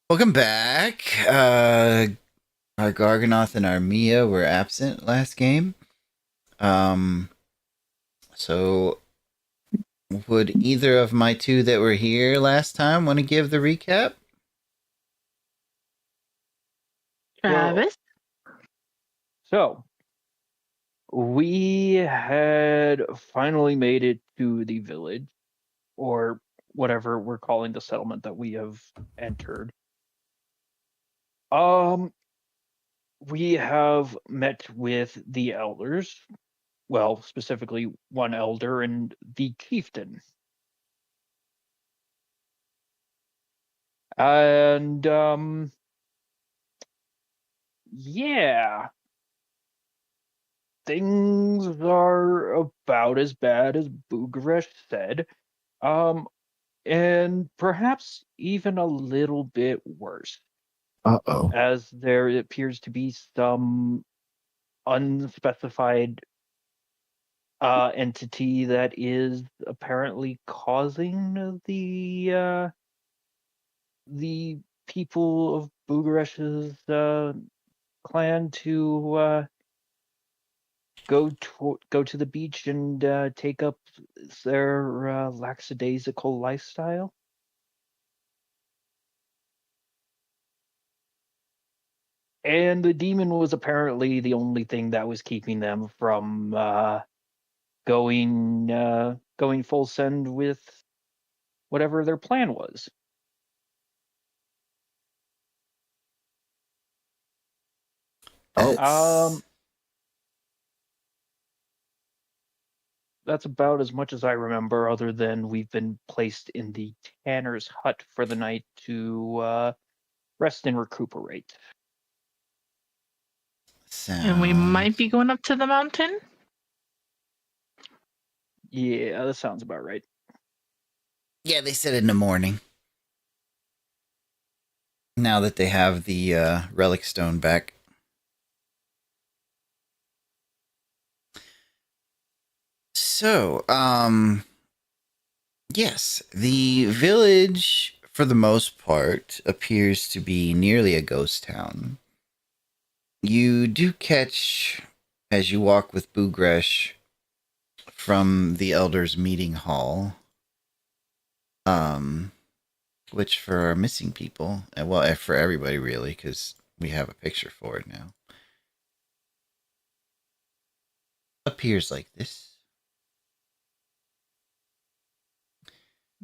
Welcome back. Our Garganoth and our Mia were absent last game. Um, so would either of my two that were here last time want to give the recap? Sure. Travis? So, we had finally made it to the village, or whatever we're calling the settlement that we have entered. Um, we have met with the elders, well, specifically one elder and the chieftain. And, yeah, things are about as bad as Bugaresh said. Um, and perhaps even a little bit worse, Uh-oh. as there appears to be some unspecified entity that is apparently causing the people of Bugaresh's clan to go to the beach and take up their lackadaisical lifestyle. And the demon was apparently the only thing that was keeping them from going full send with whatever their plan was. That's, That's about as much as I remember, other than we've been placed in the tanner's hut for the night to rest and recuperate. And we sounds. might be going up to the mountain? Yeah, that sounds about right. Yeah, they said in the morning. Now that they have the relic stone back. So, yes, the village, for the most part, appears to be nearly a ghost town. You do catch, as you walk with Bugresh from the Elders' meeting hall, which for our missing people, and well, for everybody really, because we have a picture for it now, appears like this.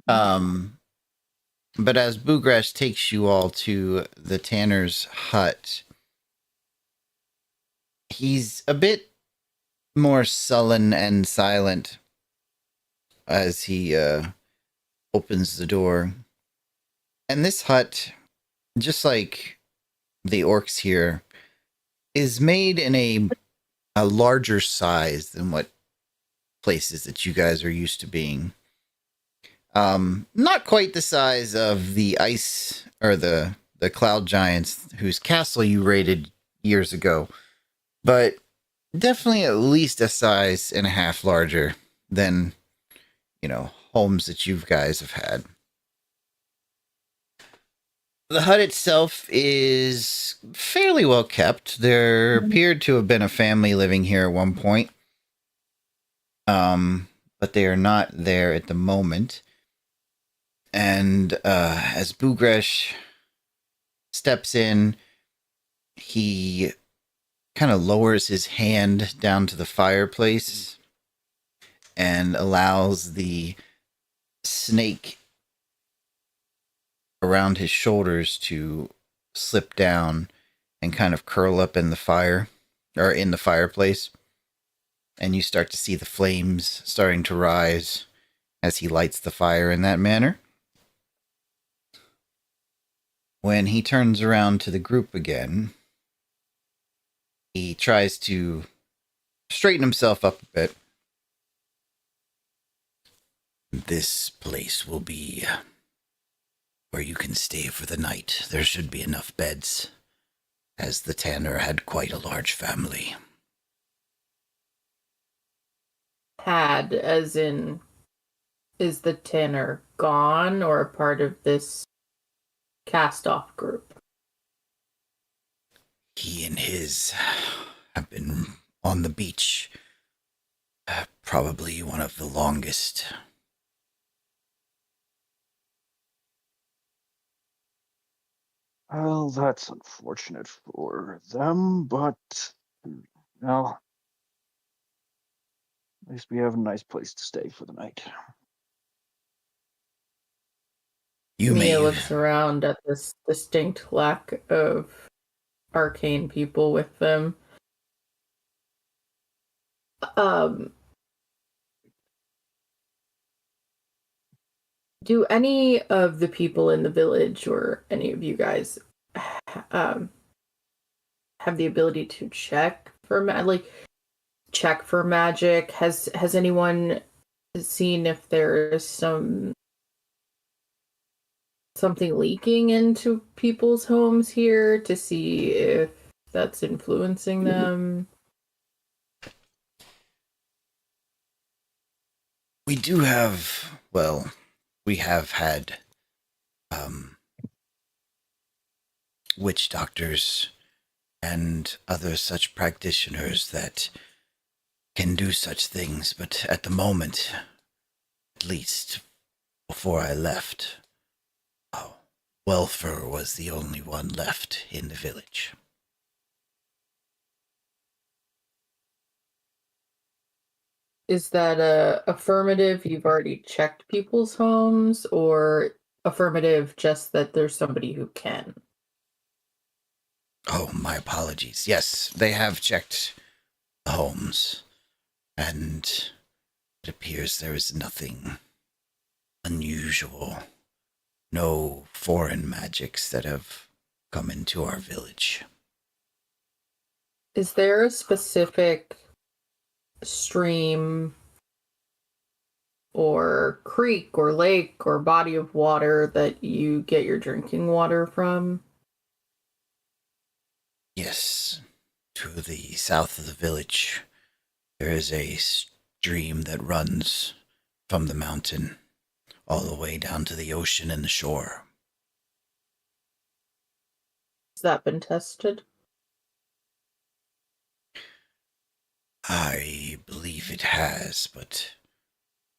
But as Bugresh takes you all to the Tanner's hut, he's a bit more sullen and silent as he opens the door. And this hut, just like the orcs here, is made in a larger size than what places that you guys are used to being. Not quite the size of the ice or the cloud giants whose castle you raided years ago, but definitely at least a size and a half larger than, homes that you guys have had. The hut itself is fairly well kept. There appeared to have been a family living here at one point, but they are not there at the moment. And as Bugresh steps in, he kind of lowers his hand down to the fireplace and allows the snake around his shoulders to slip down and kind of curl up in the fire, or in the fireplace. And you start to see the flames starting to rise as he lights the fire in that manner. When he turns around to the group again, he tries to straighten himself up a bit. This place will be where you can stay for the night. There should be enough beds, as the Tanner had quite a large family. Had, as in, is the Tanner gone or a part of this cast-off group? He and his have been on the beach. Probably one of the longest. Well, that's unfortunate for them, but well, at least we have a nice place to stay for the night. You Mia may. looks around at this distinct lack of arcane people with them. Do any of the people in the village or any of you guys have the ability to check for magic? Has anyone seen if there is something leaking into people's homes here to see if that's influencing them? We do have, well, we have had witch doctors and other such practitioners that can do such things, but at the moment, at least before I left, Welfer was the only one left in the village. Is that a affirmative, you've already checked people's homes, or affirmative, just that there's somebody who can? Oh, my apologies. Yes, they have checked the homes, and it appears there is nothing unusual. No foreign magics that have come into our village. Is there a specific stream or creek or lake or body of water that you get your drinking water from? Yes, to the south of the village, there is a stream that runs from the mountain all the way down to the ocean and the shore. Has that been tested? I believe it has, but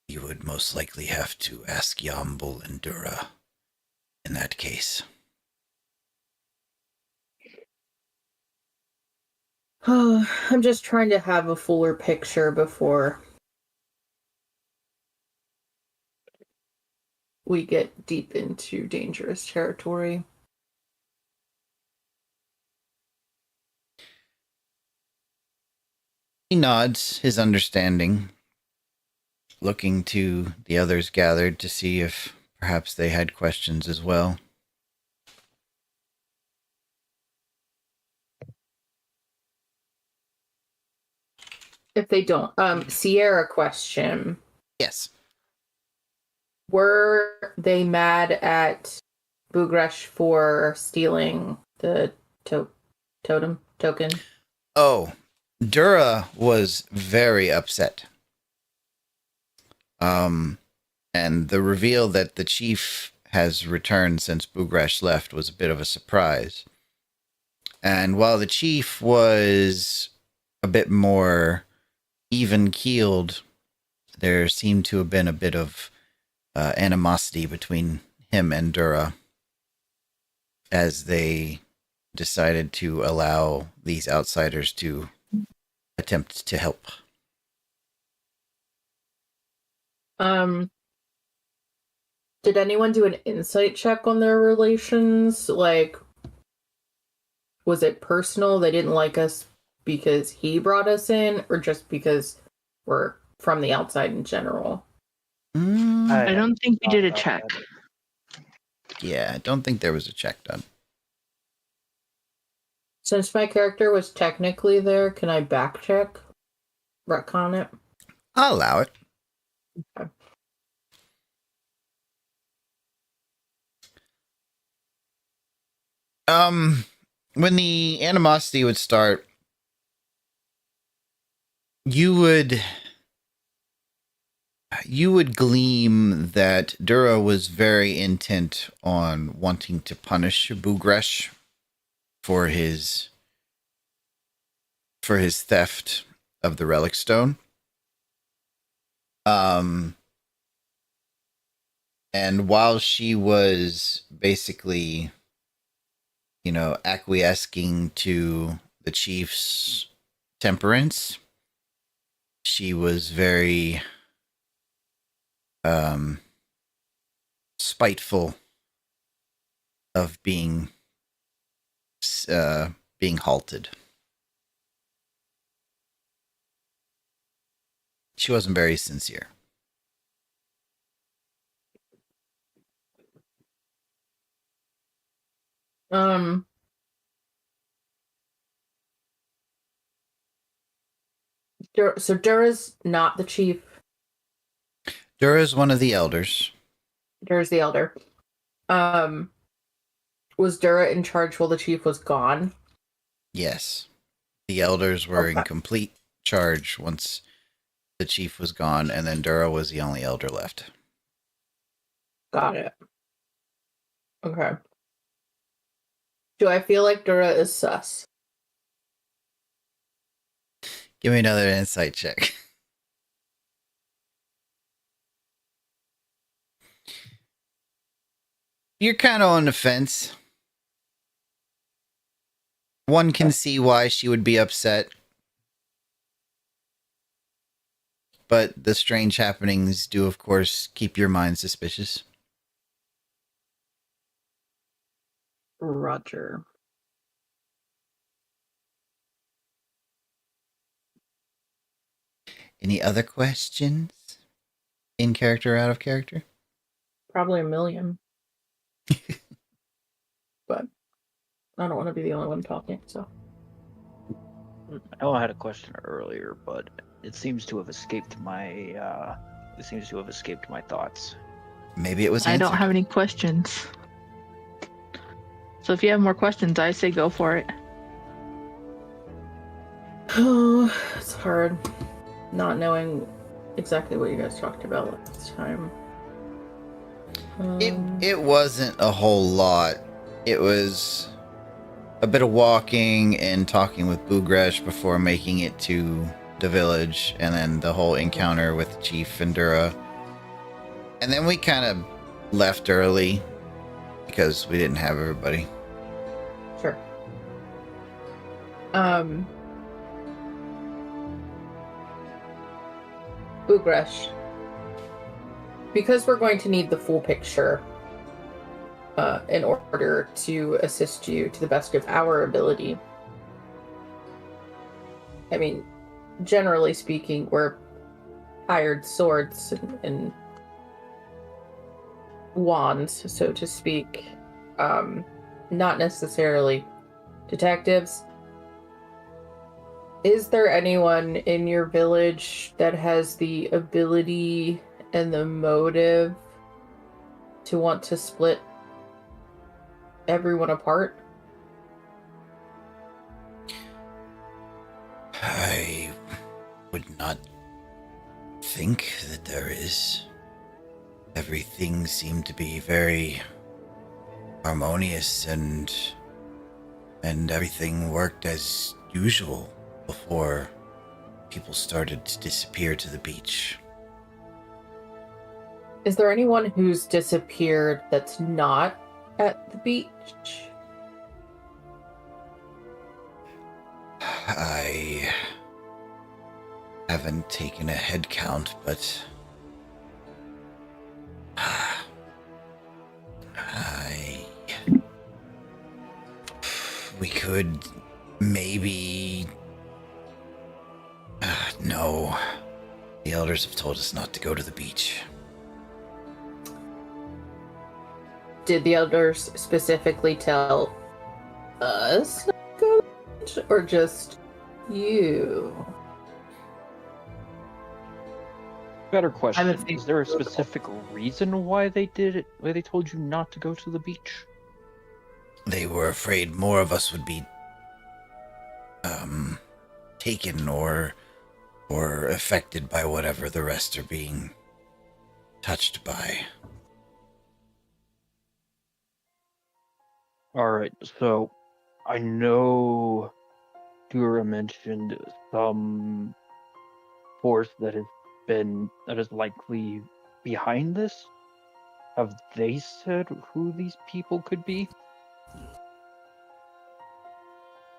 you would most likely have to ask Yambul and Dura in that case. I'm just trying to have a fuller picture before we get deep into dangerous territory. He nods his understanding, looking to the others gathered to see if perhaps they had questions as well. If they don't, Sierra question. Yes. Were they mad at Bugresh for stealing the totem token? Oh, Dura was very upset. And the reveal that the chief has returned since Bugresh left was a bit of a surprise. And while the chief was a bit more even-keeled, there seemed to have been a bit of animosity between him and Dura as they decided to allow these outsiders to attempt to help. Did anyone do an insight check on their relations? Like, was it personal? They didn't like us because he brought us in, or just because we're from the outside in general? I don't think we did a Not check. bad. Yeah, I don't think there was a check done. Since my character was technically there, can I back check? Retcon it? I'll allow it. Okay. When the animosity would start, you would you would glean that Dura was very intent on wanting to punish Bugresh for his theft of the relic stone. And while she was basically, acquiescing to the chief's temperance, she was very spiteful of being halted. She wasn't very sincere. So Dura's not the chief. Dura's one of the elders. Dura's the elder. Was Dura in charge while the chief was gone? Yes. The elders were in complete charge once the chief was gone, and then Dura was the only elder left. Got it. Okay. Do I feel like Dura is sus? Give me another insight check. You're kind of on the fence. One can see why she would be upset. But the strange happenings do, of course, keep your mind suspicious. Roger. Any other questions? In character, out of character? Probably a million. But I don't want to be the only one talking, so. I know I had a question earlier, but it seems to have escaped my thoughts. Maybe it was I answered. don't have any questions. So if you have more questions, I say go for it. Oh, it's hard. Not knowing exactly what you guys talked about last time. It wasn't a whole lot. It was a bit of walking and talking with Bugresh before making it to the village, and then the whole encounter with Chief and Dura. And then we kind of left early because we didn't have everybody. Sure. Bugresh. Because we're going to need the full picture in order to assist you to the best of our ability. I mean, generally speaking, we're hired swords and wands, so to speak. Not necessarily detectives. Is there anyone in your village that has the ability and the motive to want to split everyone apart? I would not think that there is. Everything seemed to be very harmonious and everything worked as usual before people started to disappear to the beach. Is there anyone who's disappeared that's not at the beach? I haven't taken a head count, but we could maybe... no. The elders have told us not to go to the beach. Did the elders specifically tell us not to go to the beach, or just you? Better question. haven't seen- Is there a specific reason why they did it? Why they told you not to go to the beach? They were afraid more of us would be taken or affected by whatever the rest are being touched by. All right, so I know Dura mentioned some force that is likely behind this. Have they said who these people could be?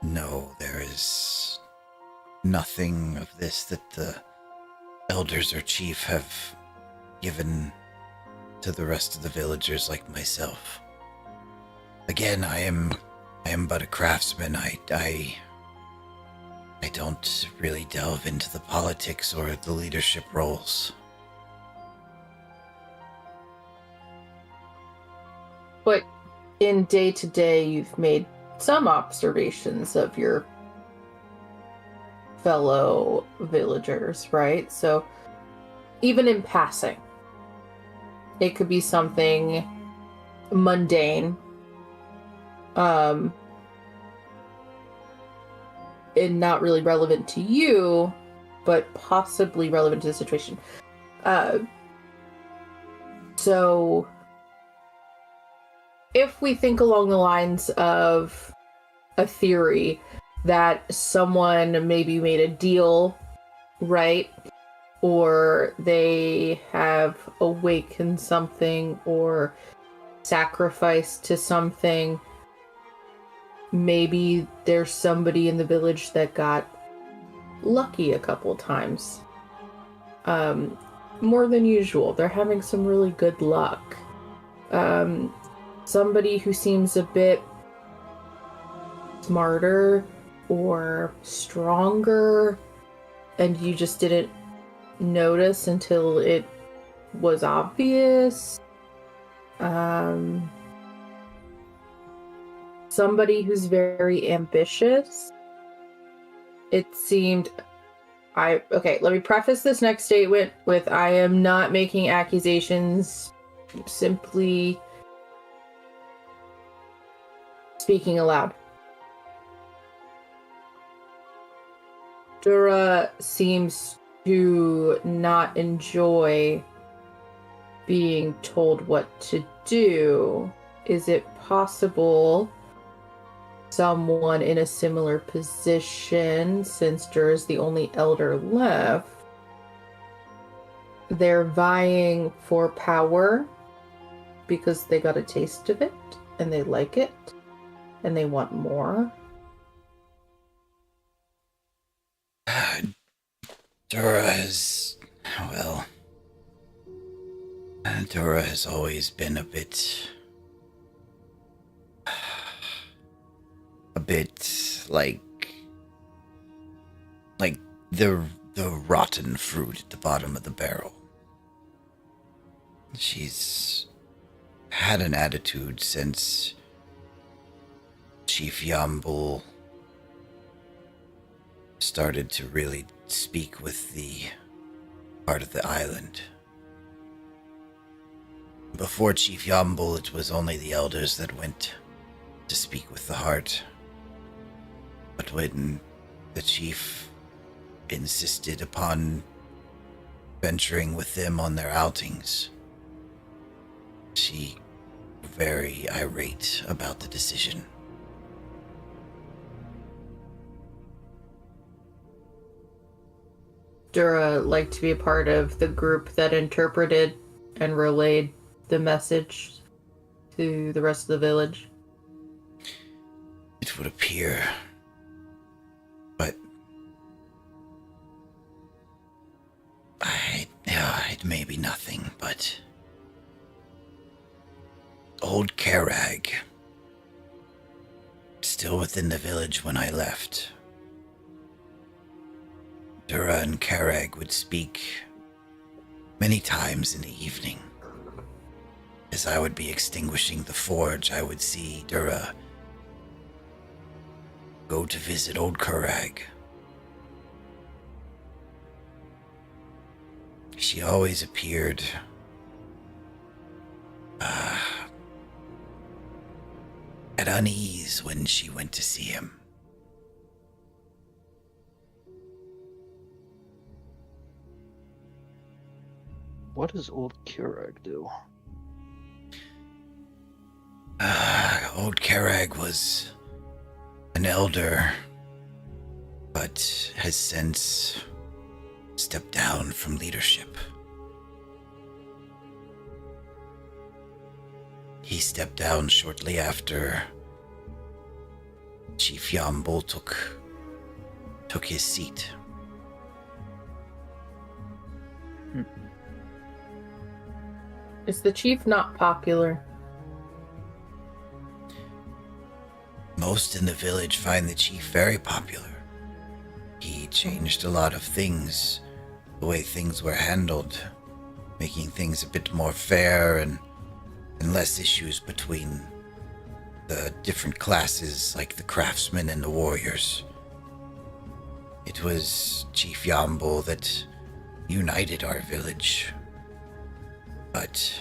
No, there is nothing of this that the elders or chief have given to the rest of the villagers like myself. Again, I am but a craftsman. I don't really delve into the politics or the leadership roles. But in day to day, you've made some observations of your fellow villagers, right? So even in passing, it could be something mundane, and not really relevant to you, but possibly relevant to the situation. So if we think along the lines of a theory that someone maybe made a deal, right? Or they have awakened something or sacrificed to something. Maybe there's somebody in the village that got lucky a couple times. More than usual. They're having some really good luck. Somebody who seems a bit smarter or stronger, and you just didn't notice until it was obvious. Somebody who's very ambitious. It seemed okay, let me preface this next statement with I am not making accusations, simply speaking aloud. Dura seems to not enjoy being told what to do. Is it possible someone in a similar position, since Dura's the only elder left, they're vying for power because they got a taste of it and they like it and they want more? Dura has always been a bit like the rotten fruit at the bottom of the barrel. She's had an attitude since Chief Yambul started to really speak with the part of the island. Before Chief Yambul, it was only the elders that went to speak with the heart. But when the chief insisted upon venturing with them on their outings, she was very irate about the decision. Dura like to be a part of the group that interpreted and relayed the message to the rest of the village? It would appear, but it may be nothing, but old Karag, still within the village when I left. Dura and Karag would speak many times in the evening. As I would be extinguishing the forge, I would see Dura go to visit old Karag. She always appeared at unease when she went to see him. What does old Keurig do? Old Kerag was an elder, but has since stepped down from leadership. He stepped down shortly after Chief Yambol took his seat. Is the chief not popular? Most in the village find the chief very popular. He changed a lot of things, the way things were handled, making things a bit more fair and less issues between the different classes like the craftsmen and the warriors. It was Chief Yambol that united our village. But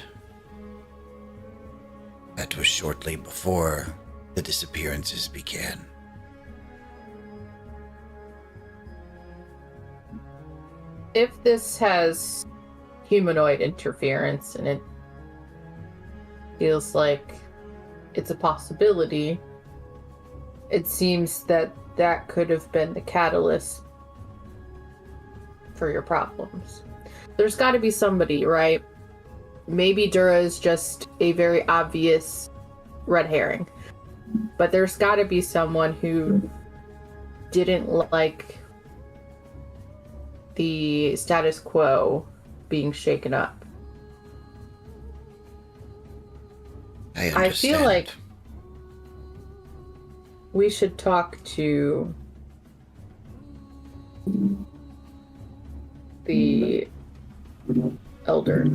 that was shortly before the disappearances began. If this has humanoid interference and it feels like it's a possibility, it seems that that could have been the catalyst for your problems. There's got to be somebody, right? Maybe Dura is just a very obvious red herring, but there's got to be someone who didn't like the status quo being shaken up. I feel like we should talk to the elder.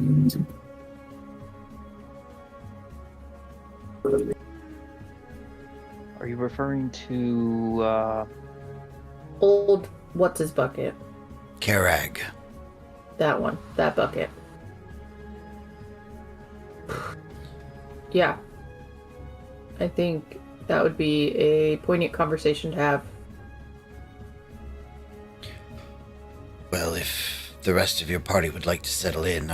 Are you referring to, Old, what's his bucket? Kerag. That one. That bucket. Yeah. I think that would be a poignant conversation to have. Well, if the rest of your party would like to settle in,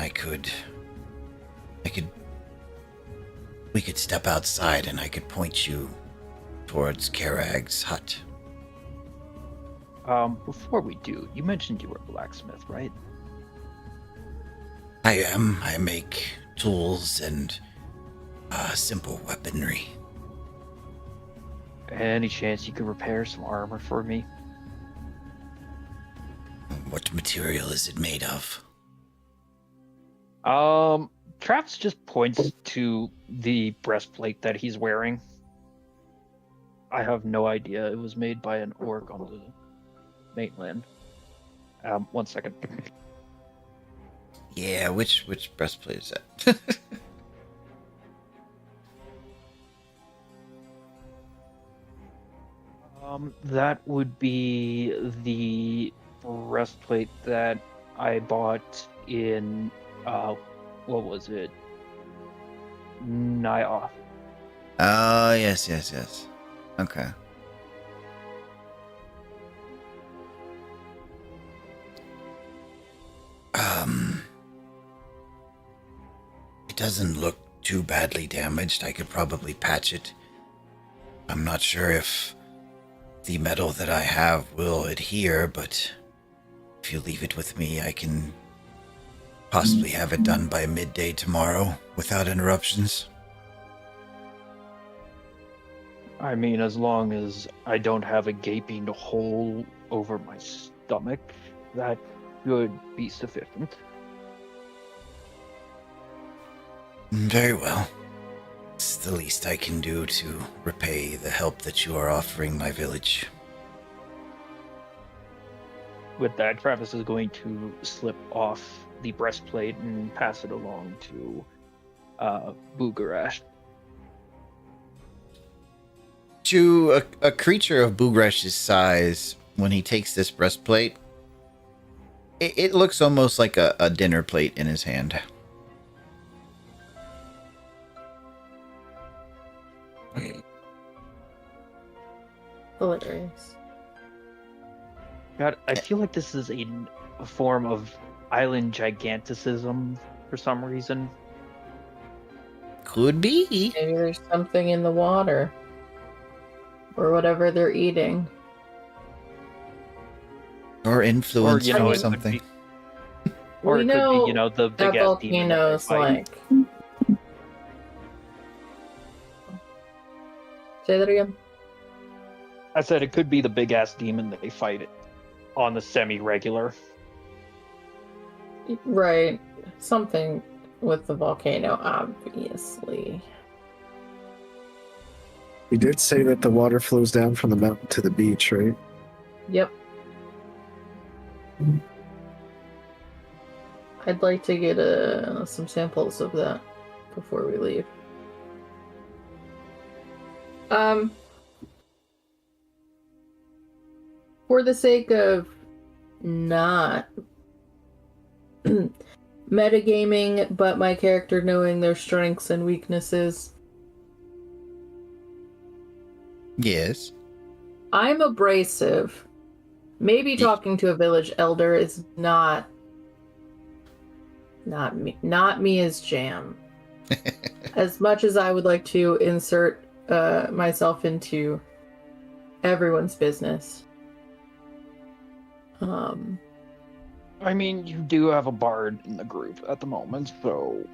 we could step outside and I could point you towards Kerag's hut. before we do, you mentioned you were a blacksmith, right? I am. I make tools and simple weaponry. Any chance you could repair some armor for me? What material is it made of? Travis just points to the breastplate that he's wearing. I have no idea. It was made by an orc on the mainland. 1 second. Yeah, which breastplate is that? That would be the breastplate that I bought in, what was it? Nioth. Oh, yes. Okay. It doesn't look too badly damaged. I could probably patch it. I'm not sure if the metal that I have will adhere, but if you leave it with me, I can possibly have it done by midday tomorrow without interruptions. I mean, as long as I don't have a gaping hole over my stomach, that should be sufficient. Very well. It's the least I can do to repay the help that you are offering my village. With that, Travis is going to slip off the breastplate and pass it along to Boogarash. To a creature of Boogrash's size, when he takes this breastplate, it looks almost like a dinner plate in his hand. Hilarious. God, I feel like this is a form of island giganticism for some reason. Could be. Maybe there's something in the water. Or whatever they're eating. Or influence Or, from it could something. Or We it could be, know the big that ass demon that they volcano's fight. like. Say that again. I said it could be the big ass demon that they fight on the semi-regular. Right. Something with the volcano, obviously. You did say that the water flows down from the mountain to the beach, right? Yep. I'd like to get some samples of that before we leave. For the sake of not metagaming, but my character knowing their strengths and weaknesses, Yes. I'm abrasive. Maybe talking to a village elder is not Mia's jam. As much as I would like to insert myself into everyone's business. I mean, you do have a bard in the group at the moment, so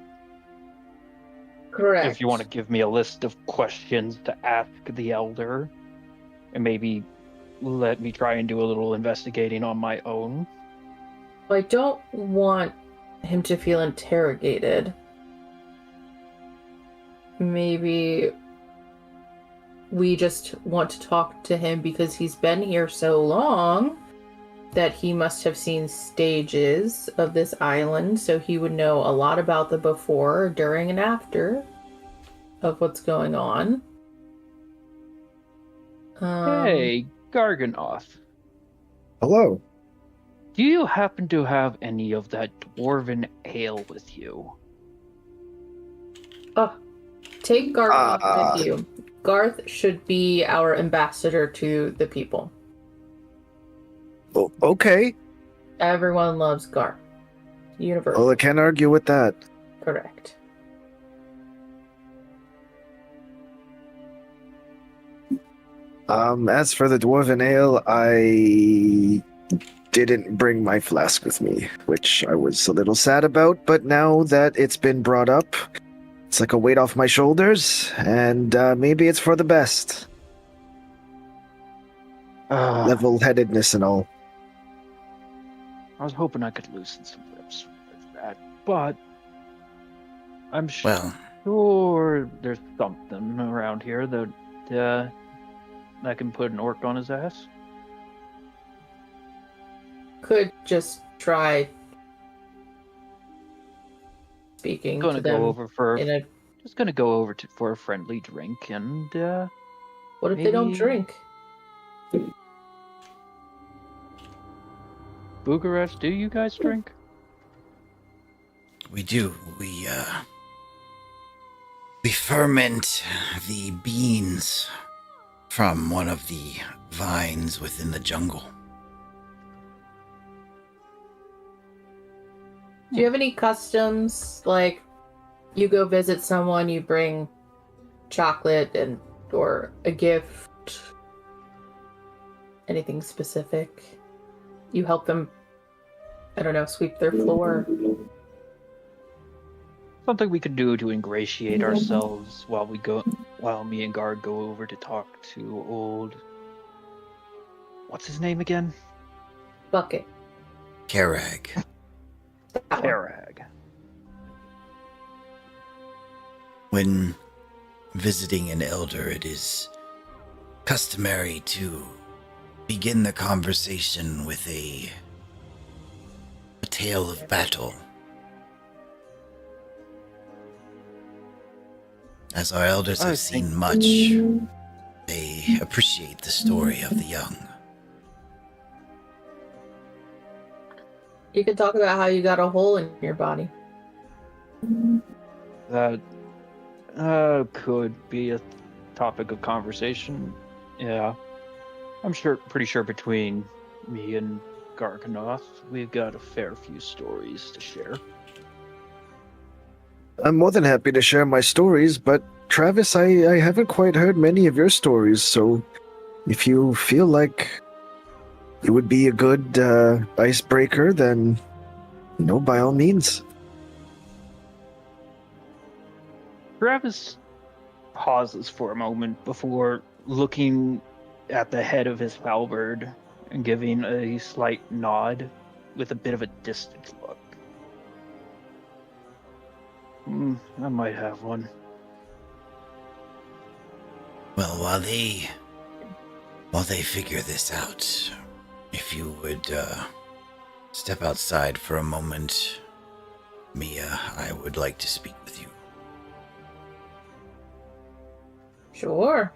Correct. if you want to give me a list of questions to ask the elder, and maybe let me try and do a little investigating on my own. I don't want him to feel interrogated. Maybe we just want to talk to him because he's been here so long that he must have seen stages of this island, so he would know a lot about the before, during, and after of what's going on. Hey, Garganoth, Hello. do you happen to have any of that dwarven ale with you? Take Garth with you. Garth should be our ambassador to the people. Oh, okay. Everyone loves Garth. Universal. Well, I can't argue with that. Correct. As for the dwarven ale, I didn't bring my flask with me, which I was a little sad about, but now that it's been brought up, it's like a weight off my shoulders, and maybe it's for the best. Level-headedness and all. I was hoping I could loosen some lips with that, but I'm Well, sure there's something around here that I can put an orc on his ass. Could just try speaking Gonna to them go over for in a... just gonna go over for a friendly drink, and What if they don't maybe- drink? Bucharest, do you guys drink? we do. We ferment the beans from one of the vines within the jungle. Do you have any customs? Like, you go visit someone, you bring chocolate or a gift? Anything specific? You help them, I don't know, sweep their floor? Something we could do to ingratiate ourselves while me and Guard go over to talk to old... What's his name again? Bucket. Karag. That one. Karag. When visiting an elder, it is customary to begin the conversation with a tale of battle. As our elders have seen much, they appreciate the story of the young. You could talk about how you got a hole in your body. That could be a topic of conversation. Yeah. I'm pretty sure between me and Garganoth, we've got a fair few stories to share. I'm more than happy to share my stories, but Travis, I haven't quite heard many of your stories, so if you feel like it would be a good icebreaker, then, by all means. Travis pauses for a moment before looking at the head of his halberd and giving a slight nod with a bit of a distant look. I might have one. Well, while they figure this out, if you would step outside for a moment, Mia, I would like to speak with you. Sure.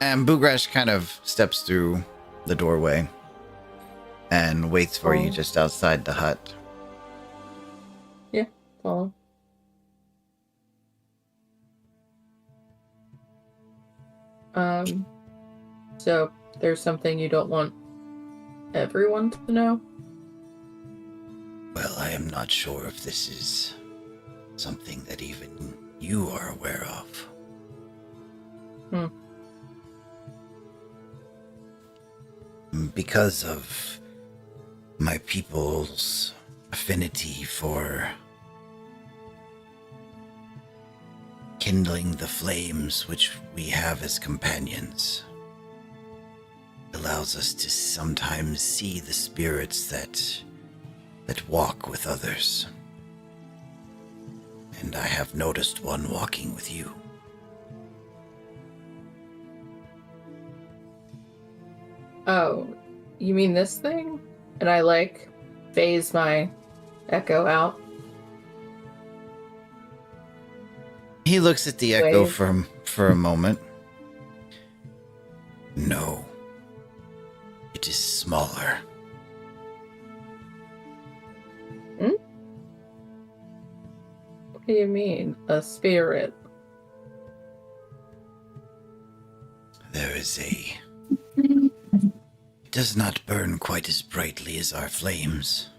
And Boogrash kind of steps through the doorway and waits for you just outside the hut. Yeah, follow. So there's something you don't want everyone to know? Well, I am not sure if this is something that even you are aware of. Because of my people's affinity for kindling the flames which we have as companions, allows us to sometimes see the spirits that walk with others. And I have noticed one walking with you. Oh, you mean this thing? And I phase my echo out. He looks at the echo for a moment. No. It is smaller. What do you mean? A spirit? There is It does not burn quite as brightly as our flames.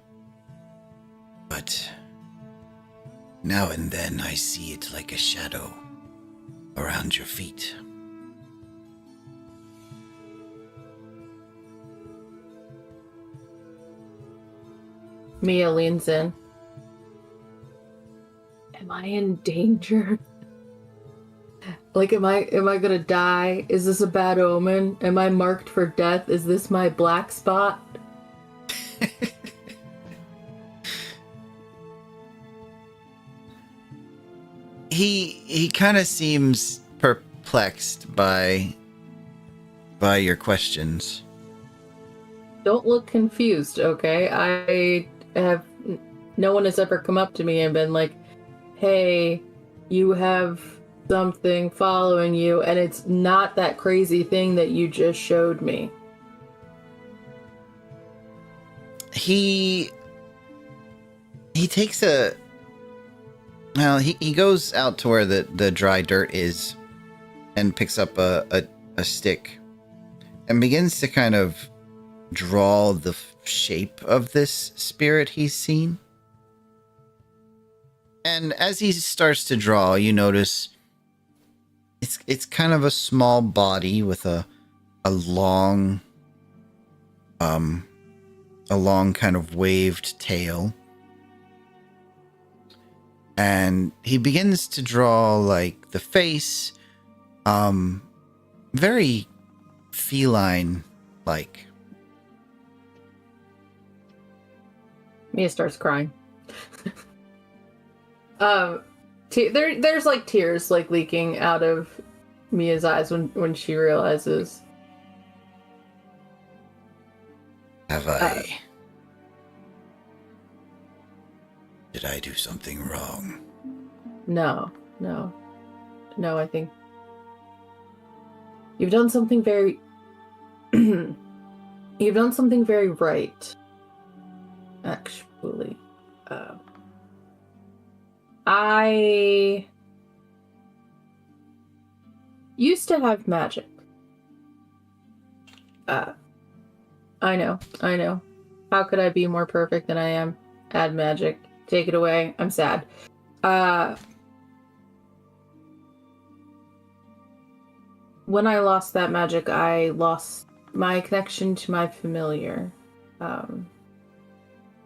But now and then I see it like a shadow around your feet. Mia leans in. Am I in danger? Am I gonna die? Is this a bad omen? Am I marked for death? Is this my black spot? He kind of seems perplexed by your questions. Don't look confused, okay? No one has ever come up to me and been like, hey, you have something following you, and it's not that crazy thing that you just showed me. He takes he goes out to where the dry dirt is and picks up a stick and begins to kind of draw the shape of this spirit he's seen. And as he starts to draw, you notice it's kind of a small body with a long kind of waved tail. And he begins to draw like the face, very feline like. Mia starts crying. There's like tears like leaking out of Mia's eyes when she realizes. Have I? Did I do something wrong? No, I think you've done something very you've done something very right, actually. I used to have magic. I know. How could I be more perfect than I am? Add magic. Take it away. I'm sad. When I lost that magic, I lost my connection to my familiar,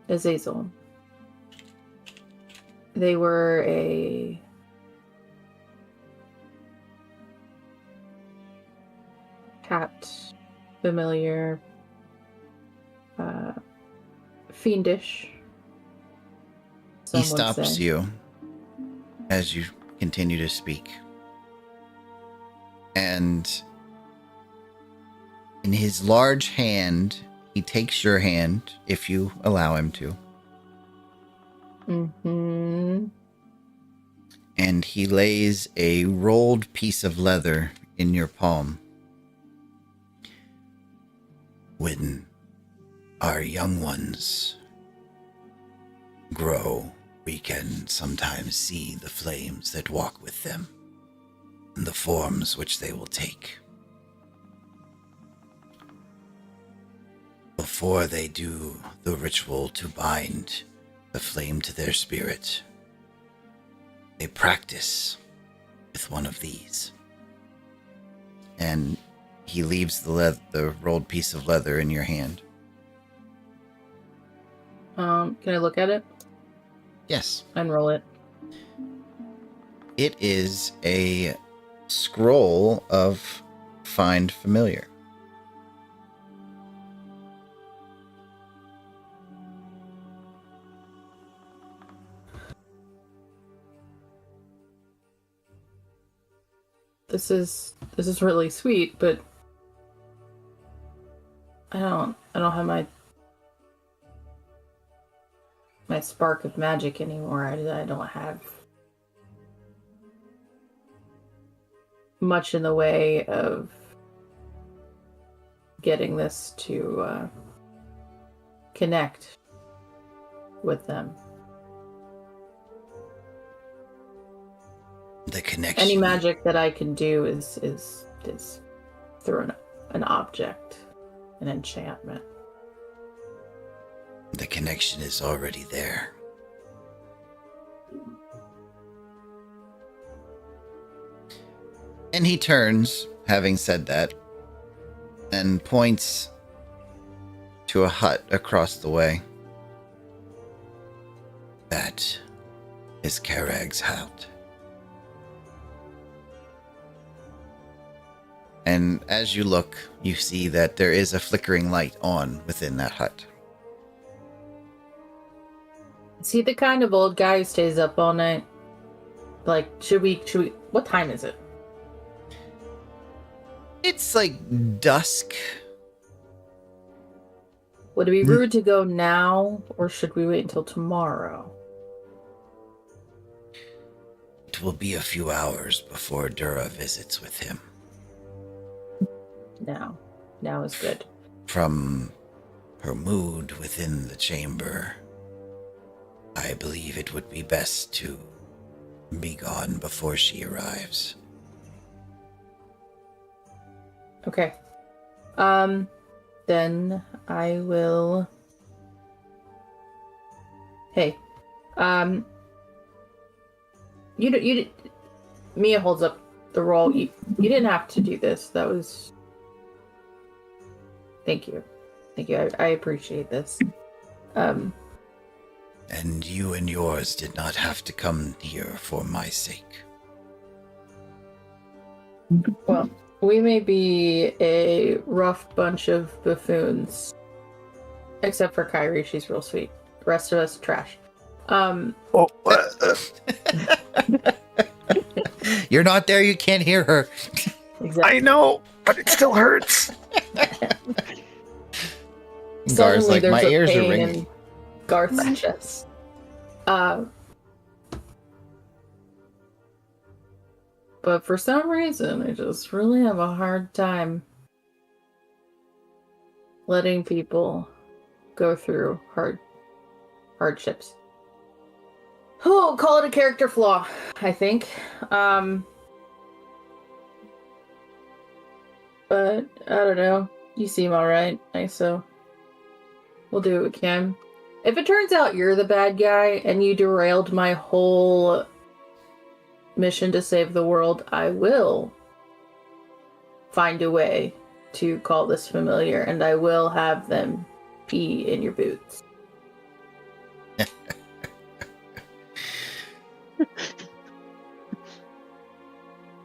Azazel. They were a cat familiar, fiendish. He Some would stops say. you as you continue to speak. And in his large hand, he takes your hand, if you allow him to. Mm-hmm. And he lays a rolled piece of leather in your palm. When our young ones grow, we can sometimes see the flames that walk with them and the forms which they will take. Before they do the ritual to bind the flame to their spirit, they practice with one of these. And he leaves the rolled piece of leather in your hand. Can I look at it? Yes. Unroll it. It is a scroll of Find Familiar. This is really sweet, but I don't have my spark of magic anymore. I don't have much in the way of getting this to connect with them. The connection. Any magic that I can do is through an object, an enchantment. The connection is already there. And he turns, having said that, and points to a hut across the way. That is Karag's hut. And as you look, you see that there is a flickering light on within that hut. Is he the kind of old guy who stays up all night? Like, should we, what time is it? It's like dusk. Would it be rude to go now, or should we wait until tomorrow? It will be a few hours before Dura visits with him. Now is good. From her mood within the chamber, I believe it would be best to be gone before she arrives. Okay. Then I will. Hey, you Mia holds up the roll. You didn't have to do this. That was. Thank you. I appreciate this. And you and yours did not have to come here for my sake. Well, we may be a rough bunch of buffoons. Except for Kyrie, she's real sweet. The rest of us, trash. You're not there, you can't hear her. Exactly. I know, but it still hurts. Gar's Suddenly like, there's my a ears are pain ringing. in Garth's chest. But for some reason, I just really have a hard time letting people go through hardships. Oh, call it a character flaw, I think. But I don't know. You seem alright, ISO. We'll do what we can. If it turns out you're the bad guy and you derailed my whole mission to save the world, I will find a way to call this familiar, and I will have them pee in your boots.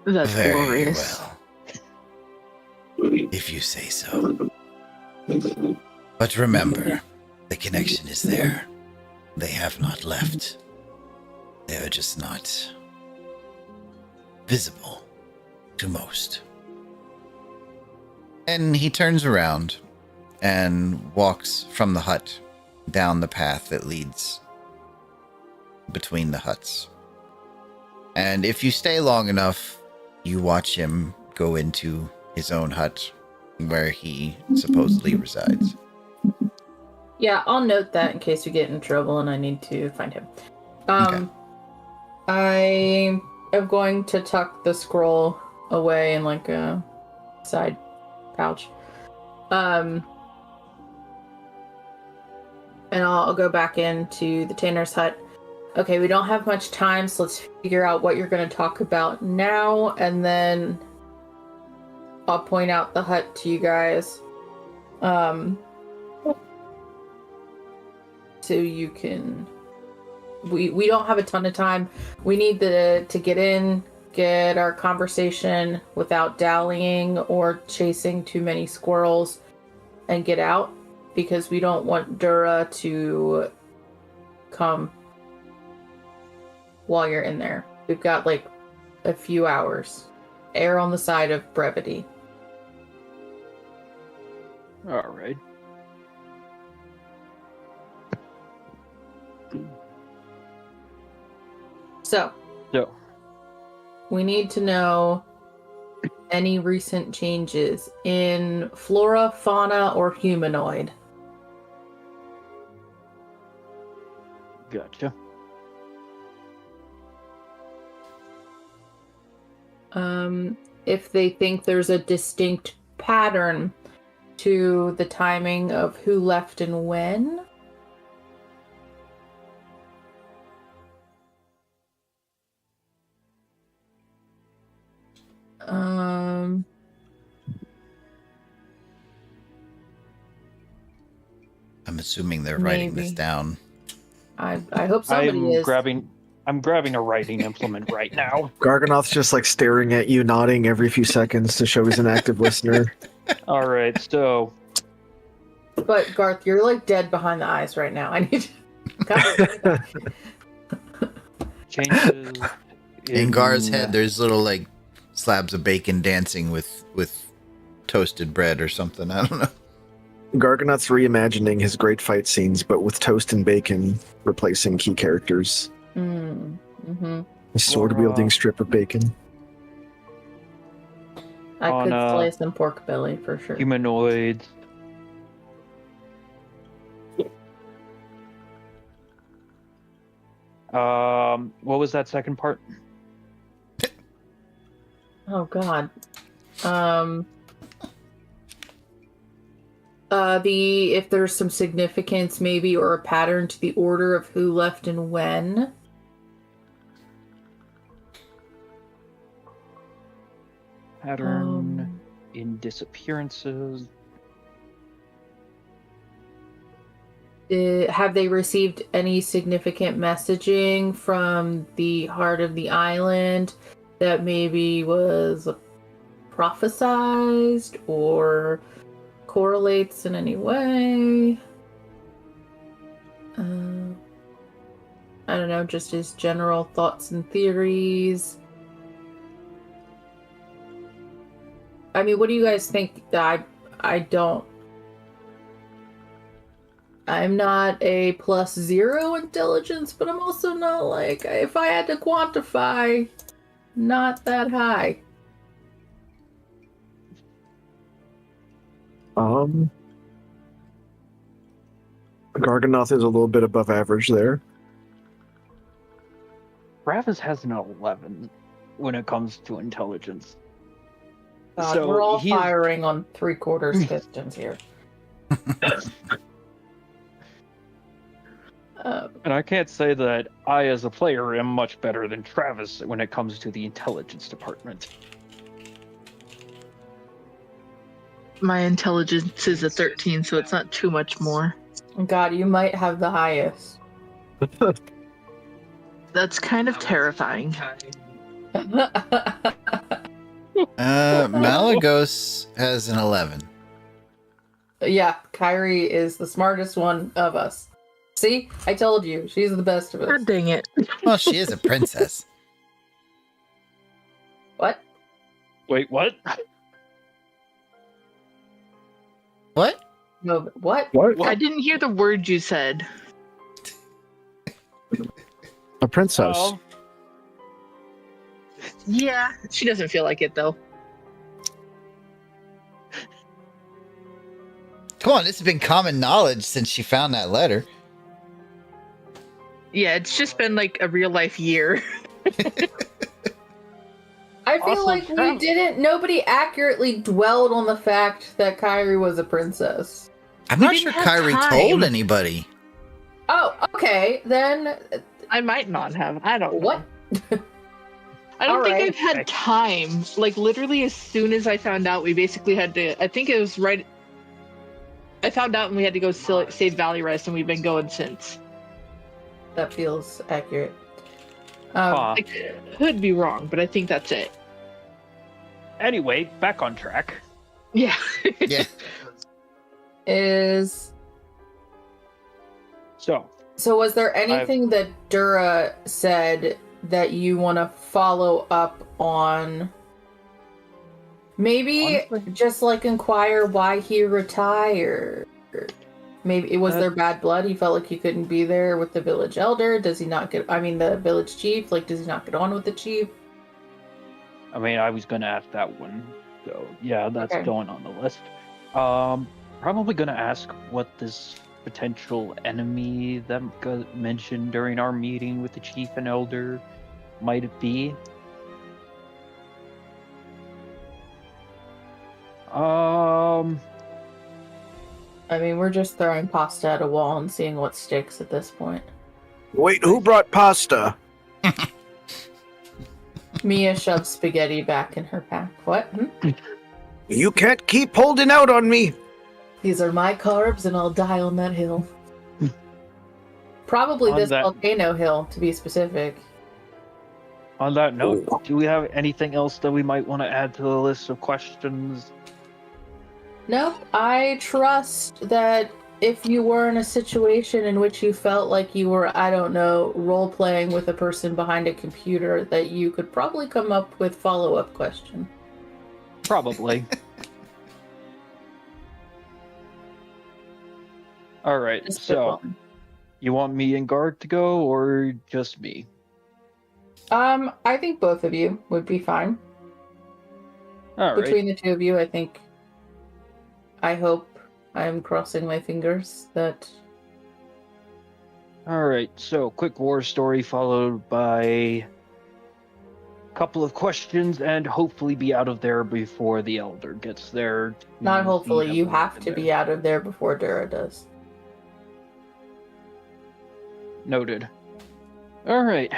That's Very glorious. well. If you say so. But remember, the connection is there. They have not left. They are just not visible to most. And he turns around and walks from the hut down the path that leads between the huts. And if you stay long enough, you watch him go into his own hut where he supposedly resides. Yeah, I'll note that in case we get in trouble and I need to find him. Okay. I am going to tuck the scroll away in like a side pouch. And I'll go back into the tanner's hut. Okay, we don't have much time, so let's figure out what you're going to talk about now, and then I'll point out the hut to you guys. So you can... We don't have a ton of time. We need to get in, get our conversation without dallying or chasing too many squirrels, and get out, because we don't want Dura to come while you're in there. We've got like a few hours. Err on the side of brevity. All right. So, we need to know any recent changes in flora, fauna, or humanoid. Gotcha. If they think there's a distinct pattern to the timing of who left and when. I'm assuming they're writing this Maybe. down. I hope somebody is. I'm grabbing a writing implement right now. Garganoth's just like staring at you, nodding every few seconds to show he's an active listener. All right, so But Garth, you're like dead behind the eyes right now. I need to... changes In Gar's head, there's little like slabs of bacon dancing with toasted bread or something. I don't know. Garganoth's reimagining his great fight scenes, but with toast and bacon replacing key characters. Mm-hmm. A sword-wielding strip of bacon. I On, could slay some pork belly for sure. humanoids. What was that second part? Oh God. If there's some significance maybe or a pattern to the order of who left and when. Pattern in disappearances. Have they received any significant messaging from the heart of the island that maybe was prophesized or correlates in any way? I don't know, just his general thoughts and theories. I mean, what do you guys think? I'm not a +0 intelligence, but I'm also not like, if I had to quantify, not that high. Garganoth is a little bit above average there. Travis has an 11 when it comes to intelligence. God, So we're all he's- firing on 3/4 pistons here. And I can't say that I, as a player, am much better than Travis when it comes to the intelligence department. My intelligence is a 13, so it's not too much more. God, you might have the highest. That's kind of terrifying. Malagos has an 11. Yeah, Kyrie is the smartest one of us. See? I told you. She's the best of us. God dang it. Well, she is a princess. What? Wait, what? What? No, but what? What? I didn't hear the word you said. A princess. Oh, Yeah, she doesn't feel like it though. Come on, this has been common knowledge since she found that letter. Yeah, it's just been like a real life year. I feel Also, like nobody accurately dwelled on the fact that Kyrie was a princess. I'm We not didn't sure have Kyrie time. told anybody. Oh, okay. Then I might not have. I don't know. what? I don't think Alright. I've had time. Like literally as soon as I found out, we basically had to. I think it was right. I found out and we had to go save Valley Rest, and we've been going since. That feels accurate. Aw. I could be wrong, but I think that's it. Anyway, back on track. Yeah. Yeah. So, Was there anything that Dura said that you want to follow up on? Maybe Honestly- just like inquire why he retired. Maybe it was there bad blood. He felt like he couldn't be there with the village elder. Does he not get? I mean, the village chief. Like, does he not get on with the chief? I mean, I was gonna ask that one. So, yeah, that's Okay. going on the list. Probably gonna ask what this potential enemy that got mentioned during our meeting with the chief and elder might it be. I mean, we're just throwing pasta at a wall and seeing what sticks at this point. Wait, who brought pasta? Mia shoves spaghetti back in her pack. What? You can't keep holding out on me. These are my carbs, and I'll die on that hill. Probably On this that- volcano hill, to be specific. On that note, do we have anything else that we might want to add to the list of questions? No, I trust that if you were in a situation in which you felt like you were, I don't know, role playing with a person behind a computer, that you could probably come up with follow-up questions. Probably. All right, Just so spitballing. you want me and Guard to go, or just me? I think both of you would be fine. All right. Between the two of you, I hope, I'm crossing my fingers that. All right. So, quick war story followed by a couple of questions, and hopefully be out of there before the elder gets there. Not hopefully, you have to be out of there before Dura does. Noted. All right.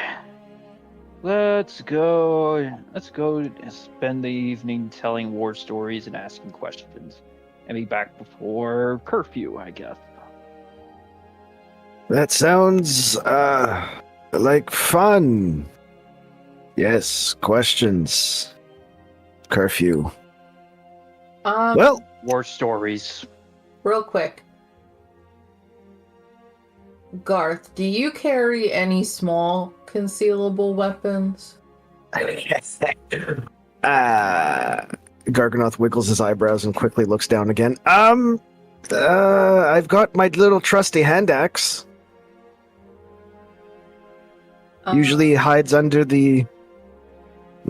Let's go. Let's go spend the evening telling war stories and asking questions, and be back before curfew, I guess. That sounds, like fun. Yes, questions. Curfew. Well, War stories. Real quick. Garth, do you carry any small concealable weapons? Garganoth wiggles his eyebrows and quickly looks down again. I've got my little trusty hand axe. Usually hides under my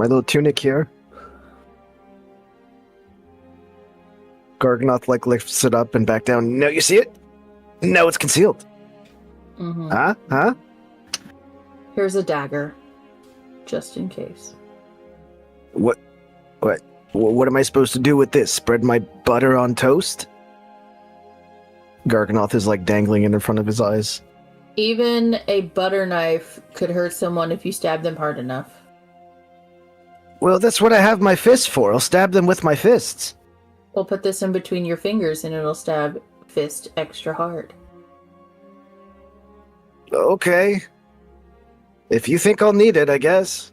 little tunic here. Garganoth lifts it up and back down. No, you see it? No, it's concealed. Mhm. Huh? Here's a dagger, just in case. What am I supposed to do with this? Spread my butter on toast? Garganoth is dangling in front of his eyes. Even a butter knife could hurt someone if you stab them hard enough. Well, that's what I have my fists for. I'll stab them with my fists. We'll put this in between your fingers and it'll stab fist extra hard. Okay. If you think I'll need it, I guess.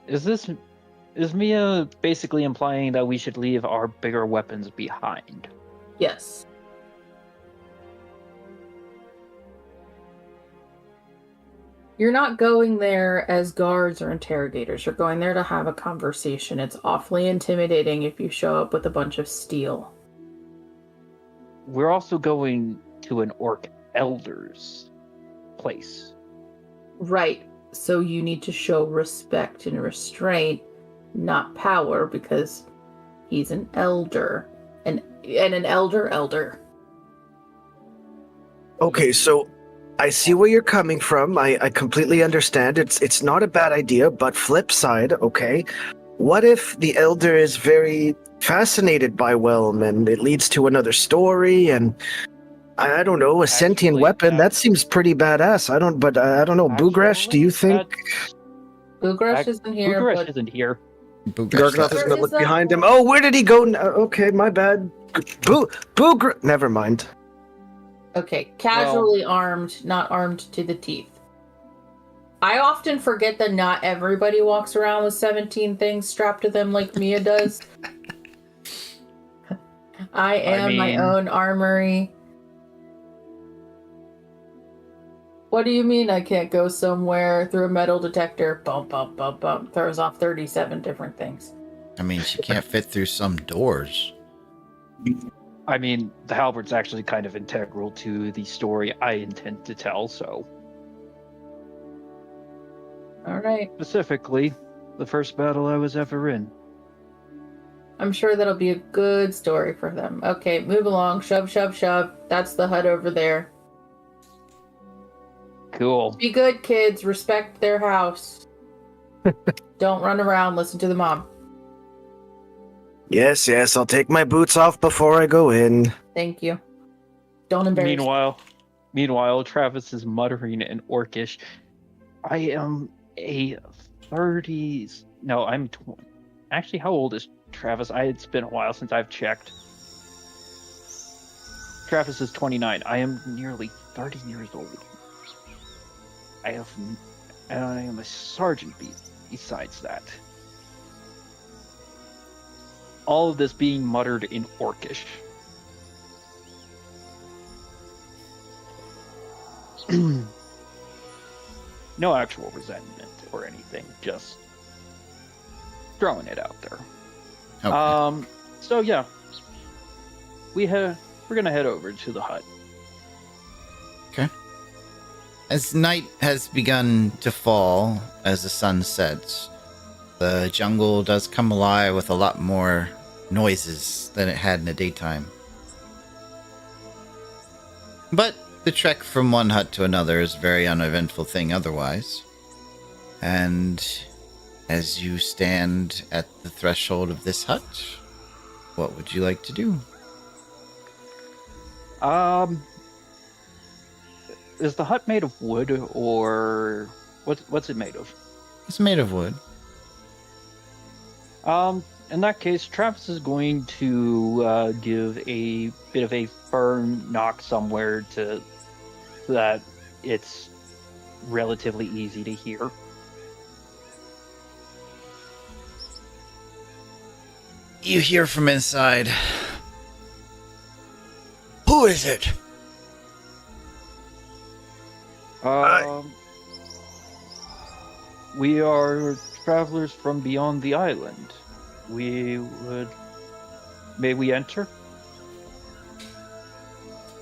Is Mia basically implying that we should leave our bigger weapons behind? Yes. You're not going there as guards or interrogators. You're going there to have a conversation. It's awfully intimidating if you show up with a bunch of steel. We're also going to an orc elder's place. Right. So you need to show respect and restraint, not power, because he's an elder. And an elder. Okay, so I see where you're coming from. I completely understand. It's not a bad idea, but flip side, okay. What if the elder is very fascinated by Whelm and it leads to another story and I don't know, a sentient weapon? That seems pretty badass. I don't know. Bugresh, do you think Bugresh isn't here. Bugresh isn't here. Garganoth is gonna look behind him? Oh, where did he go? Okay, my bad. Bugresh. Never mind. Okay, casually armed, not armed to the teeth. I often forget that not everybody walks around with 17 things strapped to them like Mia does. I am my own armory. What do you mean I can't go somewhere through a metal detector? Bump, bump, bump, bump. Throws off 37 different things. I mean, she can't fit through some doors. I mean, the halberd's actually kind of integral to the story I intend to tell, so... Alright. Specifically, the first battle I was ever in. I'm sure that'll be a good story for them. Okay, move along. Shove, shove, shove. That's the hut over there. Cool. Be good, kids. Respect their house. Don't run around. Listen to the mom. Yes, I'll take my boots off before I go in. Thank you. Don't embarrass. Meanwhile, Travis is muttering in Orcish. I am a 30s. No, I'm 20. Actually, how old is Travis? It's been a while since I've checked. Travis is 29. I am nearly 30 years old. I am a sergeant besides that. All of this being muttered in Orcish. No actual resentment or anything, just throwing it out there. Okay. So yeah, we're gonna head over to the hut. Okay. As night has begun to fall, as the sun sets, the jungle does come alive with a lot more noises than it had in the daytime. But the trek from one hut to another is a very uneventful thing otherwise. And as you stand at the threshold of this hut, what would you like to do? Is the hut made of wood or what's it made of? It's made of wood. In that case, Travis is going to give a bit of a firm knock somewhere so that it's relatively easy to hear. You hear from inside. Who is it? We are travelers from beyond the island. May we enter?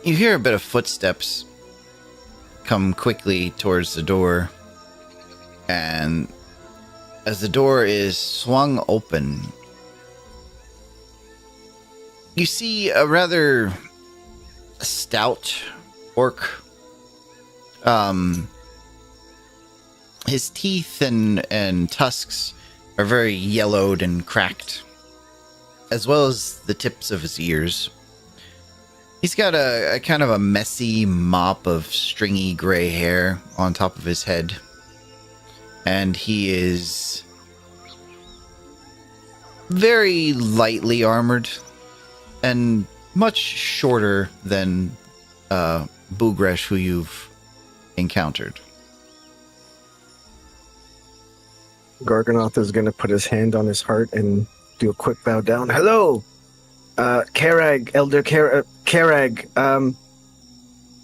You hear a bit of footsteps come quickly towards the door, and as the door is swung open, you see a rather stout orc. His teeth and tusks are very yellowed and cracked, as well as the tips of his ears. He's got a kind of a messy mop of stringy gray hair on top of his head. And he is very lightly armored and much shorter than Bugresh, who you've encountered. Garganoth is going to put his hand on his heart and do a quick bow down. Hello, Karag, Elder Karag.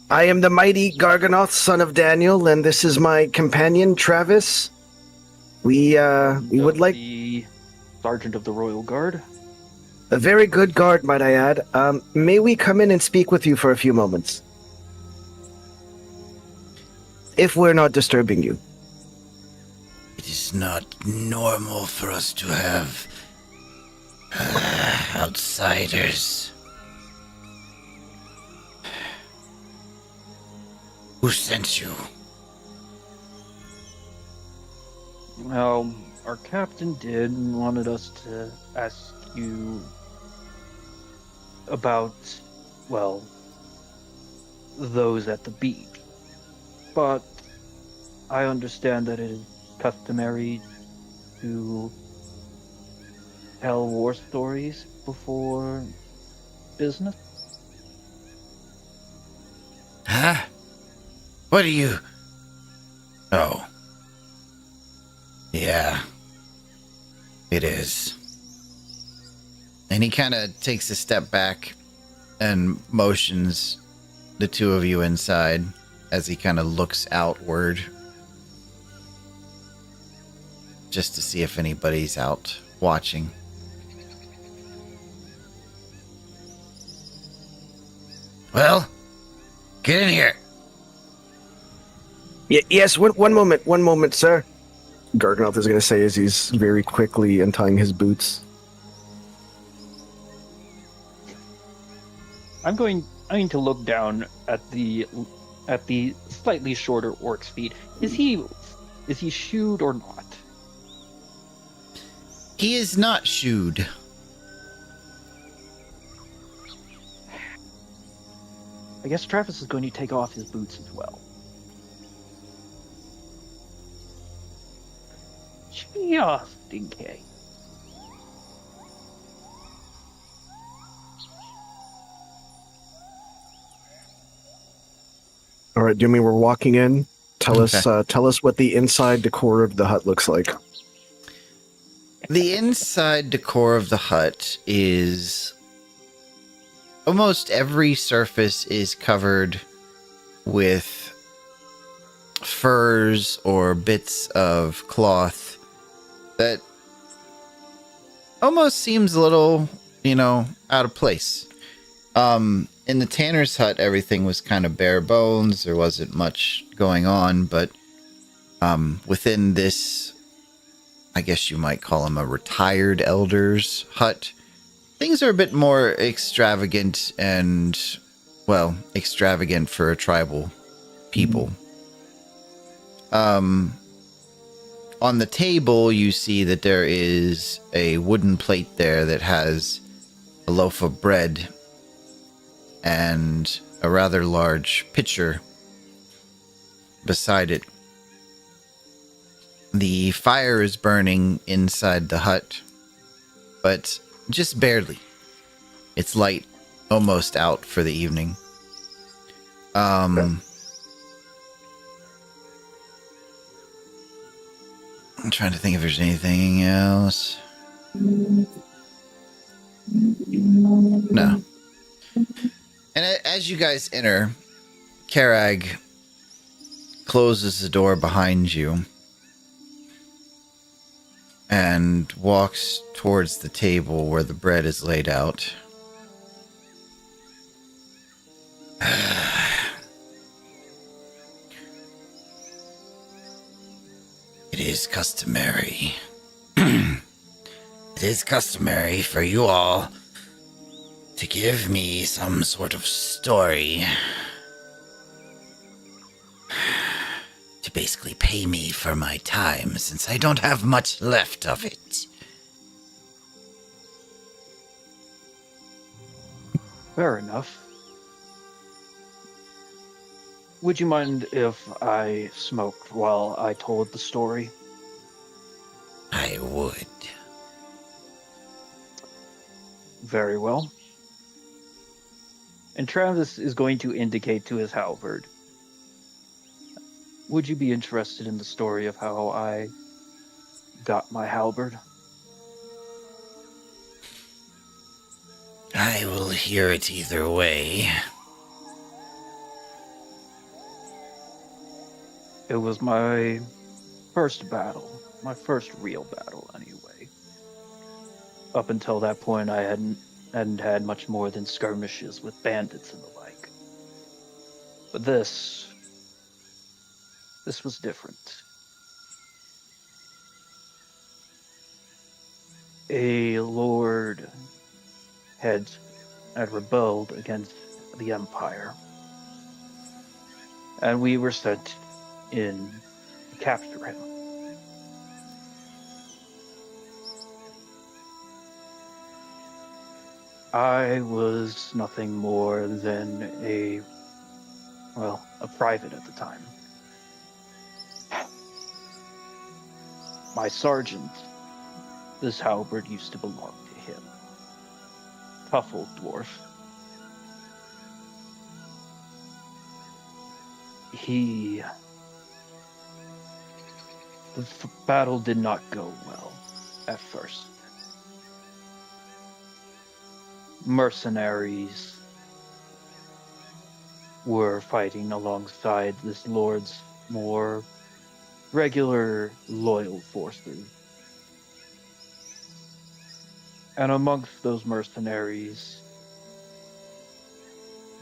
I am the mighty Garganoth, son of Daniel, and this is my companion, Travis. We would like the Sergeant of the Royal Guard. a very good guard, might I add. May we come in and speak with you for a few moments? If we're not disturbing you. It is not normal for us to have outsiders. Who sent you? Well, our captain did and wanted us to ask you about, well, those at the beach. But I understand that it is customary to tell war stories before business. Huh? What are you... Oh. Yeah. It is. And he kind of takes a step back and motions the two of you inside as he kind of looks outward just to see if anybody's out watching. Well, get in here. Yes, one moment, sir. Garganoth is going to say as he's very quickly untying his boots. I'm going to look down at the slightly shorter orc's feet. Is he shoed or not? He is not shoed. I guess Travis is going to take off his boots as well. Just in case. All right, Dumey, we're walking in. Tell Okay. us what the inside decor of the hut looks like. The inside decor of the hut is almost every surface is covered with furs or bits of cloth that almost seems a little, out of place. In the tanner's hut, everything was kind of bare bones. There wasn't much going on, but within this, I guess you might call him a retired elder's hut, things are a bit more extravagant and, well, extravagant for a tribal people. On the table, you see that there is a wooden plate there that has a loaf of bread and a rather large pitcher beside it. The fire is burning inside the hut, but just barely. It's light, almost out for the evening. I'm trying to think if there's anything else. No. And as you guys enter, Karag closes the door behind you and walks towards the table where the bread is laid out. It is customary. It is customary for you all to give me some sort of story to basically pay me for my time, since I don't have much left of it. Fair enough. Would you mind if I smoked while I told the story? I would. Very well. And Travis is going to indicate to his halberd. Would you be interested in the story of how I got my halberd? I will hear it either way. It was my first battle. My first real battle, anyway. Up until that point, I hadn't had much more than skirmishes with bandits and the like. But this was different. A lord had rebelled against the Empire, and we were sent in to capture him. I was nothing more than a private at the time. My sergeant, this halberd used to belong to him. Tough old dwarf. The battle did not go well at first. Mercenaries were fighting alongside this lord's more regular, loyal forces. And amongst those mercenaries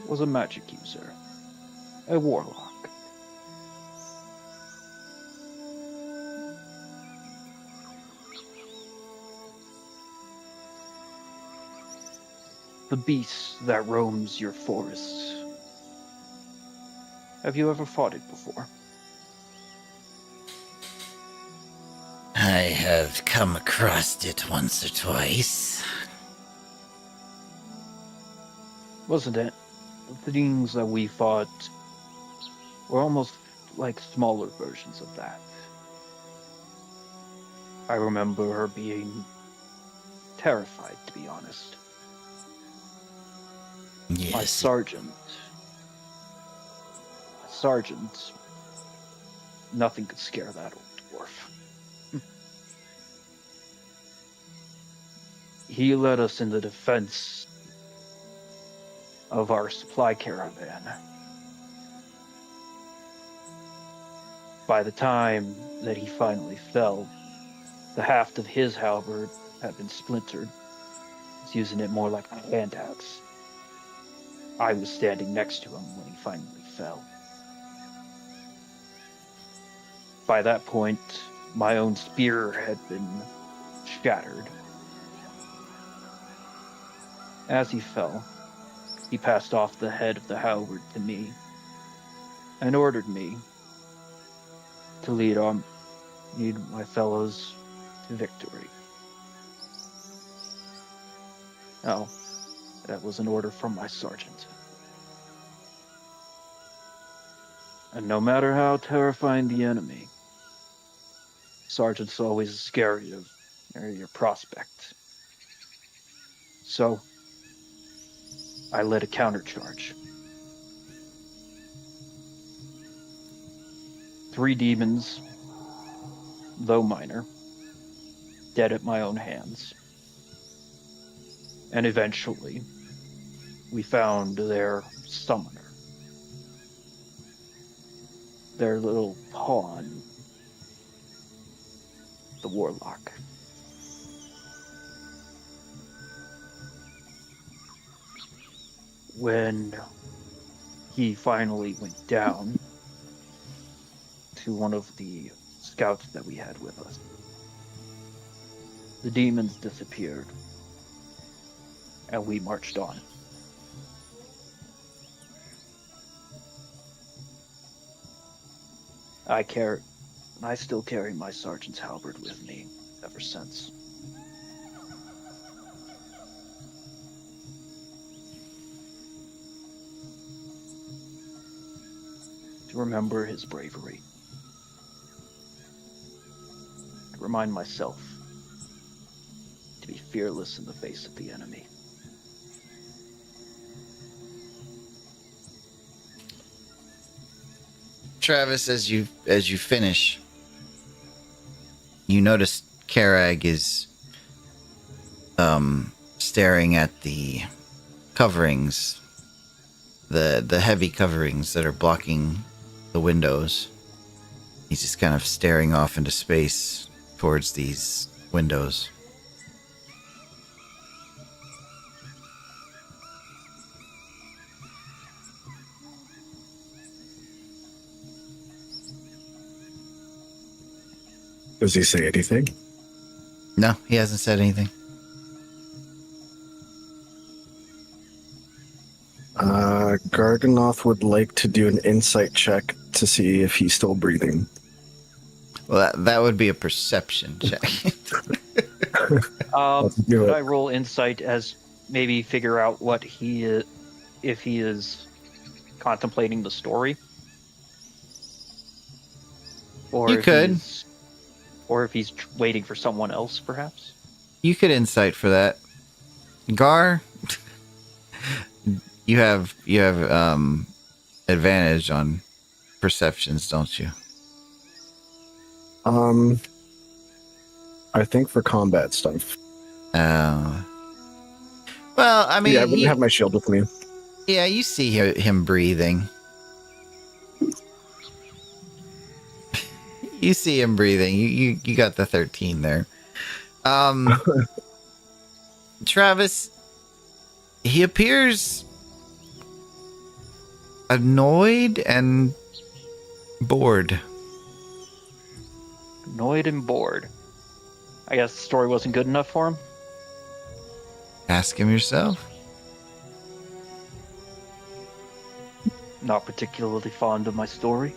was a magic user, a warlock. The beast that roams your forests. Have you ever fought it before? I have come across it once or twice. Wasn't it? The things that we fought were almost like smaller versions of that. I remember her being terrified, to be honest. Yes. My sergeant, nothing could scare that old dwarf. He led us in the defense of our supply caravan. By the time that he finally fell, the haft of his halberd had been splintered. He was using it more like a hand axe. I was standing next to him when he finally fell. By that point, my own spear had been shattered. As he fell, he passed off the head of the halberd to me and ordered me to lead my fellows to victory. Oh, that was an order from my sergeant. And no matter how terrifying the enemy, sergeant's always scary of your prospect. So, I led a countercharge. 3 demons, though minor, dead at my own hands. And eventually, we found their summoner. Their little pawn, the warlock. When he finally went down to one of the scouts that we had with us, the demons disappeared, and we marched on. I still carry my sergeant's halberd with me ever since. to remember his bravery. To remind myself to be fearless in the face of the enemy. Travis, as you finish, you notice Karag is staring at the coverings, the heavy coverings that are blocking the windows. He's just kind of staring off into space towards these windows. Does he say anything? No, he hasn't said anything. Garganoth would like to do an insight check to see if he's still breathing. Well, that would be a perception check. Could I roll insight as maybe figure out what he is, if he is contemplating the story? Or You could. Or if he's waiting for someone else, perhaps? You could insight for that. Gar, you have advantage on perceptions, don't you? I think for combat stuff. Well, I mean, Yeah, I wouldn't have my shield with me. yeah, you see him breathing. You see him breathing. You got the 13 there. Travis, he appears annoyed and bored. Annoyed and bored. I guess the story wasn't good enough for him? Ask him yourself. Not particularly fond of my story.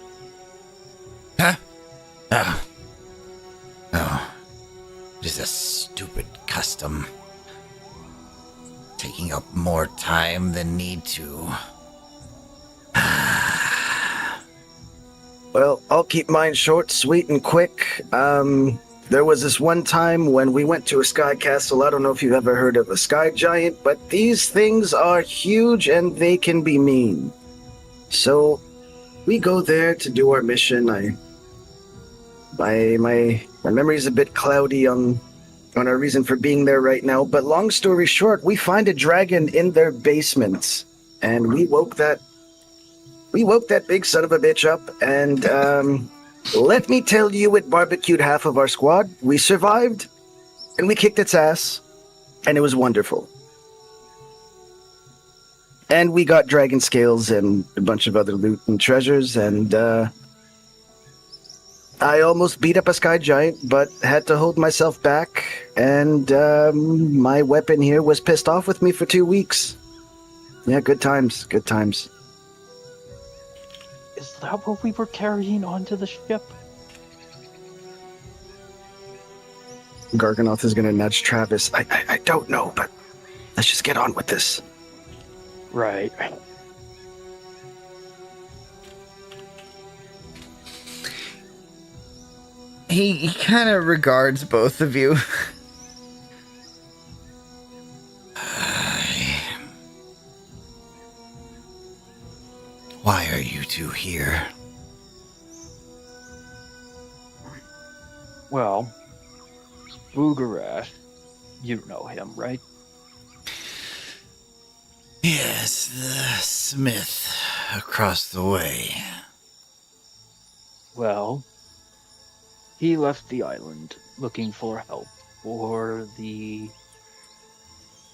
Huh? Oh. Oh. It is a stupid custom. Taking up more time than need to. Well, I'll keep mine short, sweet, and quick. There was this one time when we went to a sky castle. I don't know if you've ever heard of a sky giant, but these things are huge and they can be mean. So we go there to do our mission. My memory's a bit cloudy on our reason for being there right now, but long story short, we find a dragon in their basement, and we woke that big son of a bitch up, and let me tell you, it barbecued half of our squad. We survived, and we kicked its ass, and it was wonderful. And we got dragon scales and a bunch of other loot and treasures, and I almost beat up a sky giant, but had to hold myself back, and my weapon here was pissed off with me for 2 weeks. Yeah, good times, good times. Is that what we were carrying onto the ship? Garganoth is going to nudge Travis. I don't know, but let's just get on with this. Right. He kind of regards both of you. Why are you two here? Well, Bugarash, you know him, right? Yes, the smith across the way. Well, he left the island looking for help for the,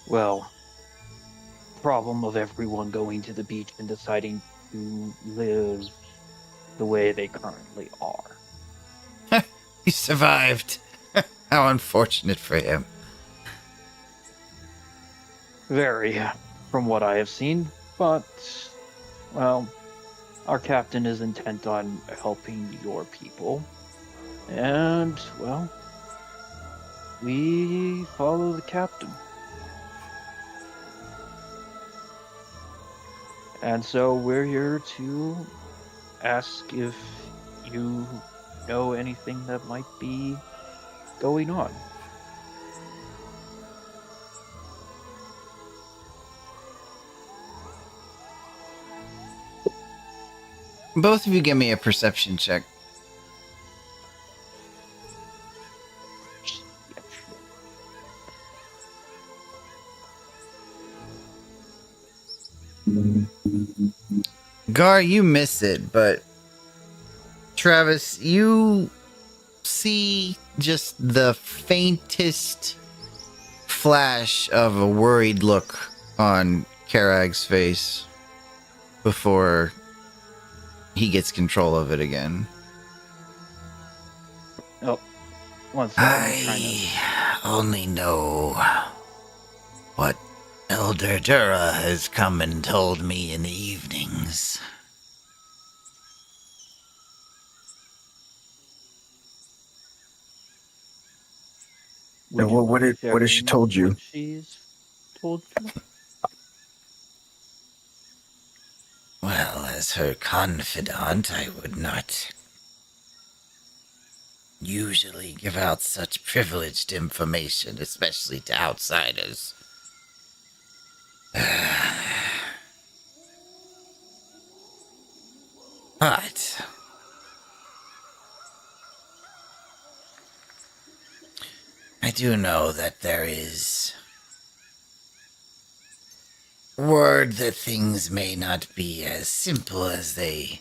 well, problem of everyone going to the beach and deciding to live the way they currently are. He survived. How unfortunate for him. Very, from what I have seen, but, well, our captain is intent on helping your people, and, well, we follow the captain. And so we're here to ask if you know anything that might be going on. Both of you give me a perception check. Gar, you miss it, but Travis, you see just the faintest flash of a worried look on Karag's face before he gets control of it again. Oh, one second. I only know what Elder Dura has come and told me in the evenings. Would And you what mind has she sharing told you? what she's told you? Well, as her confidant, I would not usually give out such privileged information, especially to outsiders. But I do know that there is word that things may not be as simple as they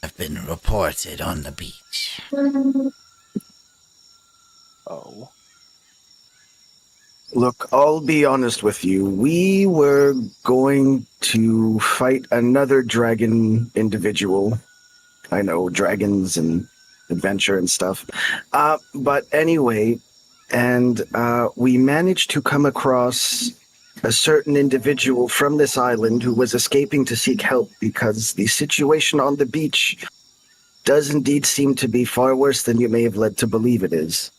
have been reported on the beach. Oh. Look, I'll be honest with you. We were going to fight another dragon individual. I know, dragons and adventure and stuff. But anyway, and we managed to come across a certain individual from this island who was escaping to seek help because the situation on the beach does indeed seem to be far worse than you may have led to believe it is.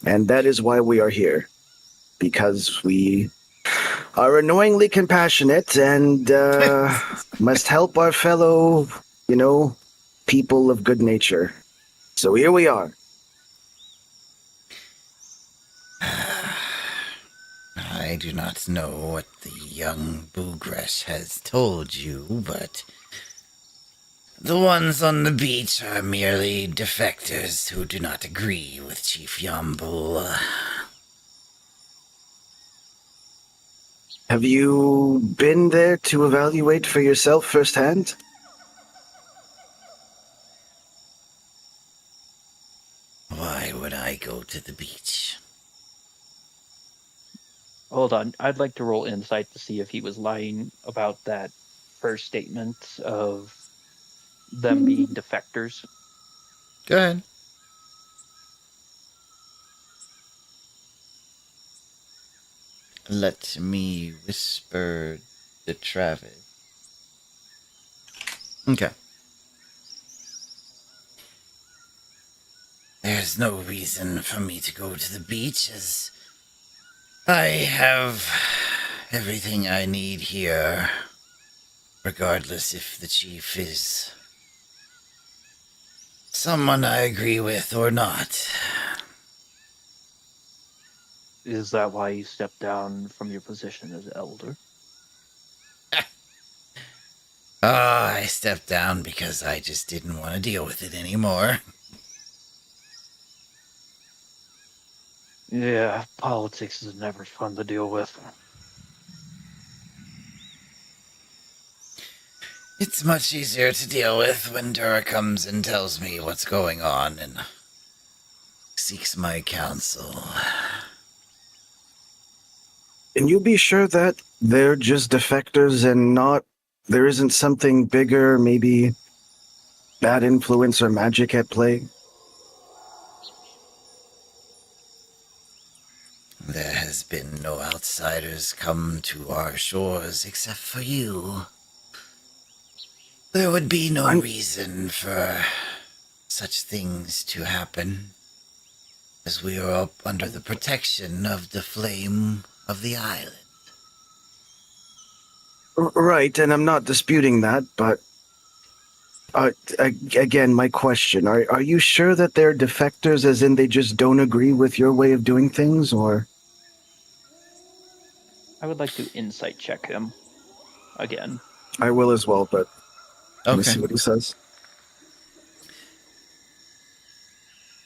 And that is why we are here. Because we are annoyingly compassionate and must help our fellow, people of good nature. So here we are. I do not know what the young Boogresh has told you, but the ones on the beach are merely defectors who do not agree with Chief Yambul. Have you been there to evaluate for yourself firsthand? Why would I go to the beach? Hold on. I'd like to roll insight to see if he was lying about that first statement of them being defectors. Go ahead. Let me whisper to Travis. Okay. There's no reason for me to go to the beach, as I have everything I need here, regardless if the chief is someone I agree with or not. Is that why you stepped down from your position as elder? I stepped down because I just didn't want to deal with it anymore. Yeah, politics is never fun to deal with. It's much easier to deal with when Dura comes and tells me what's going on and seeks my counsel. Can you be sure that they're just defectors and there isn't something bigger, maybe bad influence or magic at play? There has been no outsiders come to our shores except for you. There would be no reason for such things to happen, as we are up under the protection of the flame of the island. Right, and I'm not disputing that, but Again, my question: Are you sure that they're defectors, as in they just don't agree with your way of doing things, or? I would like to insight check him again. I will as well, but let me Okay. see what he says.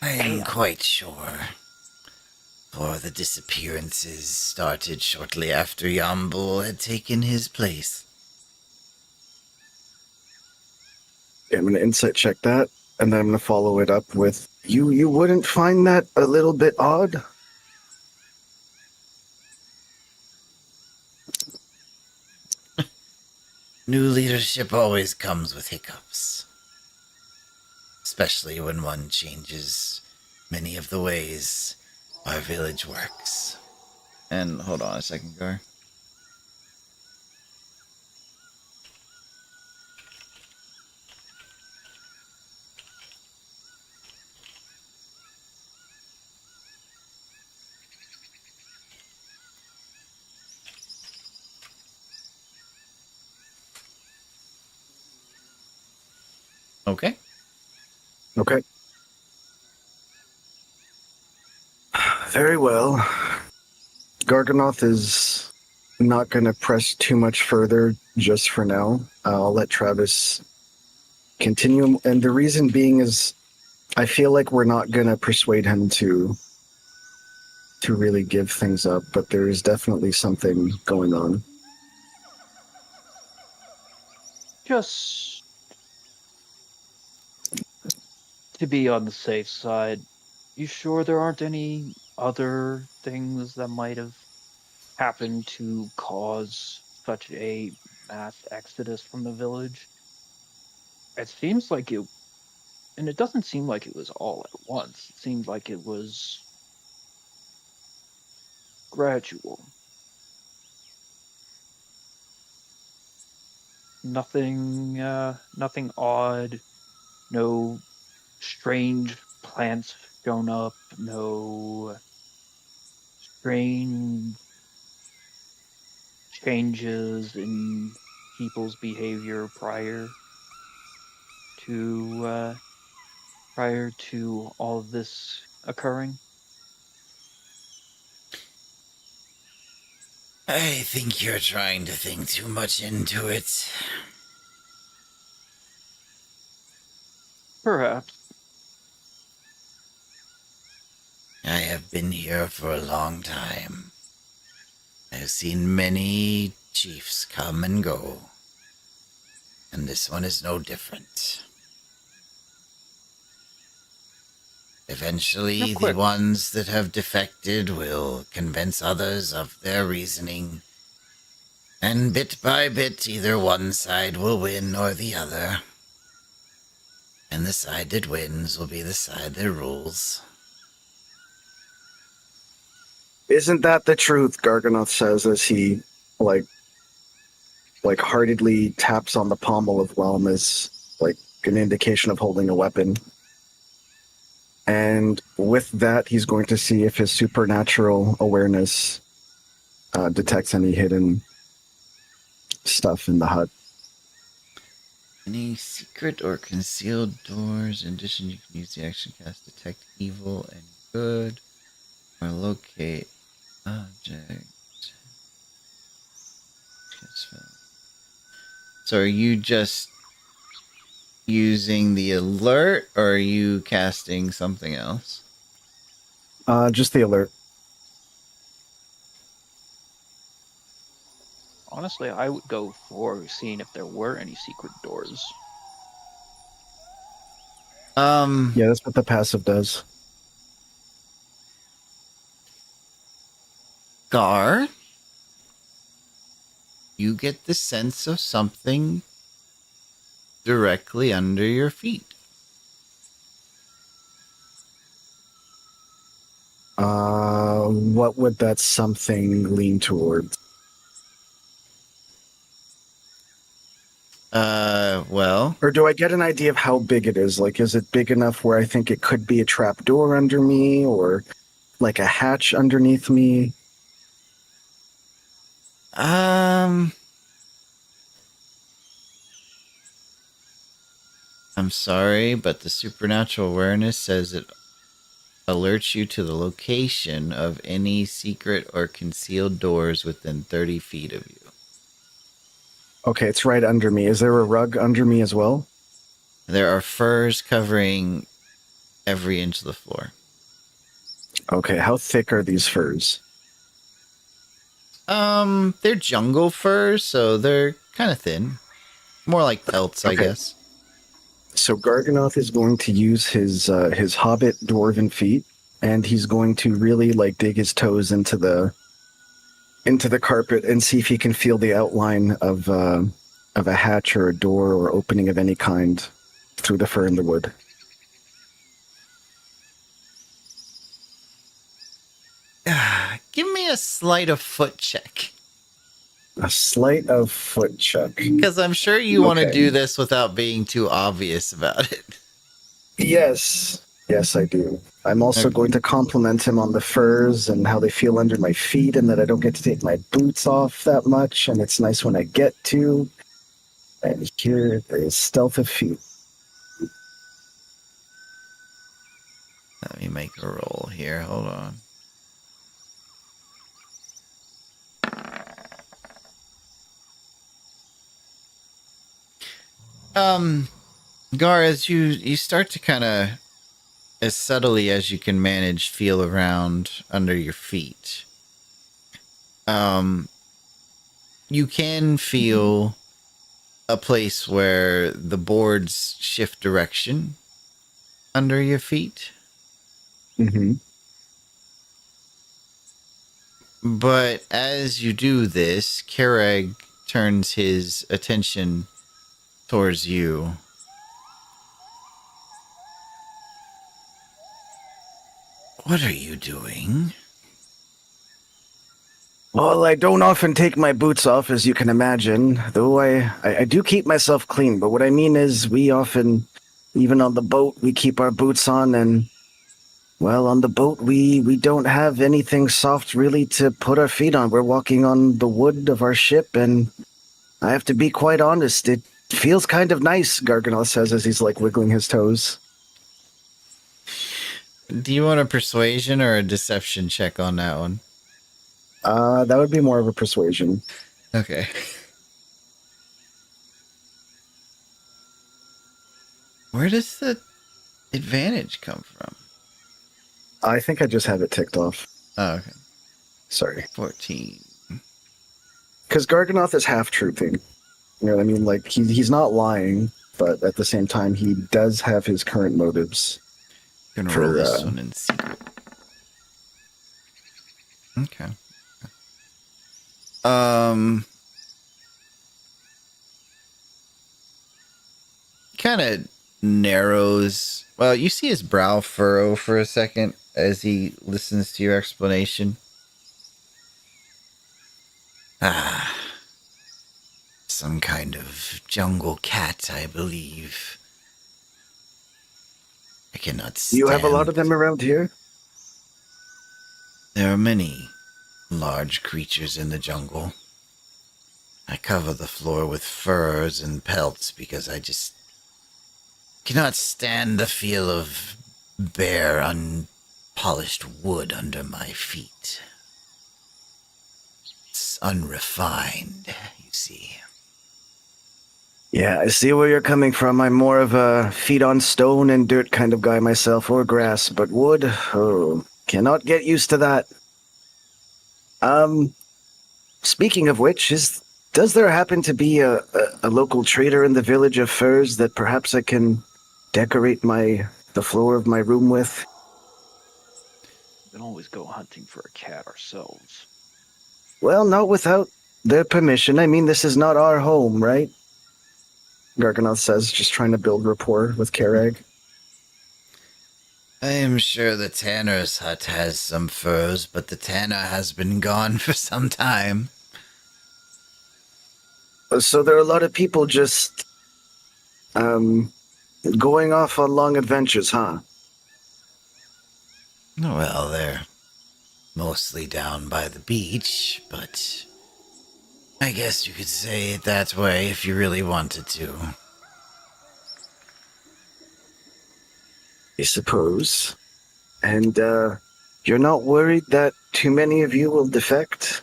I'm quite sure. For the disappearances started shortly after Yambul had taken his place. Okay, I'm going to insight check that, and then I'm going to follow it up with you. You wouldn't find that a little bit odd? New leadership always comes with hiccups. Especially when one changes many of the ways our village works. And hold on a second, Gar. Okay. Okay. Very well. Garganoth is not going to press too much further just for now. I'll let Travis continue. And the reason being is I feel like we're not going to persuade him to really give things up, but there is definitely something going on. Just to be on the safe side, you sure there aren't any other things that might have happened to cause such a mass exodus from the village? It seems like it, and it doesn't seem like it was all at once. It seemed like it was gradual. Nothing odd. No strange plants shown up. No strange changes in people's behavior to prior to all of this occurring. I think you're trying to think too much into it. Perhaps. I have been here for a long time. I've seen many chiefs come and go. And this one is no different. Eventually, Real the quick. ones that have defected will convince others of their reasoning. And bit by bit, either one side will win or the other. And the side that wins will be the side that rules. Isn't that the truth? Garganoth says as he like heartedly taps on the pommel of Whelm as like an indication of holding a weapon. And with that, he's going to see if his supernatural awareness detects any hidden stuff in the hut. Any secret or concealed doors. In addition, you can use the action cast detect evil and good, or locate object. So are you just using the alert, or are you casting something else? Just the alert. Honestly, I would go for seeing if there were any secret doors. Yeah, that's what the passive does. Gar, you get the sense of something directly under your feet. What would that something lean towards? Well, Or do I get an idea of how big it is? Like, is it big enough where I think it could be a trap door under me, or like a hatch underneath me? I'm sorry, but the supernatural awareness says it alerts you to the location of any secret or concealed doors within 30 feet of you. Okay, it's right under me. Is there a rug under me as well? There are furs covering every inch of the floor. Okay, how thick are these furs? They're jungle furs, so they're kind of thin. More like pelts, I Okay. guess. So Garganoth is going to use his hobbit dwarven feet, and he's going to really like dig his toes into the carpet and see if he can feel the outline of a hatch or a door or opening of any kind through the fur in the wood. Give me a sleight of foot check. A sleight of foot check. Because I'm sure you want to Okay. do this without being too obvious about it. Yes, I do. I'm also Okay. going to compliment him on the furs and how they feel under my feet, and that I don't get to take my boots off that much, and it's nice when I get to. And here is stealth of feet. Let me make a roll here. Hold on. Gar, as you start to kind of, as subtly as you can manage, feel around under your feet. You can feel a place where the boards shift direction under your feet. Mm-hmm. But as you do this, Kereg turns his attention towards you. What are you doing? Well, I don't often take my boots off, as you can imagine, though I do keep myself clean. But what I mean is we often, even on the boat, we keep our boots on, and, well, on the boat we don't have anything soft really to put our feet on. We're walking on the wood of our ship, and I have to be quite honest, it feels kind of nice, Garganoth says as he's, like, wiggling his toes. Do you want a persuasion or a deception check on that one? That would be more of a persuasion. Okay. Where does the advantage come from? I think I just have it ticked off. Oh, okay. Sorry. 14. Because Garganoth is half-truthing. You know what I mean? Like, he's not lying, but at the same time, he does have his current motives. Gonna For, roll this one in secret. Okay. Kind of narrows. Well, you see his brow furrow for a second as he listens to your explanation. Ah, some kind of jungle cat, I believe. I cannot Do stand. you have a lot of them around here? There are many large creatures in the jungle. I cover the floor with furs and pelts because I just cannot stand the feel of bare, unpolished wood under my feet. It's unrefined, you see. Yeah, I see where you're coming from. I'm more of a feet on stone and dirt kind of guy myself, or grass, but wood, oh, cannot get used to that. Speaking of which, does there happen to be a local trader in the village of furs that perhaps I can decorate the floor of my room with? We can always go hunting for a cat ourselves. Well, not without their permission. I mean, this is not our home, right? Garganoth says, just trying to build rapport with Kereg. I am sure the tanner's hut has some furs, but the tanner has been gone for some time. So there are a lot of people just, going off on long adventures, huh? Well, they're mostly down by the beach, but I guess you could say it that way if you really wanted to. I suppose. And, you're not worried that too many of you will defect?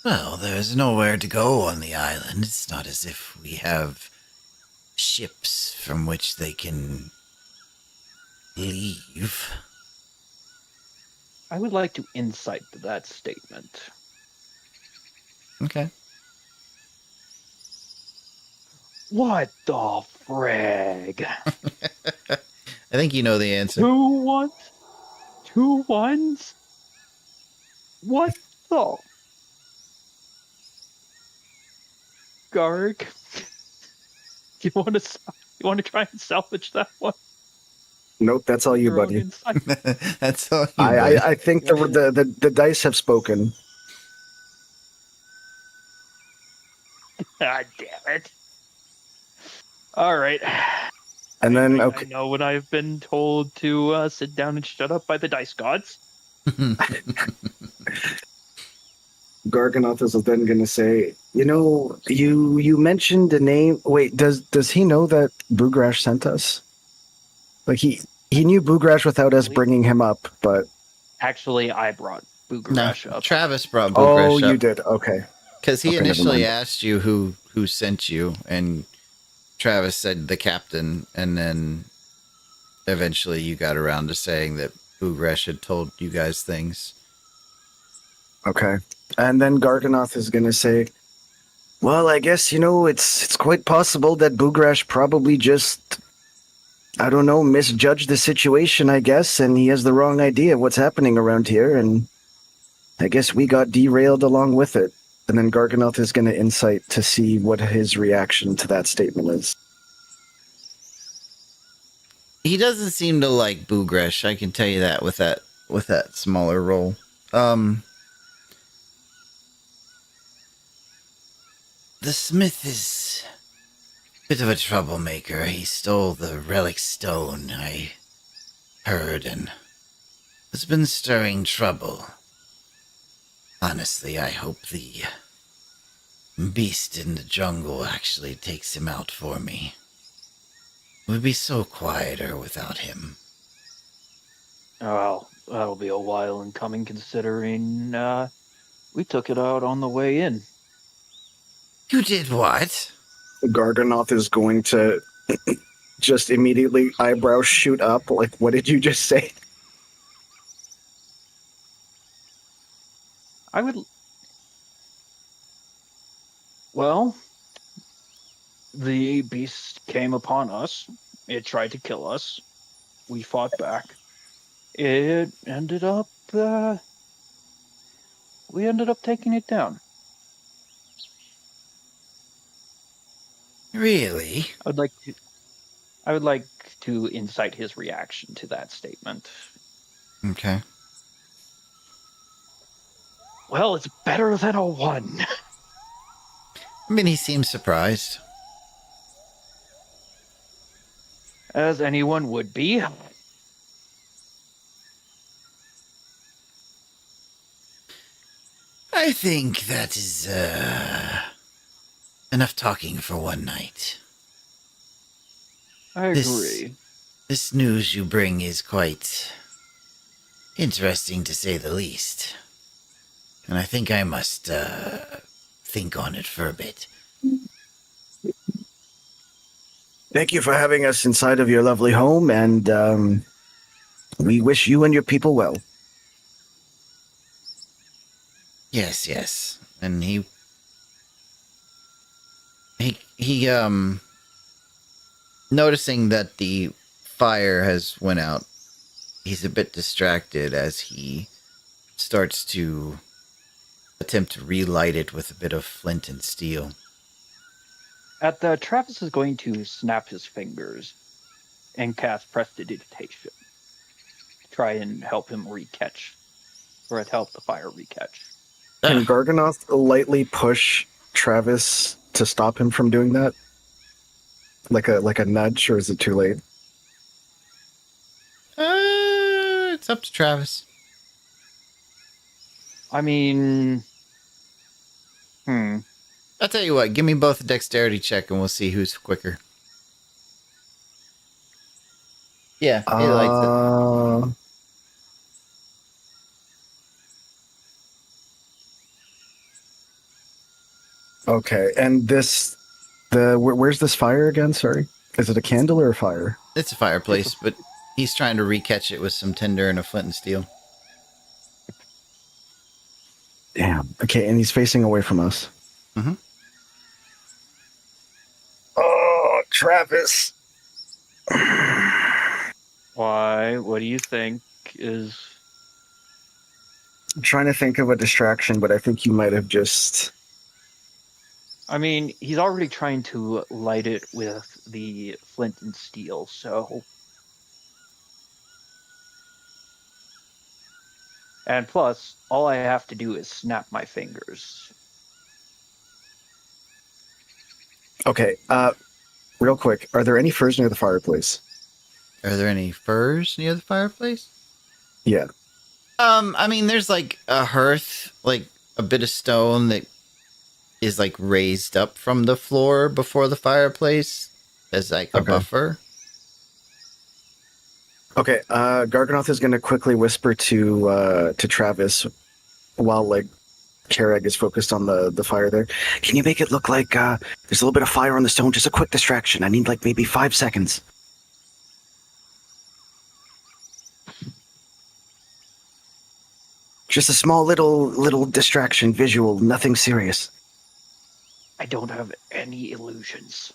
Well, there's nowhere to go on the island. It's not as if we have ships from which they can leave. I would like to insight that statement. Okay. What the frig? I think you know the answer. 2 1s? 2 1s? What the? Garg? You want to try and salvage that one? Nope, that's all you, Your own buddy. insight? That's all you I think the dice have spoken. God damn it. All right. And then, I okay, know when I've been told to sit down and shut up by the dice gods. Garganoth is then going to say, you mentioned the name. Wait, does he know that Boogrash sent us? Like, he knew Boogrash without us bringing him up, but... Actually, I brought No, Boogarash up. Travis brought Oh, Boogrash up. you did. Okay. Because he Okay, never initially mind. asked you who sent you, and Travis said the captain, and then eventually you got around to saying that Boogrash had told you guys things. Okay. And then Garganoth is going to say, well, I guess, it's quite possible that Boogrash probably just, I don't know, misjudged the situation, I guess, and he has the wrong idea of what's happening around here, and I guess we got derailed along with it. And then Garganoth is going to insight to see what his reaction to that statement is. He doesn't seem to like Boogrash, I can tell you that with that smaller roll. The smith is a bit of a troublemaker. He stole the relic stone, I heard, and has been stirring trouble. Honestly, I hope the beast in the jungle actually takes him out for me. It would be so quieter without him. Well, that'll be a while in coming, considering we took it out on the way in. You did what? Garganoth is going to just immediately eyebrows shoot up. Like, what did you just say? I would. Well, the beast came upon us. It tried to kill us. We fought back. It ended up. We ended up taking it down. Really? I would like to incite his reaction to that statement. Okay. Well, it's better than a 1. I mean, he seems surprised. As anyone would be. I think that is, enough talking for one night. I This- agree. This news you bring is quite interesting, to say the least. And I think I must, think on it for a bit. Thank you for having us inside of your lovely home, and we wish you and your people well. Yes, yes. And he noticing that the fire has went out, he's a bit distracted as he starts to attempt to relight it with a bit of flint and steel. At that, Travis is going to snap his fingers and cast prestidigitation. Try and help him recatch. Or to help the fire recatch. Can Garganoth lightly push Travis to stop him from doing that? Like a nudge, or is it too late? It's up to Travis. I mean... I'll tell you what, give me both a dexterity check and we'll see who's quicker. Yeah, he likes it. Okay, and where's this fire again? Sorry, is it a candle or a fire? It's a fireplace, but he's trying to recatch it with some tinder and a flint and steel. Damn. Okay, and he's facing away from us. Mm-hmm. Oh, Travis. Why? What do you think is? I'm trying to think of a distraction, but I think you might have just. I mean, he's already trying to light it with the flint and steel, so. And plus, all I have to do is snap my fingers. Okay, real quick, are there any furs near the fireplace? Are there any furs near the fireplace? Yeah. I mean, there's like a hearth, like a bit of stone that is like raised up from the floor before the fireplace as like a Okay. buffer. Okay, Garganoth is going to quickly whisper to Travis while like Karag is focused on the fire there. Can you make it look like there's a little bit of fire on the stone? Just a quick distraction. I need like maybe 5 seconds. Just a small little distraction, visual, nothing serious. I don't have any illusions.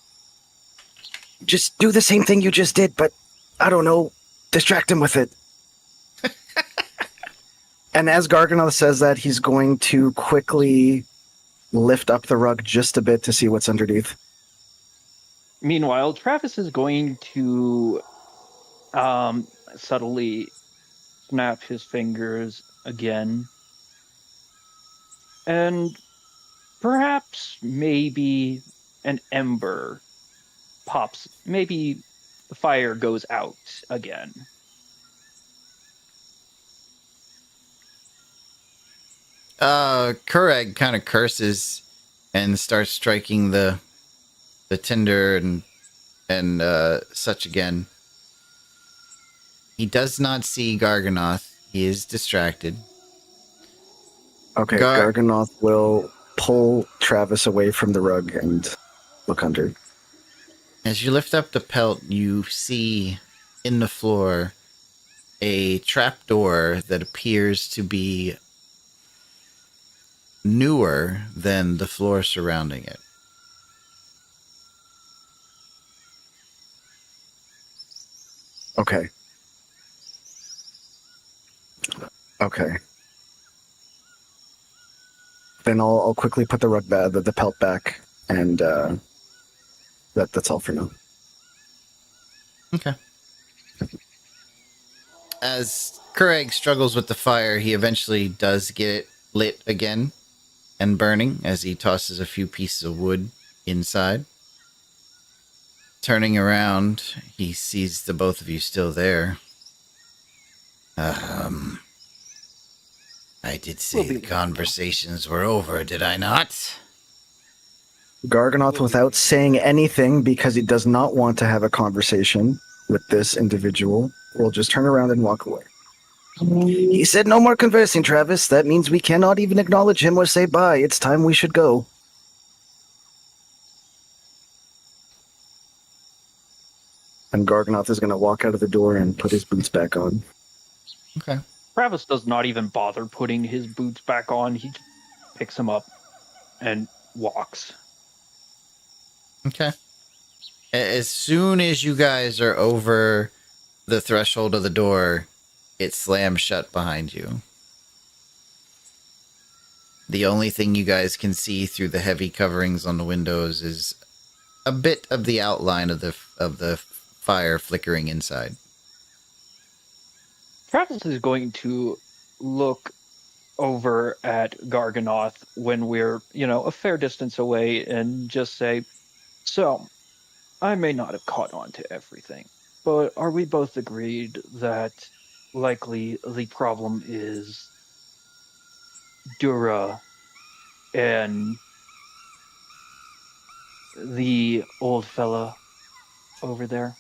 Just do the same thing you just did, but I don't know, distract him with it. And as Garganoth says that, he's going to quickly lift up the rug just a bit to see what's underneath. Meanwhile, Travis is going to subtly snap his fingers again. And perhaps maybe an ember pops. Maybe the fire goes out again. Kureg kind of curses and starts striking the tinder and such again. He does not see Garganoth. He is distracted. Okay, Garganoth will pull Travis away from the rug and look under. As you lift up the pelt, you see in the floor a trapdoor that appears to be newer than the floor surrounding it. Okay. Okay. Then I'll quickly put the rug back, the pelt back, and that's all for now. Okay. As Kureg struggles with the fire, he eventually does get it lit again and burning as he tosses a few pieces of wood inside. Turning around, he sees the both of you still there. I did say the conversations were over, did I not? Garganoth, without saying anything, because he does not want to have a conversation with this individual, will just turn around and walk away. He said no more conversing, Travis. That means we cannot even acknowledge him or say bye. It's time we should go. And Garganoth is going to walk out of the door and put his boots back on. Okay. Travis does not even bother putting his boots back on. He picks them up and walks. Okay. As soon as you guys are over the threshold of the door, it slams shut behind you. The only thing you guys can see through the heavy coverings on the windows is a bit of the outline of the fire flickering inside. Travis is going to look over at Garganoth when we're, a fair distance away and just say, so, I may not have caught on to everything, but are we both agreed that likely the problem is Dura and the old fella over there?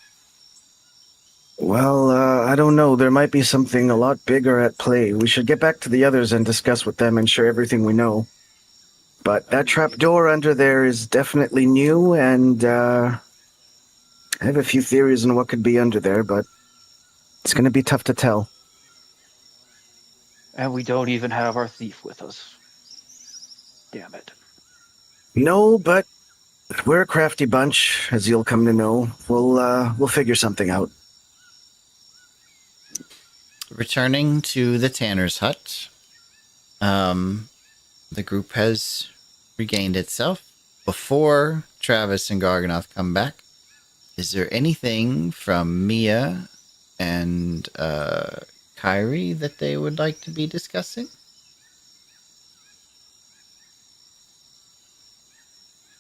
Well, I don't know. There might be something a lot bigger at play. We should get back to the others and discuss with them and share everything we know. But that trapdoor under there is definitely new, and I have a few theories on what could be under there, but it's going to be tough to tell. And we don't even have our thief with us. Damn it. No, but we're a crafty bunch, as you'll come to know. We'll figure something out. Returning to the tanner's hut, the group has regained itself. Before Travis and Garganoth come back, is there anything from Mia and Kyrie that they would like to be discussing?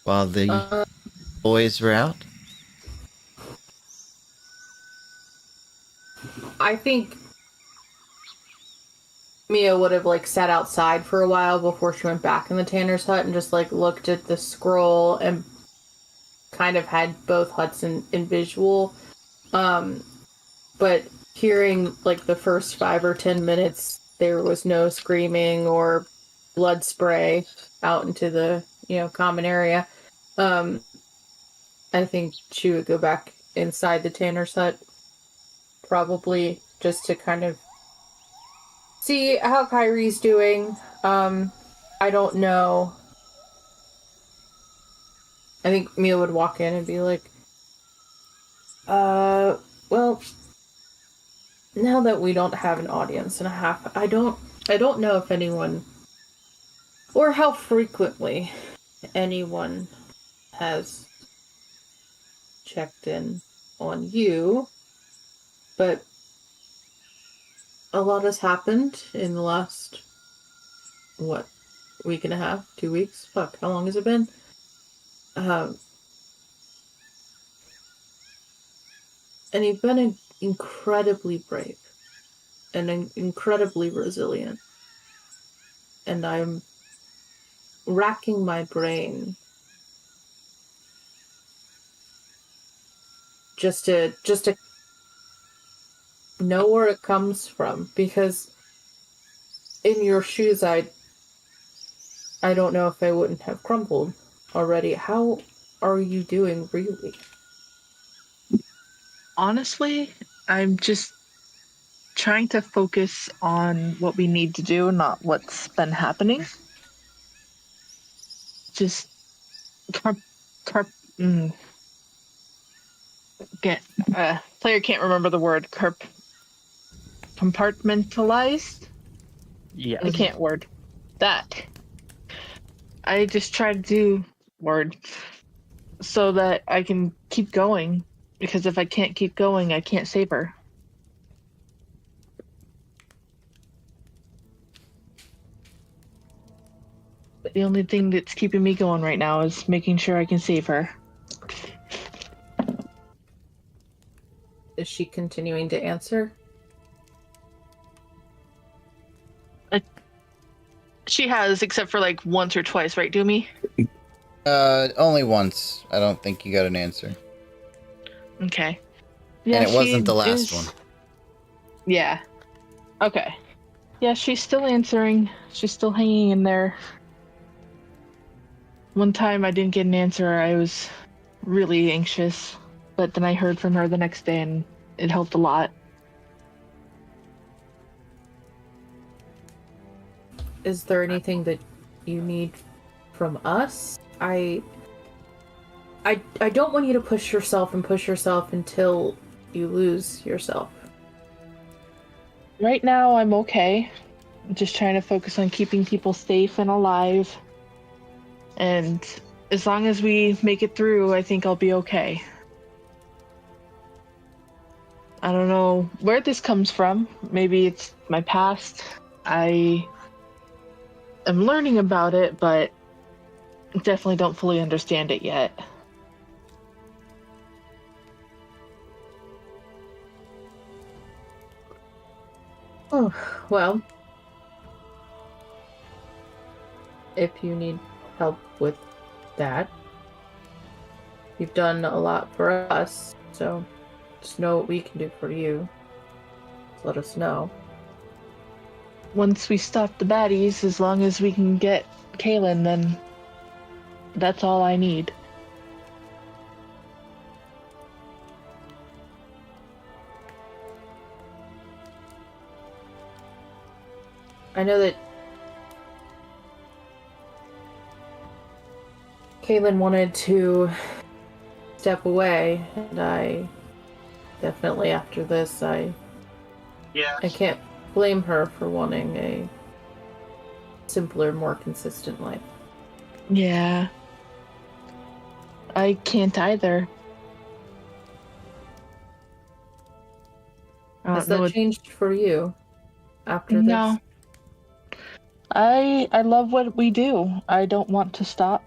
While the boys were out? I think Mia would have like sat outside for a while before she went back in the tanner's hut and just like looked at the scroll and kind of had both huts in visual. But hearing like the first 5 or 10 minutes, there was no screaming or blood spray out into the common area. I think she would go back inside the tanner's hut, probably just to kind of see how Kyrie's doing. I don't know. I think Mia would walk in and be like, well, now that we don't have an audience and a half, I don't know if anyone, or how frequently anyone has checked in on you, but a lot has happened in the last, week and a half, 2 weeks? Fuck, how long has it been? And you've been incredibly brave and incredibly resilient. And I'm racking my brain just to know where it comes from, because in your shoes I don't know if I wouldn't have crumbled already. How are you doing, really? Honestly, I'm just trying to focus on what we need to do, not what's been happening. Just player can't remember the word. Compartmentalized? Yes. I can't word that. I just try to do word so that I can keep going, because if I can't keep going, I can't save her. But the only thing that's keeping me going right now is making sure I can save her. Is she continuing to answer? She has, except for like once or twice, right, Dumey? Only once. I don't think you got an answer. Okay. Yeah, And it wasn't the last is... one. Yeah. Okay. Yeah, she's still answering. She's still hanging in there. One time I didn't get an answer, I was really anxious. But then I heard from her the next day and it helped a lot. Is there anything that you need from us? I don't want you to push yourself until you lose yourself. Right now, I'm okay. I'm just trying to focus on keeping people safe and alive. And as long as we make it through, I think I'll be okay. I don't know where this comes from. Maybe it's my past. I am learning about it, but definitely don't fully understand it yet. Oh, well, if you need help with that, you've done a lot for us, so Just know what we can do for you. Just let us know. Once we stop the baddies, as long as we can get Kaylin, then that's all I need. I know that Kaylin wanted to step away, and I definitely, after this, I can't blame her for wanting a simpler, more consistent life. Yeah. I can't either. Has that changed for you after No. this? I love what we do. I don't want to stop.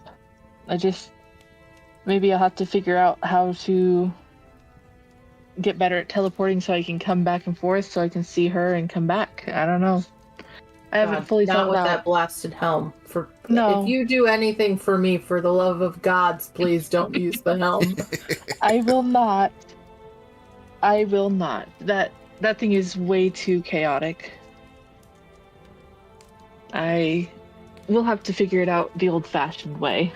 Maybe I'll have to figure out how to get better at teleporting so I can come back and forth so I can see her and come back. I don't know. I haven't fully not thought with out. that blasted helm. No. If you do anything for me, for the love of gods, please don't use the helm. I will not. I will not. That thing is way too chaotic. We'll have to figure it out the old-fashioned way.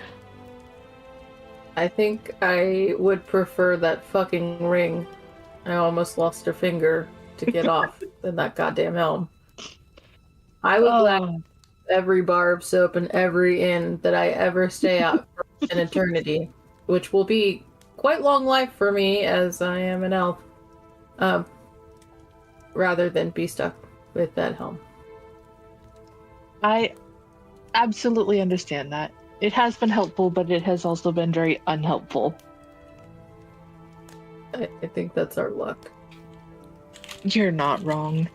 I think I would prefer that fucking ring. I almost lost a finger to get off than that goddamn helm. I would gladly every bar of soap and every inn that I ever stay at for an eternity, which will be quite long life for me as I am an elf, rather than be stuck with that helm. I absolutely understand that. It has been helpful, but it has also been very unhelpful. I think that's our luck. You're not wrong.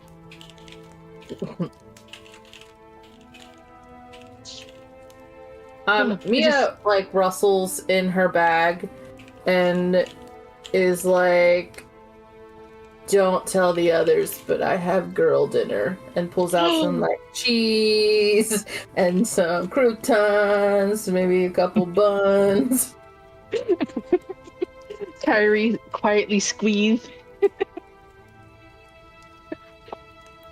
Mia like rustles in her bag and is like, "Don't tell the others, but I have girl dinner," and pulls out some like cheese and some croutons, maybe a couple buns. Kyrie quietly squeezed.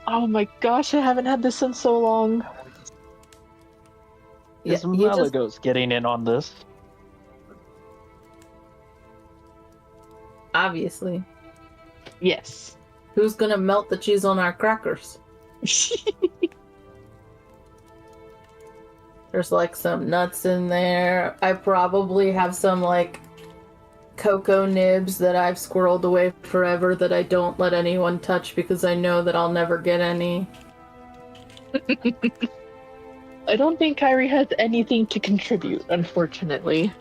Oh my gosh, I haven't had this in so long. Is Malagos getting in on this? Obviously. Yes. Who's gonna melt the cheese on our crackers? There's like some nuts in there. I probably have some like cocoa nibs that I've squirreled away forever that I don't let anyone touch because I know that I'll never get any. I don't think Kyrie has anything to contribute, unfortunately.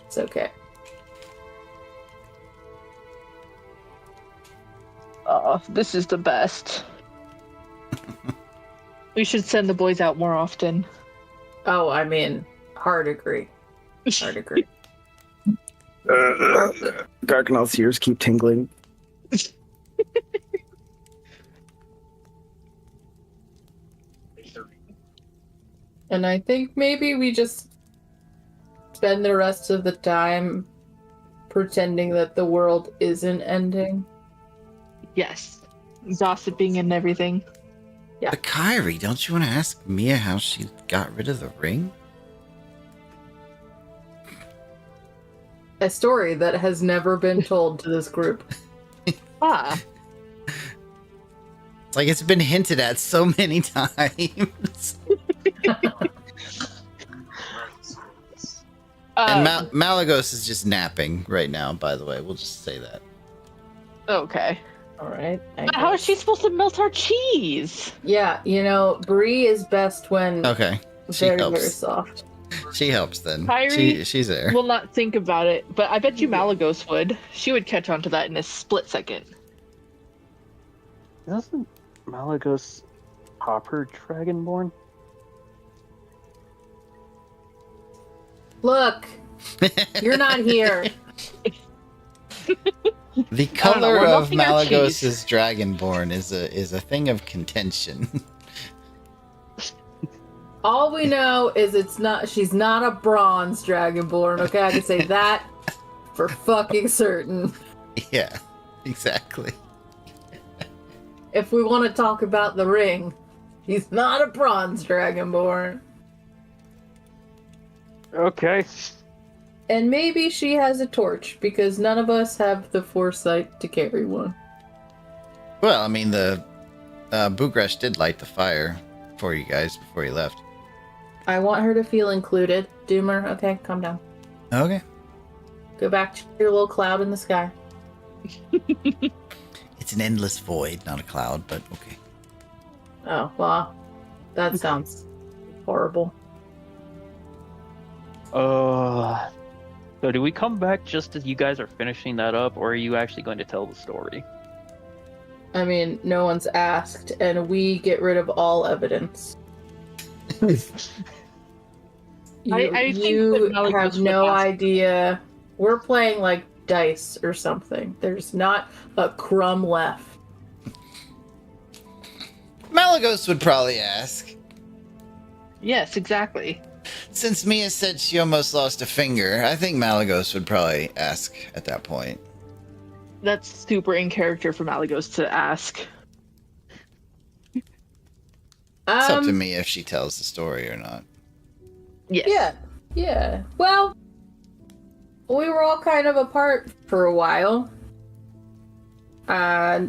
It's okay. Oh, this is the best. We should send the boys out more often. Oh, I mean, hard agree. Hard agree. Garganel's ears keep tingling. And I think maybe we just spend the rest of the time pretending that the world isn't ending. Yes. Gossiping and everything. Yeah. But Kyrie, don't you want to ask Mia how she got rid of the ring? A story that has never been told to this group. Ah. It's like it's been hinted at so many times. And Malagos is just napping right now, by the way. We'll just say that. Okay. Alright. How is she supposed to melt our cheese? Yeah, you know, Brie is best when Okay. She very, helps. very soft. She helps then. Kyrie She's there. will not think about it, but I bet you Malagos would. She would catch on to that in a split second. Doesn't Malagos Hopper Dragonborn? Look, you're not here. The color we're of melting our cheese. Malagos's Dragonborn is a thing of contention. All we know is she's not a bronze dragonborn, okay? I can say that for fucking certain. Yeah, exactly. If we want to talk about the ring, she's not a bronze dragonborn. Okay. And maybe she has a torch, because none of us have the foresight to carry one. Well, I mean, the Bugresh did light the fire for you guys before you left. I want her to feel included. Doomer, okay, calm down. Okay. Go back to your little cloud in the sky. It's an endless void, not a cloud, but okay. Oh, well, that sounds horrible. So do we come back just as you guys are finishing that up, or are you actually going to tell the story? I mean, no one's asked, and we get rid of all evidence. I think You that Malagos have would no ask. idea. We're playing like dice or something. There's not a crumb left. Malagos would probably ask. Yes, exactly. Since Mia said she almost lost a finger, I think Malagos would probably ask at that point. That's super in character for Malagos to ask. It's up to me if she tells the story or not. Yes. Yeah. Well, we were all kind of apart for a while. I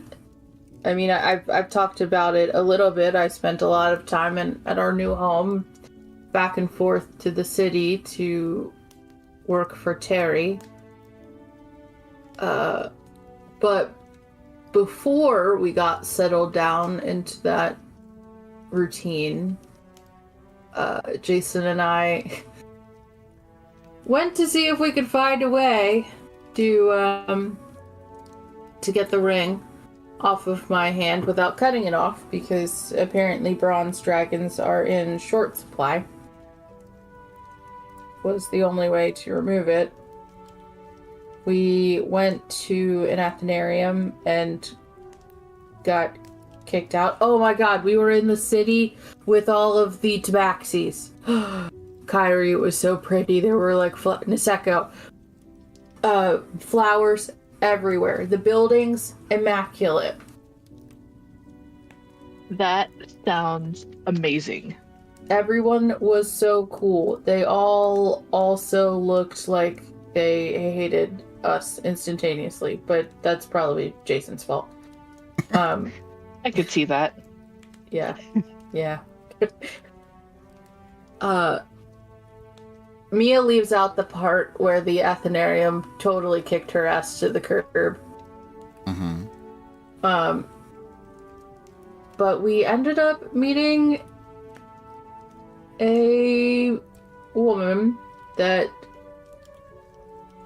mean, I've talked about it a little bit. I spent a lot of time at our new home, back and forth to the city to work for Terry. But before we got settled down into that routine, Jason and I went to see if we could find a way to get the ring off of my hand without cutting it off, because apparently bronze dragons are in short supply. Was the only way to remove it. We went to an Athenarium and got kicked out. Oh my god, we were in the city with all of the tabaxis. Kyrie, it was so pretty. There were like Niseko. Flowers everywhere. The buildings, immaculate. That sounds amazing. Everyone was so cool. They all also looked like they hated us instantaneously, but that's probably Jason's fault. I could see that. Yeah. Yeah. Mia leaves out the part where the Athenarium totally kicked her ass to the curb. Mm-hmm. But we ended up meeting a woman that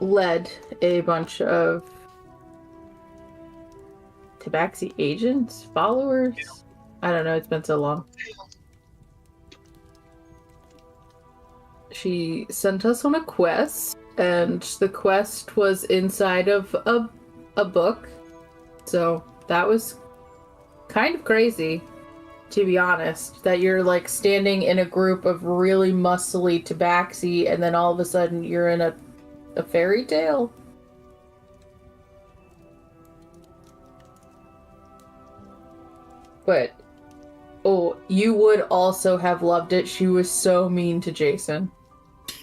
led a bunch of Tabaxi agents, followers. I don't know, it's been so long. She sent us on a quest, and the quest was inside of a book. So that was kind of crazy, to be honest, that you're like standing in a group of really muscly Tabaxi, and then all of a sudden you're in a fairy tale. But oh, you would also have loved it. She was so mean to Jason.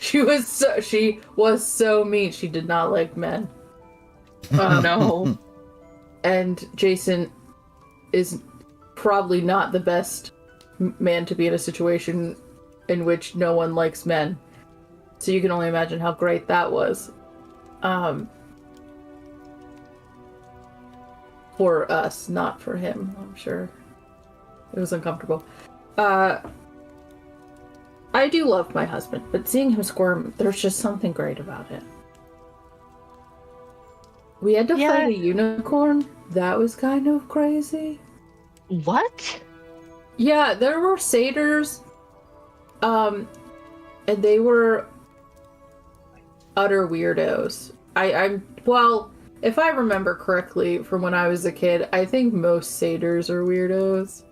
She was so mean. She did not like men. Oh no. And Jason is probably not the best man to be in a situation in which no one likes men. So you can only imagine how great that was. For us, not for him, I'm sure. It was uncomfortable. I do love my husband, but seeing him squirm, there's just something great about it. We had to fight a unicorn. That was kind of crazy. What? Yeah, there were satyrs. And they were utter weirdos. Well, if I remember correctly from when I was a kid, I think most satyrs are weirdos.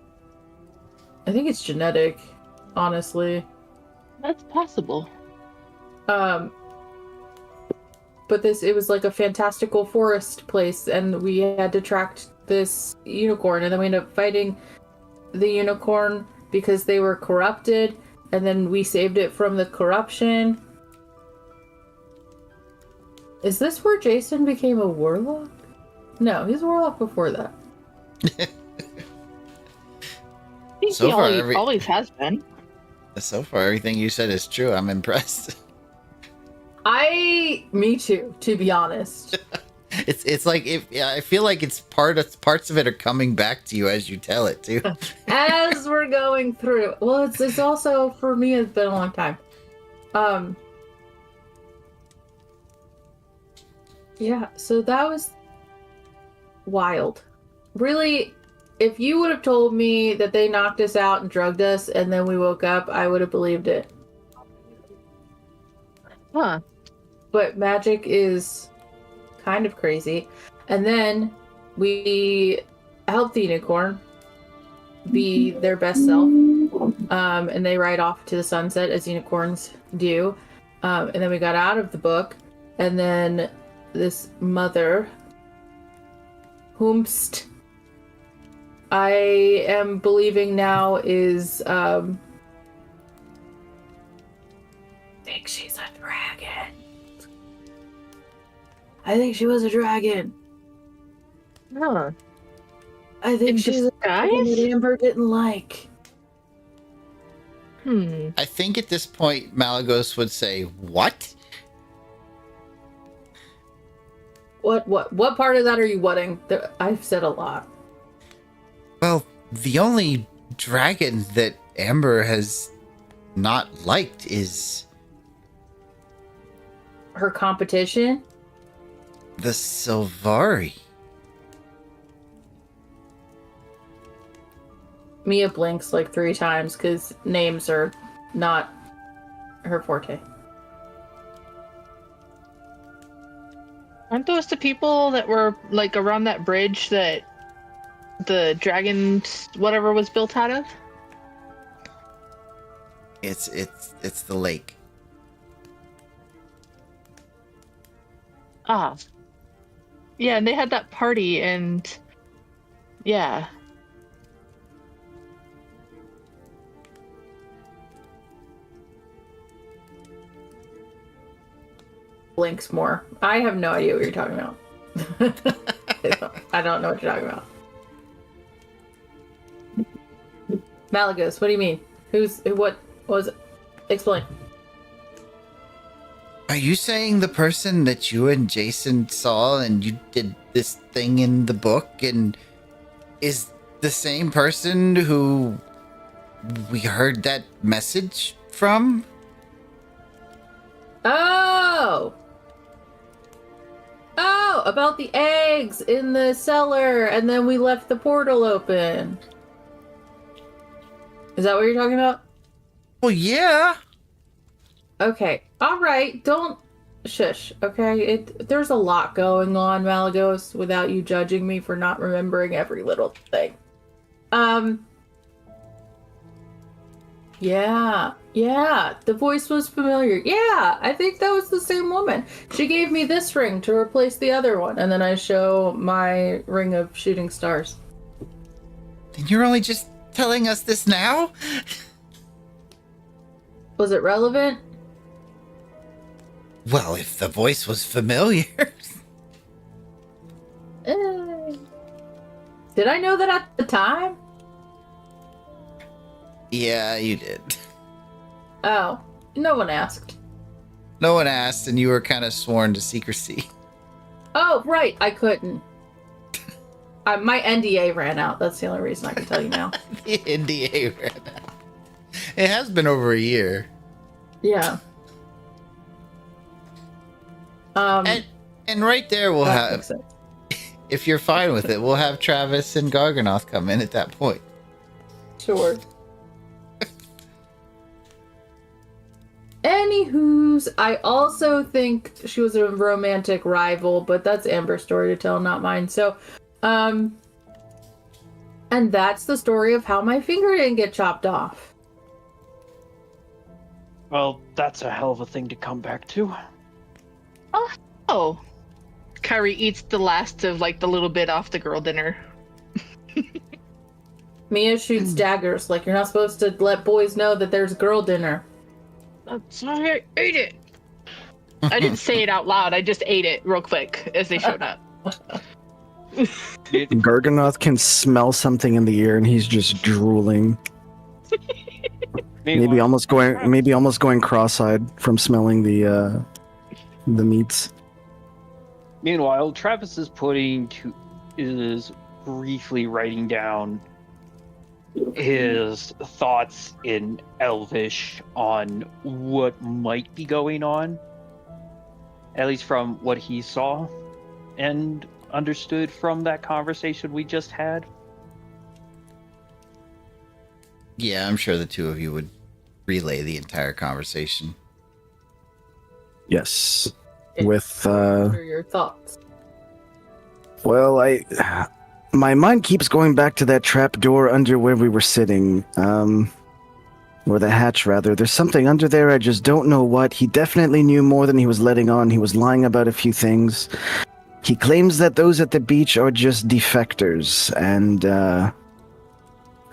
I think it's genetic. honestly. That's possible. But it was like a fantastical forest place, and we had to track this unicorn, and then we ended up fighting the unicorn because they were corrupted, and then we saved it from the corruption. Is this where Jason became a warlock? No, he's a warlock before that. I think So he far, always has been. So far, everything you said is true. I'm impressed. Me too, to be honest. It's like I feel like it's parts of it are coming back to you as you tell it too. As we're going through. Well, it's also, for me, it's been a long time. Yeah, so that was wild. Really, if you would have told me that they knocked us out and drugged us and then we woke up, I would have believed it. Huh. But magic is kind of crazy. And then we helped the unicorn be their best self. And they ride off to the sunset as unicorns do. And then we got out of the book. And then this mother, whomst I am believing now is, I think she's a dragon. I think she was a dragon. Huh. I think In she's a dragon that disguise? Amber didn't like. I think at this point, Malagos would say, "What?" What part of that are you whatting? I've said a lot. Well, the only dragon that Amber has not liked is Her competition? the Sylvari. Mia blinks like 3 times because names are not her forte. Aren't those the people that were like around that bridge that the dragon whatever was built out of? It's the lake. Ah. Yeah, and they had that party and yeah. Blinks more. I have no idea what you're talking about. I don't know what you're talking about. Malagos, what do you mean? What was it? Explain. Are you saying the person that you and Jason saw and you did this thing in the book and is the same person who we heard that message from? Oh, about the eggs in the cellar, and then we left the portal open. Is that what you're talking about? Well, yeah. Okay. All right. Don't shush. Okay. There's a lot going on, Malagos, without you judging me for not remembering every little thing. Yeah. The voice was familiar. Yeah, I think that was the same woman. She gave me this ring to replace the other one, and then I show my ring of shooting stars. And you're only just telling us this now? Was it relevant? Well, if the voice was familiar. Did I know that at the time? Yeah, you did. Oh, no one asked. No one asked, and you were kind of sworn to secrecy. Oh, right, I couldn't. My NDA ran out. That's the only reason I can tell you now. The NDA ran out. It has been over a year. Yeah. And right there we'll that have, makes sense. if you're fine with it, we'll have Travis and Garganoth come in at that point. Sure. Anywho's, I also think she was a romantic rival, but that's Amber's story to tell, not mine. So, and that's the story of how my finger didn't get chopped off. Well, that's a hell of a thing to come back to. Oh. Kyrie eats the last of like the little bit off the girl dinner. Mia shoots daggers. Like, you're not supposed to let boys know that there's girl dinner. That's why I ate it. I didn't say it out loud. I just ate it real quick as they showed up. Garganoth can smell something in the air, and he's just drooling. Maybe almost going cross-eyed from smelling the meats. Meanwhile, Travis is briefly writing down his thoughts in Elvish on what might be going on, at least from what he saw and understood from that conversation we just had. Yeah, I'm sure the two of you would relay the entire conversation. Yes. Yeah. With, What are your thoughts? well, my mind keeps going back to that trap door under where we were sitting. Or the hatch, rather. There's something under there, I just don't know what. He definitely knew more than he was letting on. He was lying about a few things. He claims that those at the beach are just defectors, and, I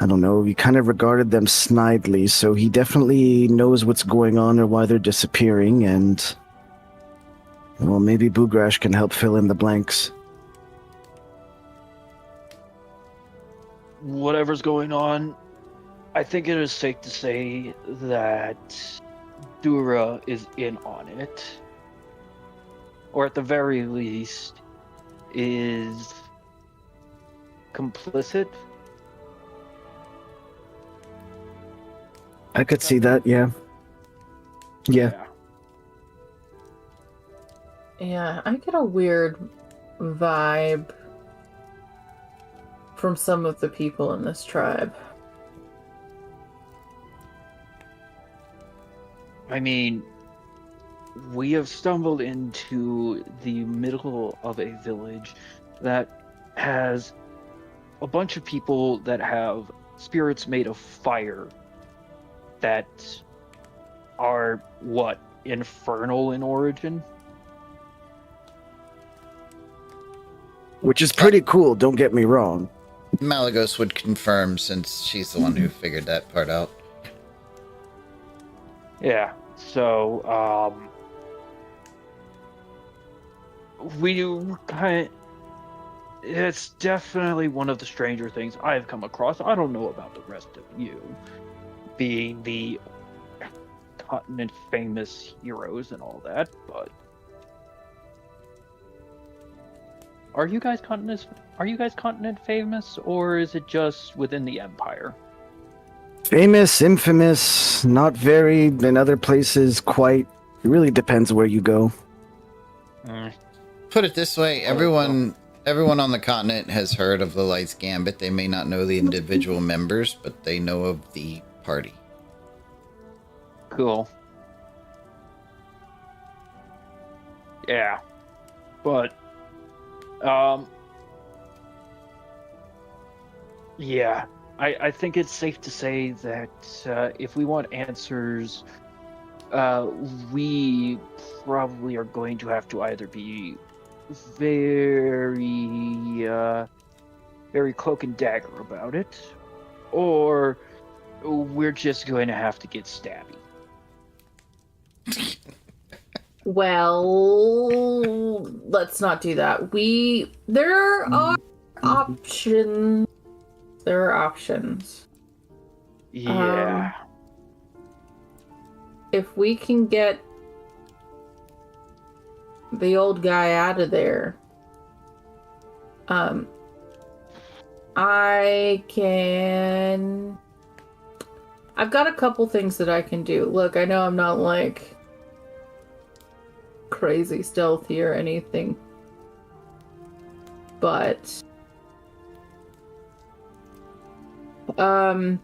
don't know, he kind of regarded them snidely, so he definitely knows what's going on or why they're disappearing, and... well, maybe Boogrash can help fill in the blanks. Whatever's going on, I think it is safe to say that Dura is in on it. Or at the very least, is complicit. I could see that, yeah. Yeah. Yeah, I get a weird vibe from some of the people in this tribe. I mean, we have stumbled into the middle of a village that has a bunch of people that have spirits made of fire that are, what, infernal in origin? Which is pretty cool, don't get me wrong. Malagos would confirm since she's the one who figured that part out. Yeah, so, it's definitely one of the stranger things I've come across. I don't know about the rest of you, being the continent famous heroes and all that, but are you guys continent famous, or is it just within the Empire? Famous, infamous, not very, in other places quite. It really depends where you go. Put it this way, everyone on the continent has heard of the Light's Gambit. They may not know the individual members, but they know of the party. Cool. Yeah. But, yeah. I think it's safe to say that if we want answers, we probably are going to have to either be very cloak and dagger about it, or we're just going to have to get stabby. Well, let's not do that. There are options. There are options. Yeah. If we can get the old guy out of there, I've got a couple things that I can do. Look, I know I'm not like crazy stealthy or anything, but the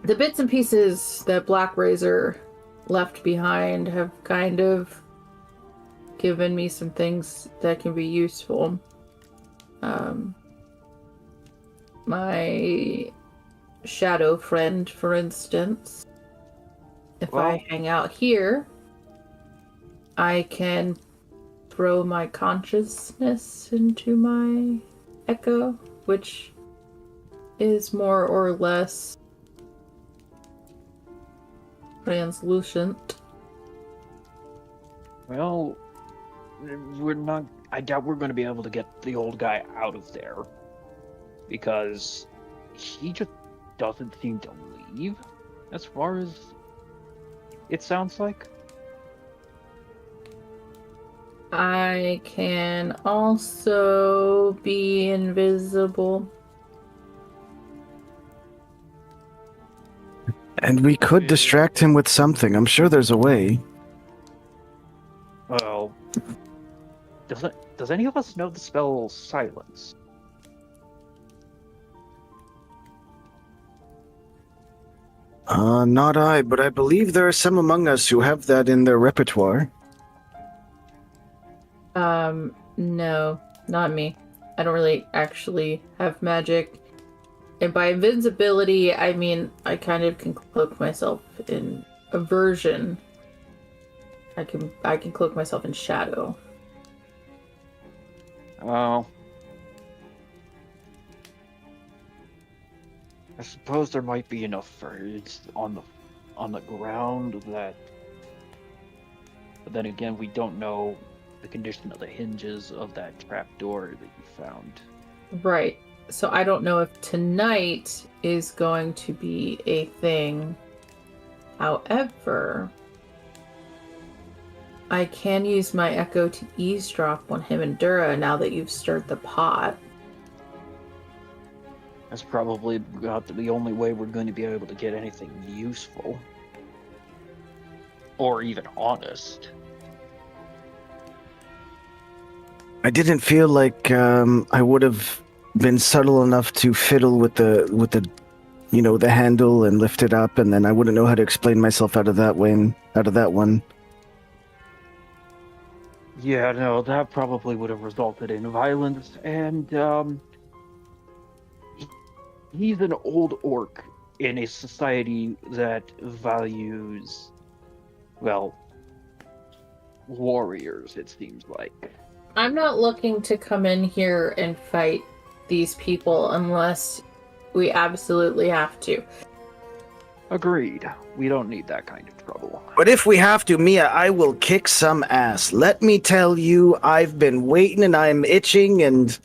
bits and pieces that Black Razor left behind have kind of given me some things that can be useful. My shadow friend, for instance, If Well- I hang out here, I can throw my consciousness into my echo, which is more or less translucent. Well, we're not. I doubt we're going to be able to get the old guy out of there because he just doesn't seem to leave, as far as it sounds like. I can also be invisible. And we could distract him with something. I'm sure there's a way. Well, does any of us know the spell silence? Not I, but I believe there are some among us who have that in their repertoire. No, not me. I don't really actually have magic. And by invisibility, I mean I kind of can cloak myself in aversion. I can cloak myself in shadow. Oh. I suppose there might be enough birds on the ground that. But then again, we don't know the condition of the hinges of that trapdoor that you found. Right. So I don't know if tonight is going to be a thing. However, I can use my echo to eavesdrop on him and Dura now that you've stirred the pot. That's probably about the only way we're going to be able to get anything useful. Or even honest. I didn't feel like I would have been subtle enough to fiddle with the the handle and lift it up, and then I wouldn't know how to explain myself out of that one. Yeah, no, that probably would have resulted in violence, and he's an old orc in a society that values, well, warriors, it seems like. I'm not looking to come in here and fight these people unless we absolutely have to. Agreed. We don't need that kind of trouble. But if we have to, Mia, I will kick some ass. Let me tell you, I've been waiting and I'm itching and...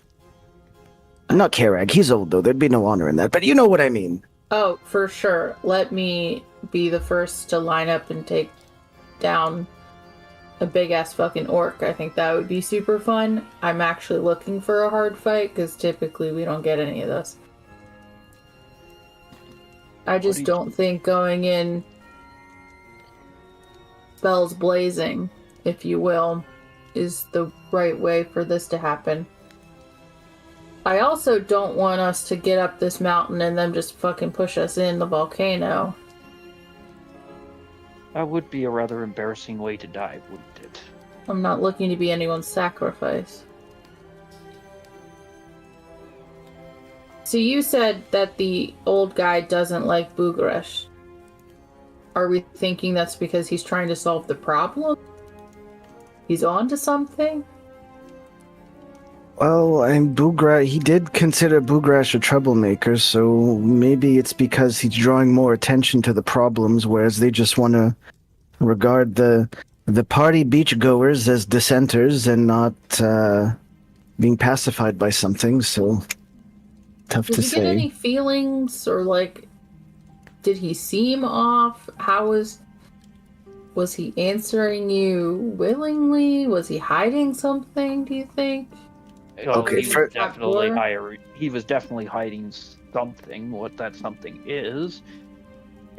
Not Karag, he's old though, there'd be no honor in that, but you know what I mean. Oh, for sure. Let me be the first to line up and take down a big-ass fucking orc. I think that would be super fun. I'm actually looking for a hard fight, because typically we don't get any of those. I just don't think going in spells blazing, if you will, is the right way for this to happen. I also don't want us to get up this mountain and then just fucking push us in the volcano. That would be a rather embarrassing way to die, wouldn't it? I'm not looking to be anyone's sacrifice. So you said that the old guy doesn't like Bugresh. Are we thinking that's because he's trying to solve the problem? He's on to something? Well, he did consider Bugrash a troublemaker, so maybe it's because he's drawing more attention to the problems, whereas they just want to regard the party beachgoers as dissenters and not being pacified by something, so tough to Did you say. get any feelings, or did he seem off? Was he answering you willingly? Was he hiding something, do you think? Okay, he was definitely hiding something. What that something is,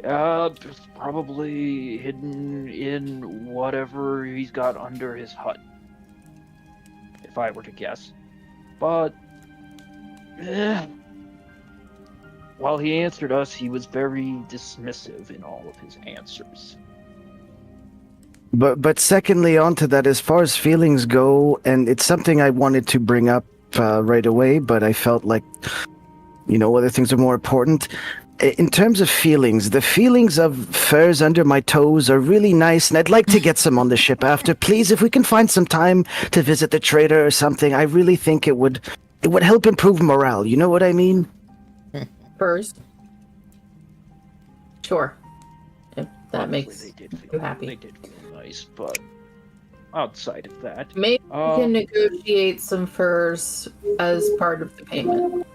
it's probably hidden in whatever he's got under his hut, if I were to guess. But while he answered us, he was very dismissive in all of his answers. But secondly, onto that, as far as feelings go, and it's something I wanted to bring up right away, but I felt like, other things are more important. In terms of feelings, the feelings of furs under my toes are really nice, and I'd like to get some on the ship after. Please, if we can find some time to visit the trader or something, I really think it would help improve morale. You know what I mean? First. Sure. If that Honestly, makes they did you feel, happy. They did feel nice, but outside of that, Maybe we can negotiate some furs as part of the payment.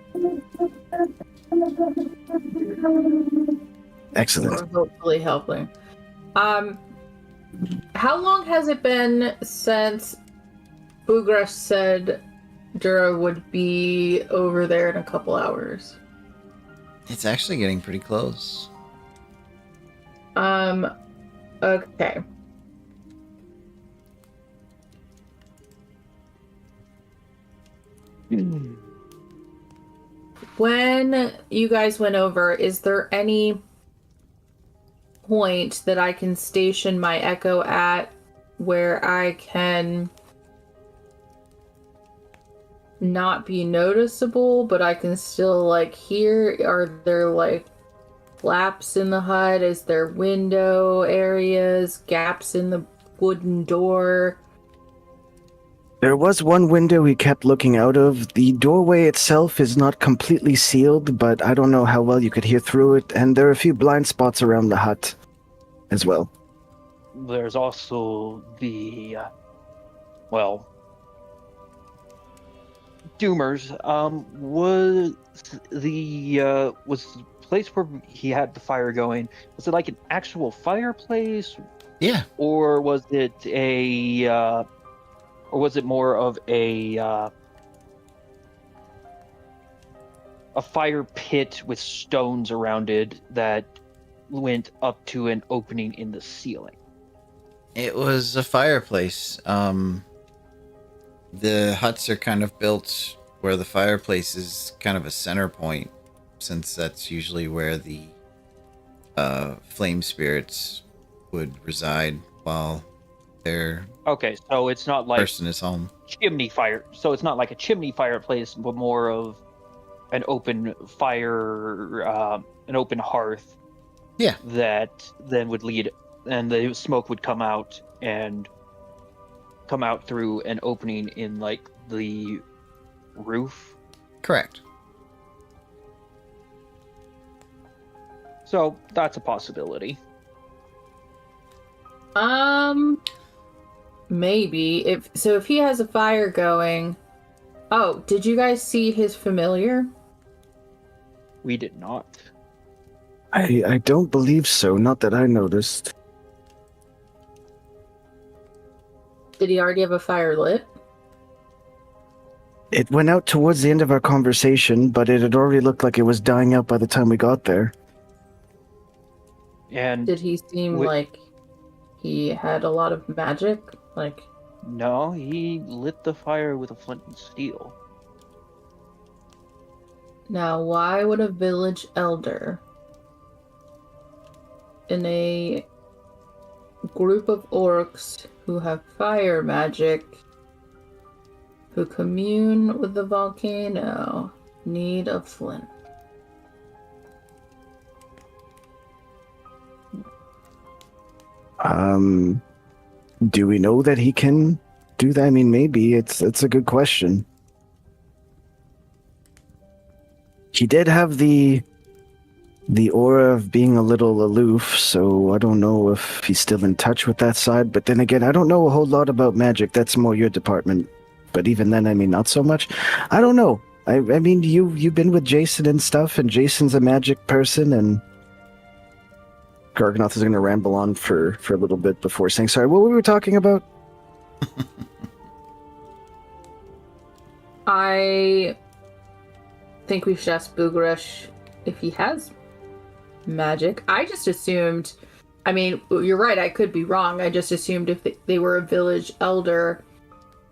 Excellent. Or hopefully helping. How long has it been since Bugresh said Dura would be over there in a couple hours? It's actually getting pretty close. Okay. When you guys went over, is there any point that I can station my echo at where I can not be noticeable, but I can still, like, hear? Are there, like, flaps in the hut? Is there window areas, gaps in the wooden door? There was one window he kept looking out of. The doorway itself is not completely sealed, but I don't know how well you could hear through it, and there are a few blind spots around the hut as well. there's also the Doomers. Was the place where he had the fire going? Was it like an actual fireplace, Yeah. or was it more of a fire pit with stones around it that went up to an opening in the ceiling? It was a fireplace. The huts are kind of built where the fireplace is kind of a center point, since that's usually where the flame spirits would reside while their Okay, so it's not like person is home. chimney fire. So it's not like a chimney fireplace, but more of an open fire, an open hearth. Yeah. That then would lead, and the smoke would come out through an opening in like the roof. Correct. So that's a possibility. Maybe. If he has a fire going. Oh, did you guys see his familiar? We did not. I don't believe so, not that I noticed. Did he already have a fire lit? It went out towards the end of our conversation, but it had already looked like it was dying out by the time we got there. And Did he seem like he had a lot of magic? Like, no, he lit the fire with a flint and steel. now why would a village elder in a group of orcs who have fire magic, who commune with the volcano, need a flint? Do we know that he can do that? I mean, maybe it's a good question. He did have the aura of being a little aloof, so I don't know if he's still in touch with that side. But then again, I don't know a whole lot about magic. That's more your department. But even then, I mean, not so much. I don't know. I mean, you've been with Jason and stuff, and Jason's a magic person, and Garganoth is going to ramble on for a little bit before saying, sorry, what were we talking about? I think we should ask Bugresh if he has magic. I just assumed, I mean, you're right, I could be wrong. I just assumed if they were a village elder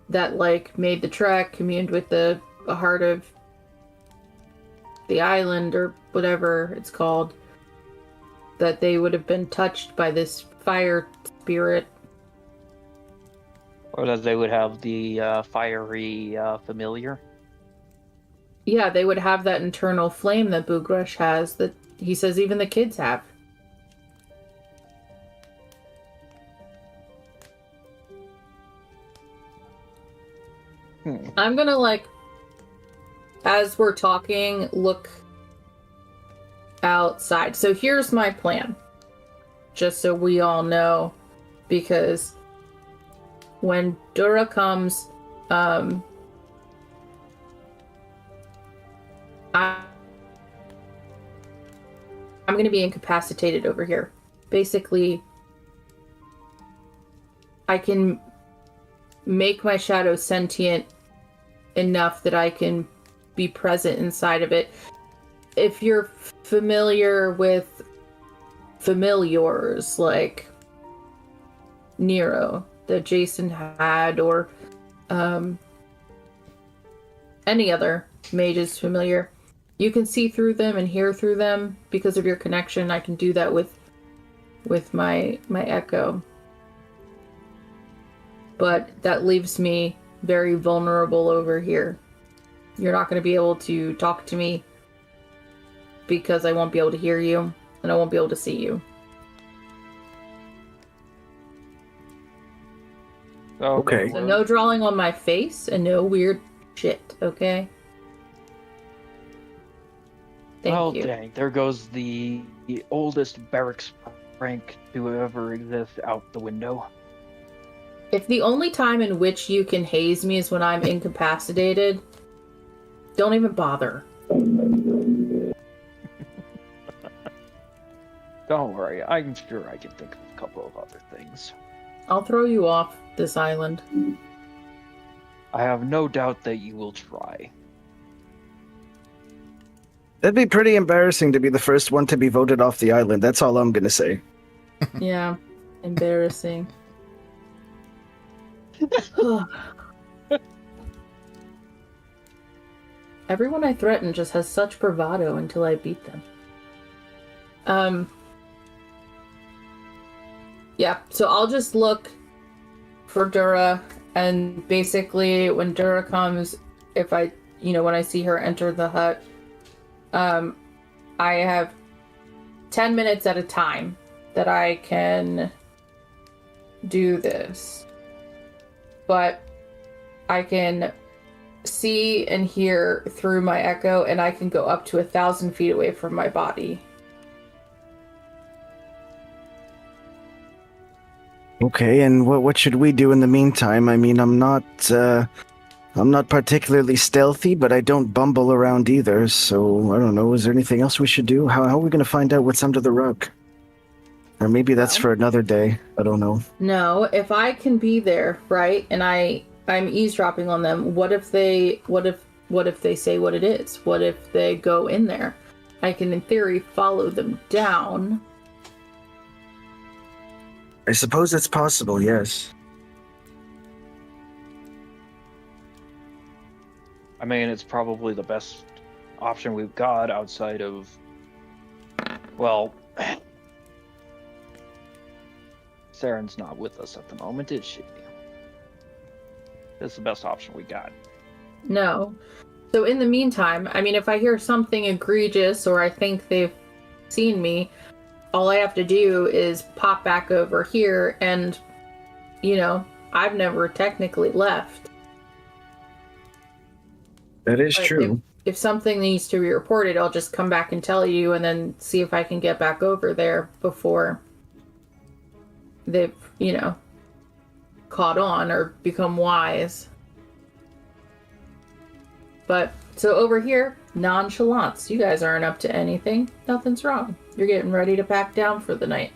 that, like, made the trek, communed with the heart of the island, or whatever it's called, that they would have been touched by this fire spirit. Or that they would have the fiery familiar. Yeah, they would have that internal flame that Bugresh has that He says even the kids have. I'm gonna, like, as we're talking, look outside. So here's my plan. Just so we all know, because when Dura comes, I'm going to be incapacitated over here. Basically, I can make my shadow sentient enough that I can be present inside of it. If you're familiar with familiars like Nero that Jason had, or any other mage's familiar, you can see through them and hear through them because of your connection. I can do that with my echo, but that leaves me very vulnerable over here. You're not going to be able to talk to me because I won't be able to hear you and I won't be able to see you. Okay. So no drawing on my face and no weird shit, okay? Thank you. Dang, there goes the oldest barracks prank to ever exist out the window. If the only time in which you can haze me is when I'm incapacitated, don't even bother. Don't worry, I'm sure I can think of a couple of other things. I'll throw you off this island. I have no doubt that you will try. That'd be pretty embarrassing to be the first one to be voted off the island. That's all I'm gonna say. Yeah, embarrassing. Everyone I threaten just has such bravado until I beat them. Yeah, so I'll just look for Dura, and basically when Dura comes, if I, when I see her enter the hut, I have 10 minutes at a time that I can do this. But I can see and hear through my echo, and I can go up to 1,000 feet away from my body. Okay, and what should we do in the meantime? I mean, I'm not particularly stealthy, but I don't bumble around either, so I don't know. Is there anything else we should do? How are we going to find out what's under the rug? Or maybe that's for another day. I don't know. No, if I can be there, right, and I'm eavesdropping on them, what if they say what it is? What if they go in there? I can, in theory, follow them down. I suppose it's possible, yes. I mean, it's probably the best option we've got outside of, well, Saren's not with us at the moment, is she? It's the best option we got. No. So in the meantime, I mean, if I hear something egregious or I think they've seen me, all I have to do is pop back over here and, I've never technically left. That is But true. If something needs to be reported, I'll just come back and tell you and then see if I can get back over there before they've, caught on or become wise. But, so over here, nonchalance. You guys aren't up to anything. Nothing's wrong. You're getting ready to pack down for the night.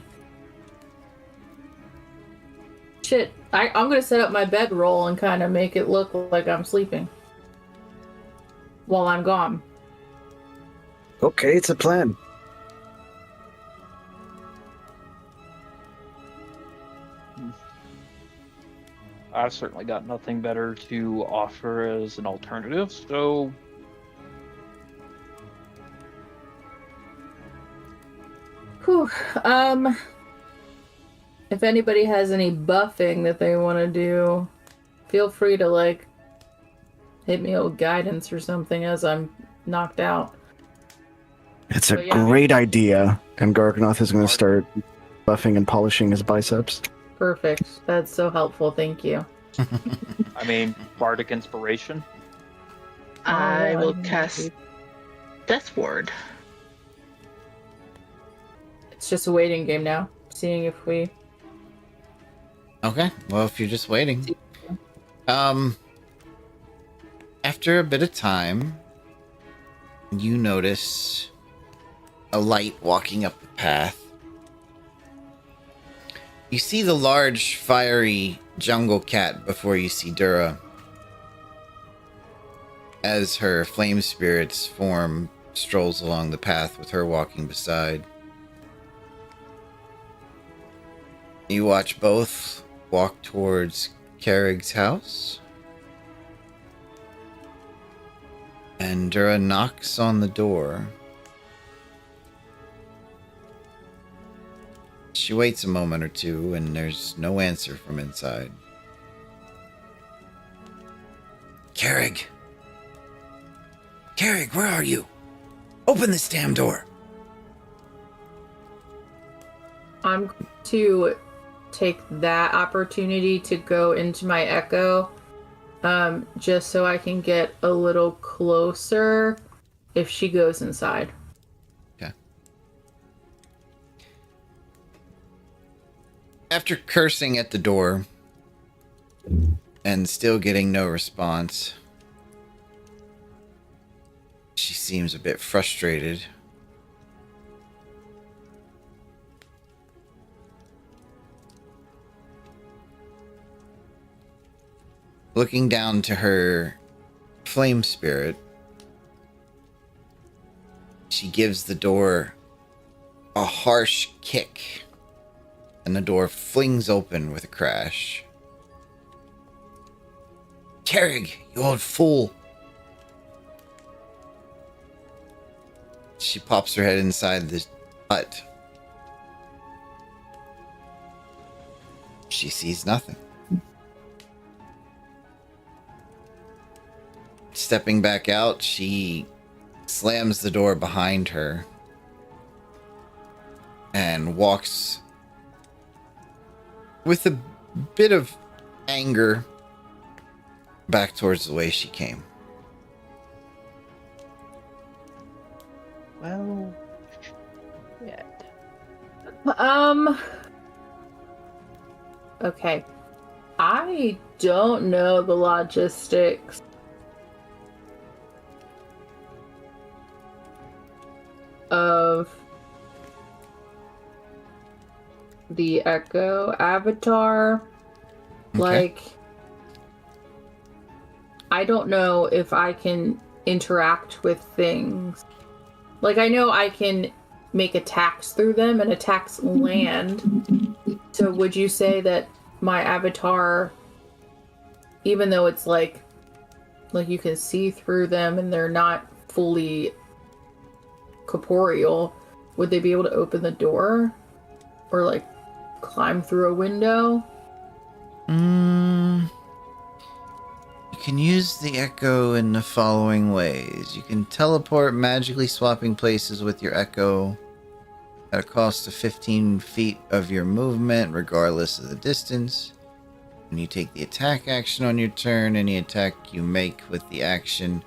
Shit, I'm gonna set up my bedroll and kind of make it look like I'm sleeping while I'm gone. Okay, it's a plan. I've certainly got nothing better to offer as an alternative, so Whew. If anybody has any buffing that they want to do, feel free to, hit me with guidance or something as I'm knocked out. It's a But yeah. great idea. And Garganoth is going to start buffing and polishing his biceps. Perfect. That's so helpful. Thank you. I mean, bardic inspiration. I Oh, will yeah. cast Death Ward. It's just a waiting game now. Seeing if we. Okay, well, if you're just waiting. After a bit of time, you notice a light walking up the path. You see the large, fiery jungle cat before you see Dura. As her flame spirit's form strolls along the path with her walking beside. You watch both walk towards Carrig's house. And Dura knocks on the door. She waits a moment or two, and there's no answer from inside. Carrig! Carrig, where are you? Open this damn door! I'm going to take that opportunity to go into my echo, just so I can get a little closer if she goes inside. Okay. After cursing at the door and still getting no response, she seems a bit frustrated. Looking down to her flame spirit, she gives the door a harsh kick, and the door flings open with a crash. Carrig, you old fool! She pops her head inside the hut. She sees nothing. Stepping back out, she slams the door behind her and walks with a bit of anger back towards the way she came. Well, yeah. Okay. I don't know the logistics of the Echo avatar. Okay. Like, I don't know if I can interact with things. Like, I know I can make attacks through them and attacks land. So would you say that my avatar, even though it's like you can see through them and they're not fully corporeal, would they be able to open the door or like climb through a window? You can use the echo in the following ways. You can teleport, magically swapping places with your echo at a cost of 15 feet of your movement, regardless of the distance. When you take the attack action on your turn, any attack you make with the action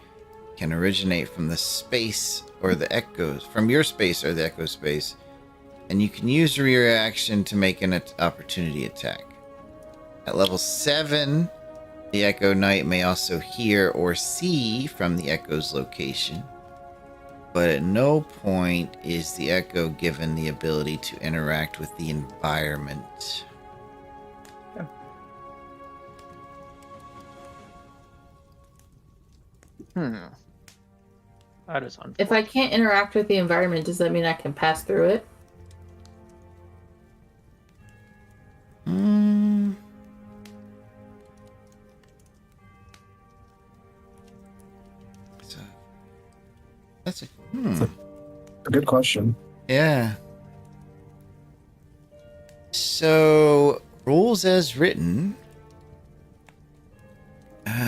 can originate from the space or the echoes, from your space or the echo space, and you can use your reaction to make an opportunity attack. At level 7, the Echo Knight may also hear or see from the Echo's location, but at no point is the Echo given the ability to interact with the environment. That is unfortunate. If I can't interact with the environment, does that mean I can pass through it? That's a good question. Yeah. So, rules as written.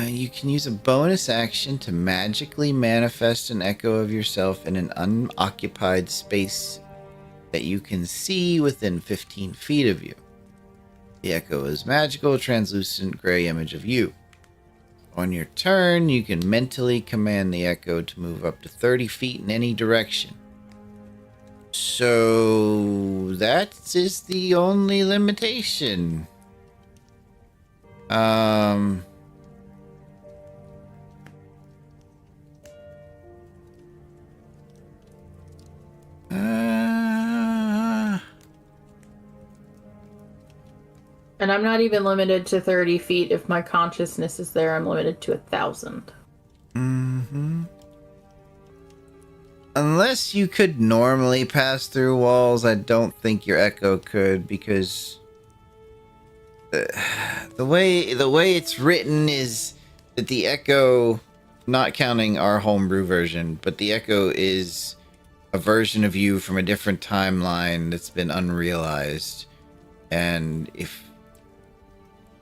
You can use a bonus action to magically manifest an echo of yourself in an unoccupied space that you can see within 15 feet of you. The echo is magical, translucent gray image of you. On your turn, you can mentally command the echo to move up to 30 feet in any direction. So that is the only limitation. And I'm not even limited to 30 feet. If my consciousness is there, I'm limited to 1,000. Mm-hmm. Unless you could normally pass through walls, I don't think your echo could, because the way it's written is that the echo, not counting our homebrew version, but the echo is a version of you from a different timeline that's been unrealized. And if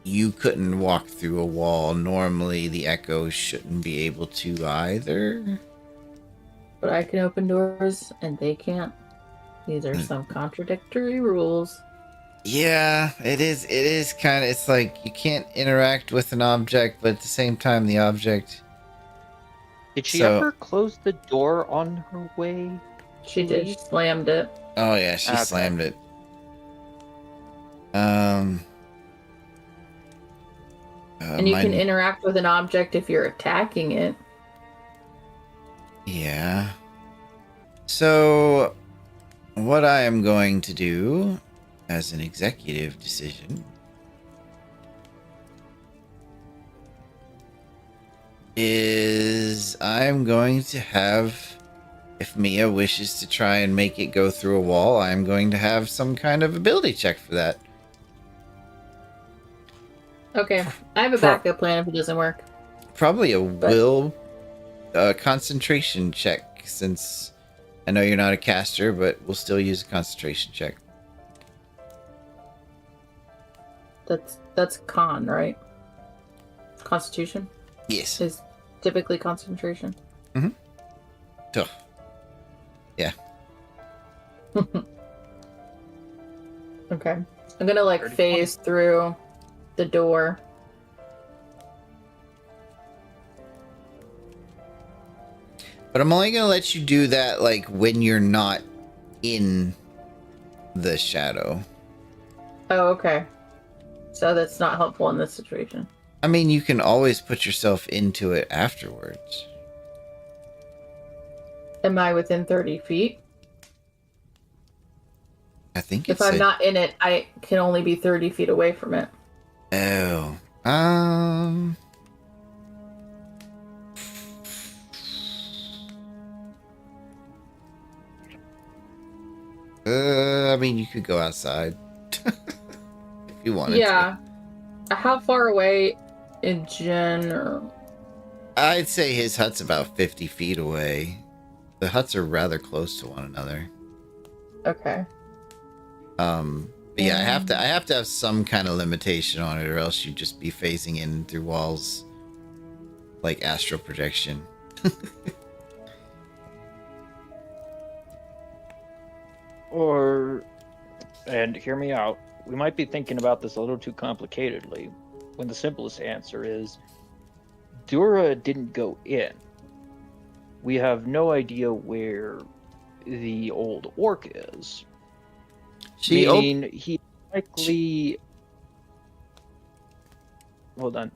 you couldn't walk through a wall, normally the echo shouldn't be able to either. But I can open doors and they can't. These are some contradictory rules. Yeah, it is kind of, it's like you can't interact with an object, but at the same time the object... Did she ever close the door on her way? She did. She slammed it. Oh yeah, she Okay. slammed it. And you can interact with an object if you're attacking it. Yeah. So, what I am going to do as an executive decision is I'm going to have, if Mia wishes to try and make it go through a wall, I'm going to have some kind of ability check for that. Okay, I have a backup plan if it doesn't work. Probably a concentration check, since I know you're not a caster, but we'll still use a concentration check. That's con, right? Constitution? Yes. Is typically concentration. Mm-hmm. Tough. Yeah. Okay. I'm gonna phase through the door. But I'm only gonna let you do that when you're not in the shadow. Oh, okay. So that's not helpful in this situation. I mean, you can always put yourself into it afterwards. Am I within 30 feet? I think if I'm not in it, I can only be 30 feet away from it. Oh. I mean, you could go outside if you wanted to. How far away in general? I'd say his hut's about 50 feet away. The huts are rather close to one another. Okay. But yeah, I have to have some kind of limitation on it, or else you'd just be phasing in through walls like astral projection. And hear me out, we might be thinking about this a little too complicatedly, when the simplest answer is Dura didn't go in. We have no idea where the old orc is. Meaning he likely... Hold on.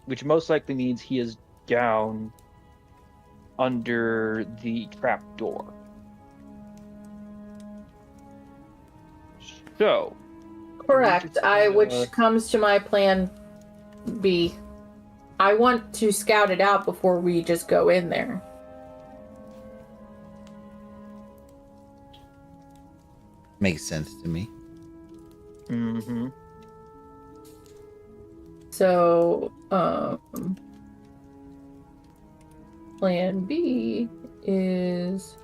Which most likely means he is down under the trap door. So... Correct. Which comes to my plan B. I want to scout it out before we just go in there. Makes sense to me. Mm-hmm. So, plan B is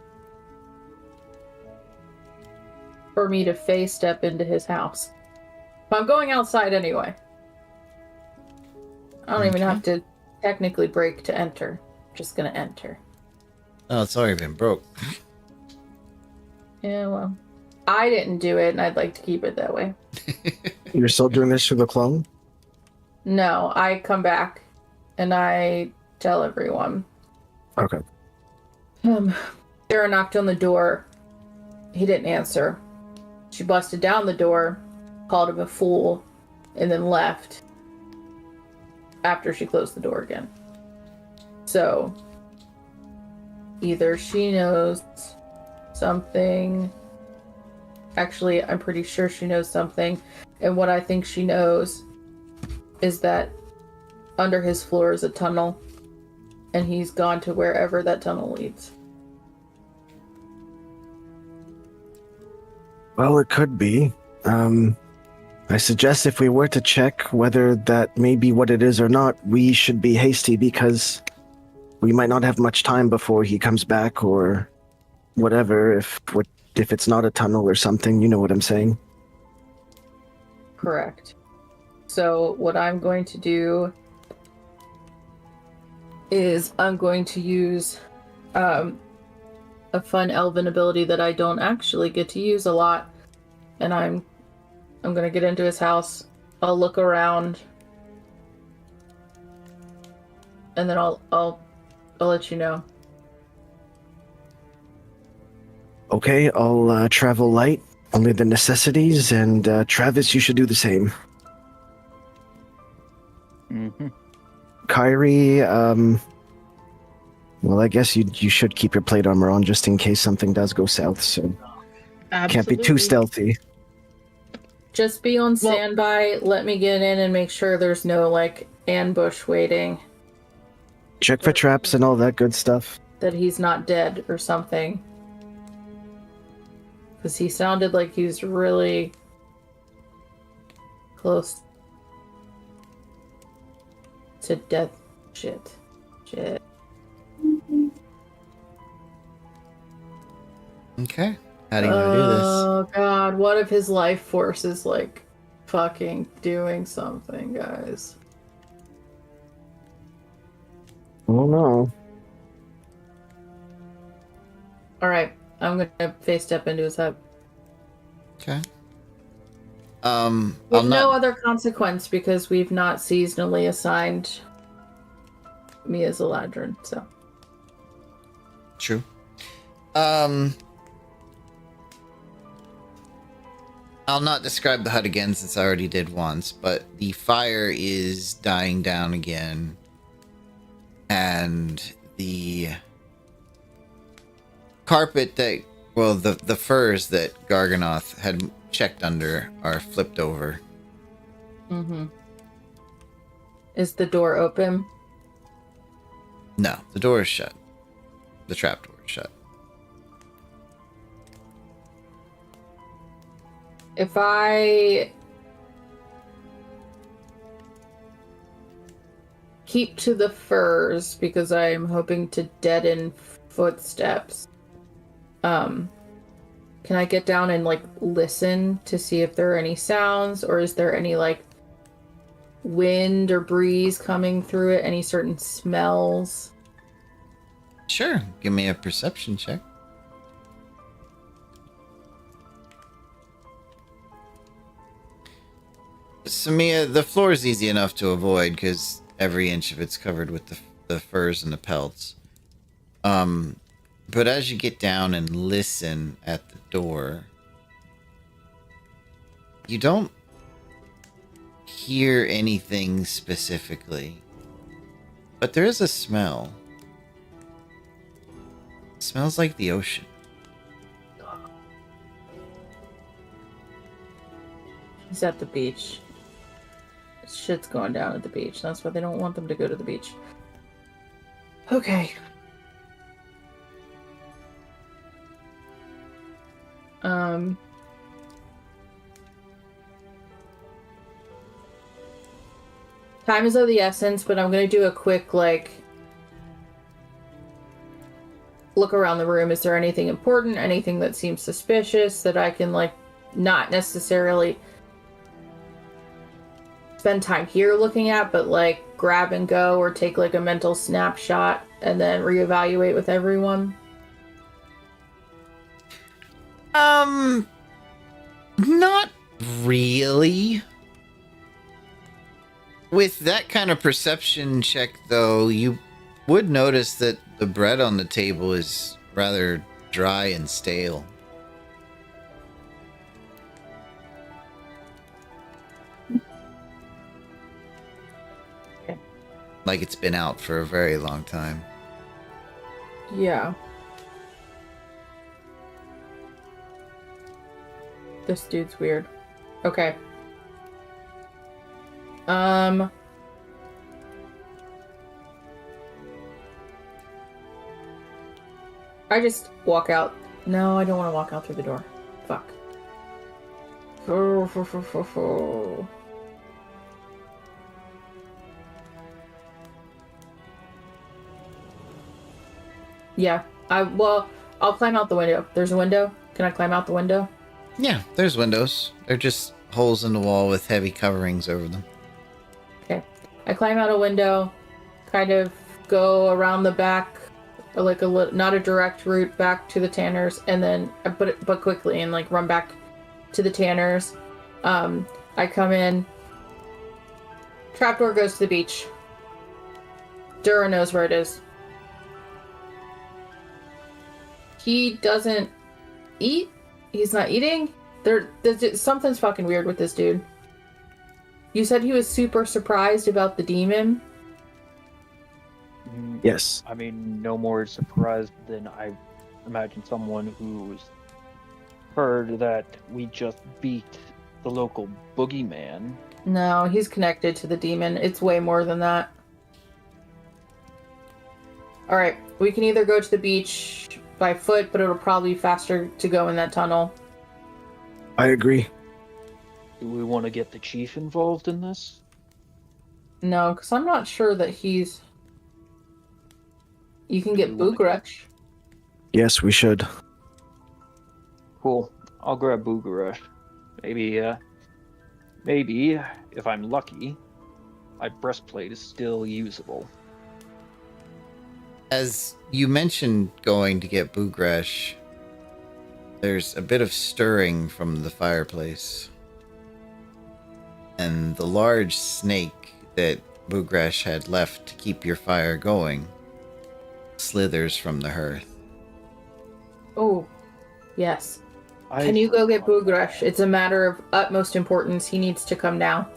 for me to phase step into his house. But I'm going outside anyway. I don't even have to technically break to enter. Just gonna enter. Oh, it's already been broke. Yeah, well, I didn't do it, and I'd like to keep it that way. You're still doing this through the clone? No, I come back, and I tell everyone. Okay. Sarah knocked on the door. He didn't answer. She busted down the door, called him a fool, and then left after she closed the door again. So, either she knows something. Actually, I'm pretty sure she knows something. And what I think she knows is that under his floor is a tunnel, and he's gone to wherever that tunnel leads. Well, it could be. I suggest if we were to check whether that may be what it is or not, we should be hasty because we might not have much time before he comes back or whatever. If it's not a tunnel or something, you know what I'm saying. Correct. So what I'm going to do is I'm going to use a fun elven ability that I don't actually get to use a lot, and I'm going to get into his house. I'll look around, and then I'll let you know. Okay, I'll travel light, only the necessities, and Travis, you should do the same. Mm-hmm. Kyrie, well, I guess you should keep your plate armor on just in case something does go south, so can't be too Absolutely. stealthy. Just be on standby. Let me get in and make sure there's no, like, ambush waiting. Check for traps and all that good stuff. That he's not dead or something. Because he sounded like he was really close to death. Shit. Okay. How do you want to do this? Oh god, what if his life force is like fucking doing something, guys? Oh no. Alright, I'm gonna face step into his head. Okay. I'll With no not. other consequence because we've not seasonally assigned me as a ladron, so. True. I'll not describe the hut again since I already did once, but the fire is dying down again. And the carpet that, well, the furs that Garganoth had checked under are flipped over. Mm-hmm. Is the door open? No, the door is shut. The trap door is shut. If I keep to the furs because I'm hoping to deaden footsteps, can I get down and like listen to see if there are any sounds, or is there any like wind or breeze coming through it? Any certain smells? Sure, give me a perception check. Samia, the floor is easy enough to avoid because every inch of it's covered with the furs and the pelts. But as you get down and listen at the door, you don't hear anything specifically, but there is a smell. It smells like the ocean. He's at the beach. Shit's going down at the beach. That's why they don't want them to go to the beach. Okay. Time is of the essence, but I'm gonna do a quick, like, look around the room. Is there anything important? Anything that seems suspicious that I can, like, not necessarily spend time here looking at, but like grab and go or take like a mental snapshot and then reevaluate with everyone? Not really. With that kind of perception check, though, you would notice that the bread on the table is rather dry and stale. Like it's been out for a very long time. Yeah. This dude's weird. Okay. I just walk out. No, I don't want to walk out through the door. Fuck. Yeah. I'll climb out the window. There's a window. Can I climb out the window? Yeah, there's windows. They're just holes in the wall with heavy coverings over them. Okay. I climb out a window, kind of go around the back, or like not a direct route back to the Tanners, and then but quickly and like run back to the Tanners. I come in. Trapdoor goes to the beach. Dura knows where it is. He doesn't eat. He's not eating. Something's fucking weird with this dude. You said he was super surprised about the demon? Yes. I mean, no more surprised than I imagine someone who's heard that we just beat the local boogeyman. No, he's connected to the demon. It's way more than that. Alright, we can either go to the beach by foot, but it'll probably be faster to go in that tunnel. I agree. Do we want to get the chief involved in this? No, because I'm not sure that he's... You can get Boogrush. Yes, we should. Cool. I'll grab Boogarush. Maybe, if I'm lucky, my breastplate is still usable. As you mentioned going to get Boogrash, there's a bit of stirring from the fireplace. And the large snake that Boogrash had left to keep your fire going slithers from the hearth. Oh, yes. Can you go get Boogrush? It's a matter of utmost importance. He needs to come now.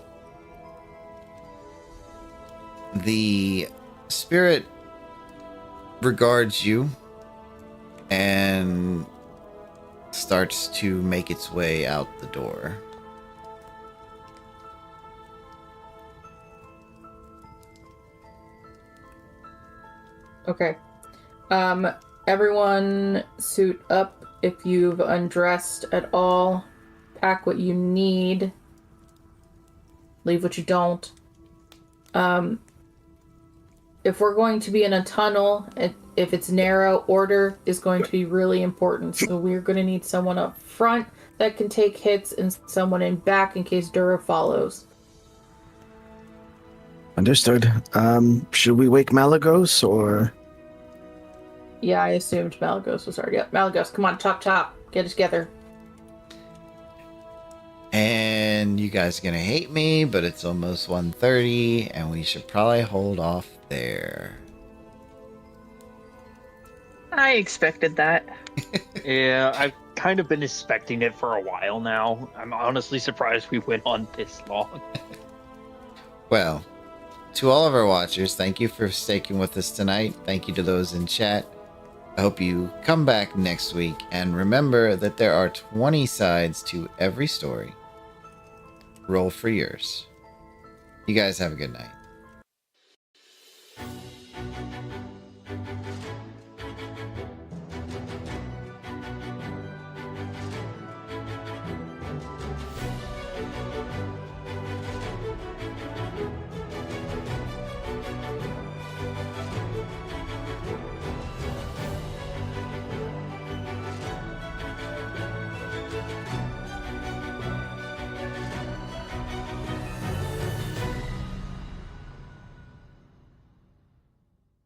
The spirit regards you and starts to make its way out the door. Okay. Everyone suit up if you've undressed at all. Pack what you need. Leave what you don't. If we're going to be in a tunnel, if it's narrow, order is going to be really important. So we're going to need someone up front that can take hits and someone in back in case Dura follows. Understood. Should we wake Malagos or? Yeah, I assumed Malagos was already up. Malagos, come on, chop. Get it together. And you guys are gonna hate me, but it's almost 1:30, and we should probably hold off there. I expected that. Yeah, I've kind of been expecting it for a while now. I'm honestly surprised we went on this long. Well, to all of our watchers, thank you for sticking with us tonight. Thank you to those in chat. I hope you come back next week, and remember that there are 20 sides to every story. Roll for yours. You guys have a good night.